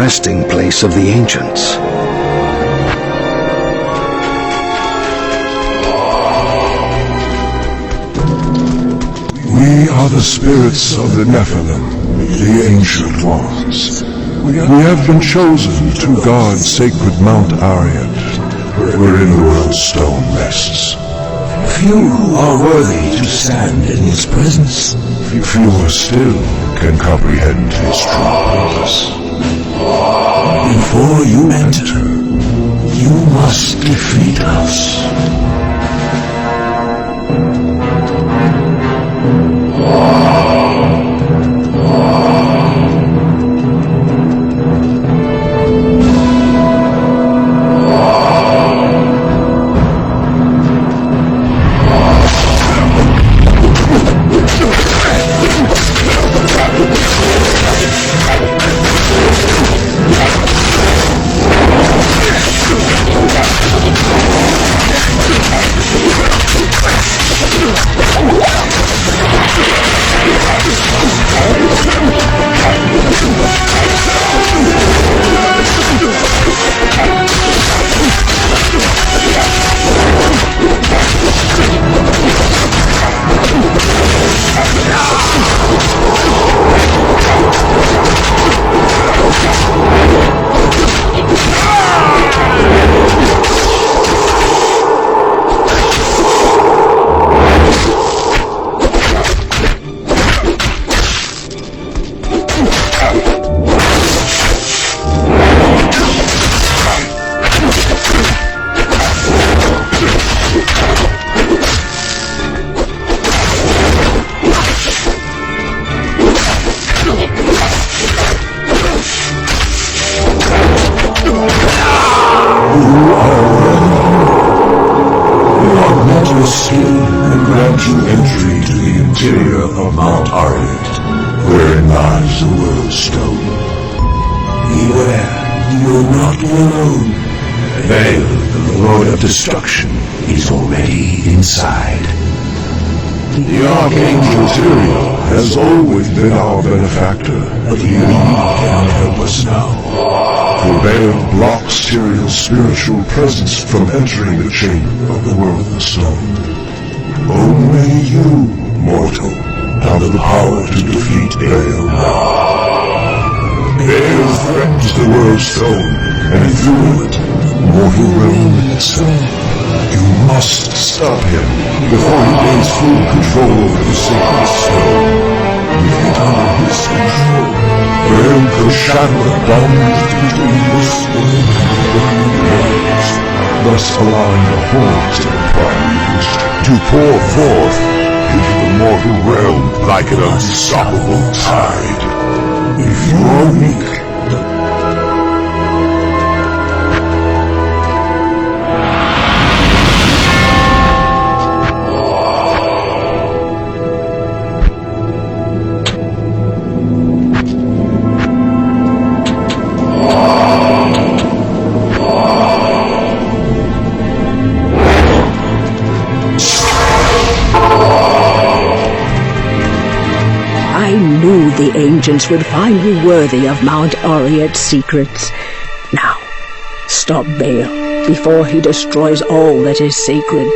Resting place of the ancients. We are the spirits of the Nephilim, the Ancient Ones. We have been chosen to guard sacred Mount Ariat, wherein the world's stone rests. Few are worthy to stand in his presence. Fewer still can comprehend his true purpose. Before you enter, you must defeat us. Destruction is already inside. The Archangel Tyrael has always been our benefactor, but he cannot help us now. For Baal blocks Tyrael's spiritual presence from entering the chamber of the World of Stone. Only you, mortal, have the power to defeat Baal now. Baal threatens the World Stone, and through it, the mortal realm itself. You must stop him before he gains full control over the sacred stone. With it under his control, Baal could shatter the boundaries between this world and the worlds, thus allowing the whole enterprise to pour forth into the mortal realm like an unstoppable tide. If you are weak, the ancients would find you worthy of Mount Ariat's secrets. Now, stop Baal before he destroys all that is sacred.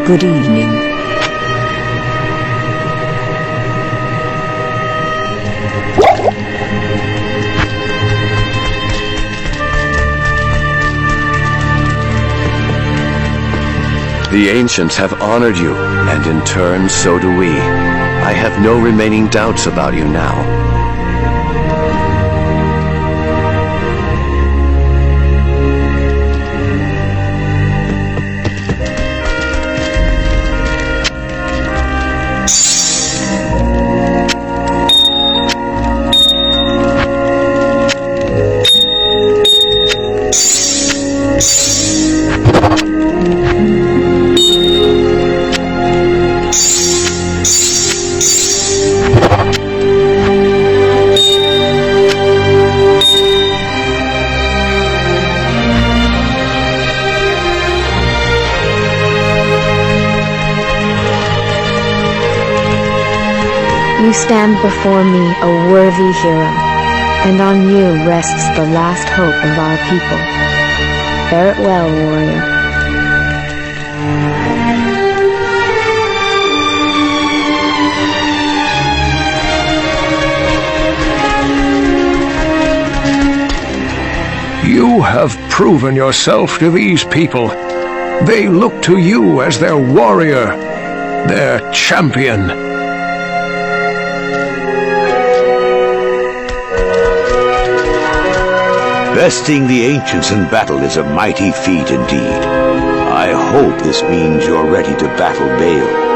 Good evening. The ancients have honored you, and in turn, so do we. I have no remaining doubts about you now. You stand before me a worthy hero, and on you rests the last hope of our people. Fare it well, warrior. You have proven yourself to these people. They look to you as their warrior, their champion. Besting the ancients in battle is a mighty feat indeed. I hope this means you're ready to battle Baal.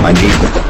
my people.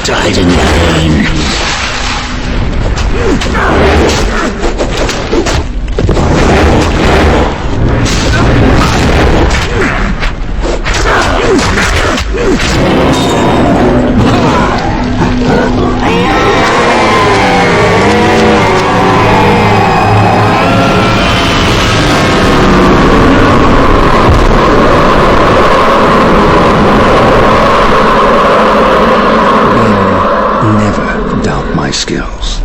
died in vain. Never doubt my skills.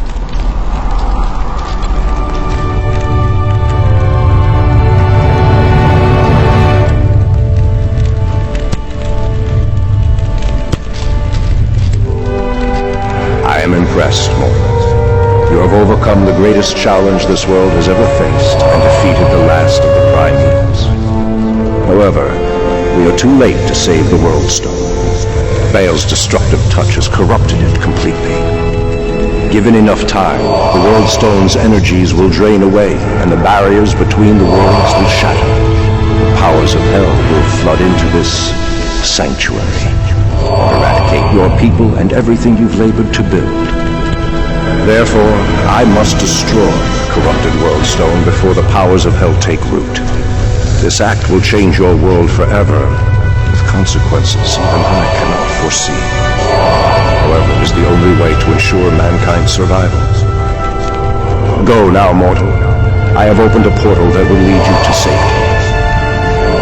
I am impressed, Mormons. You have overcome the greatest challenge this world has ever faced and defeated the last of the primeals. However, we are too late to save the World Stone. Baal's destructive touch has corrupted it completely. Given enough time, the World Stone's energies will drain away, and the barriers between the worlds will shatter. The powers of hell will flood into this sanctuary, eradicate your people and everything you've labored to build. Therefore, I must destroy the corrupted World Stone before the powers of hell take root. This act will change your world forever, with consequences even I cannot foresee. However, it is the only way to ensure mankind's survival. Go now, mortal. I have opened a portal that will lead you to safety.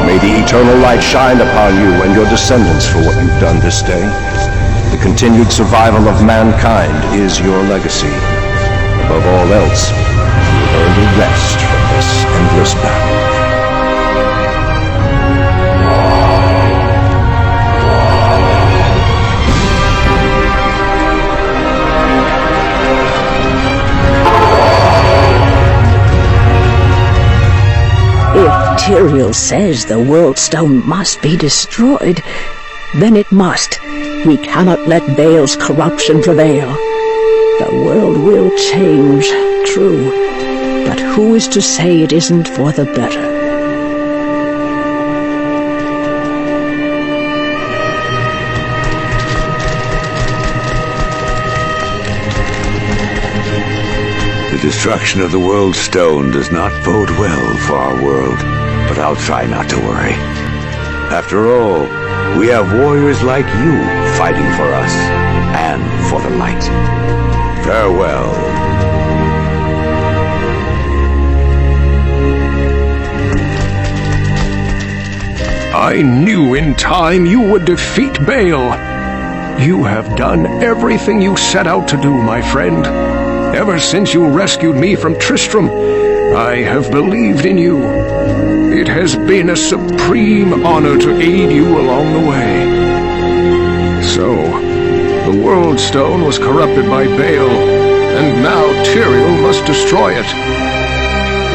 May the eternal light shine upon you and your descendants for what you've done this day. The continued survival of mankind is your legacy. Above all else, you earned a rest from this endless battle. Tyrael says the World Stone must be destroyed, then it must. We cannot let Baal's corruption prevail. The world will change, true, but who is to say it isn't for the better? The destruction of the World Stone does not bode well for our world, but I'll try not to worry. After all, we have warriors like you fighting for us and for the light. Farewell. I knew in time you would defeat Baal. You have done everything you set out to do, my friend. Ever since you rescued me from Tristram, I have believed in you. It has been a supreme honor to aid you along the way. So, the World Stone was corrupted by Baal, and now Tyrael must destroy it.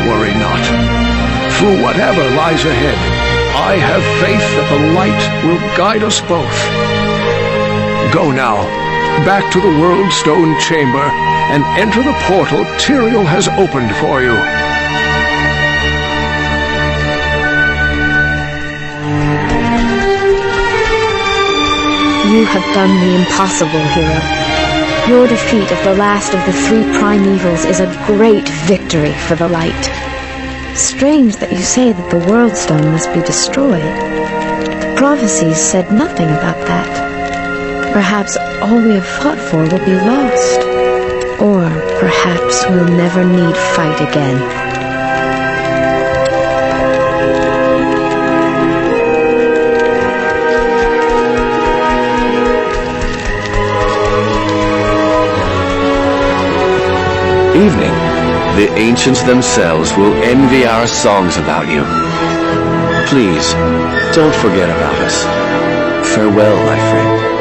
Worry not. Through whatever lies ahead, I have faith that the light will guide us both. Go now, back to the World Stone Chamber, and enter the portal Tyrael has opened for you. You have done the impossible, hero. Your defeat of the last of the three primevals is a great victory for the light. Strange that you say that the World Stone must be destroyed. Prophecies said nothing about that. Perhaps all we have fought for will be lost. Or perhaps we'll never need fight again. Evening. The ancients themselves will envy our songs about you. Please, don't forget about us. Farewell, my friend.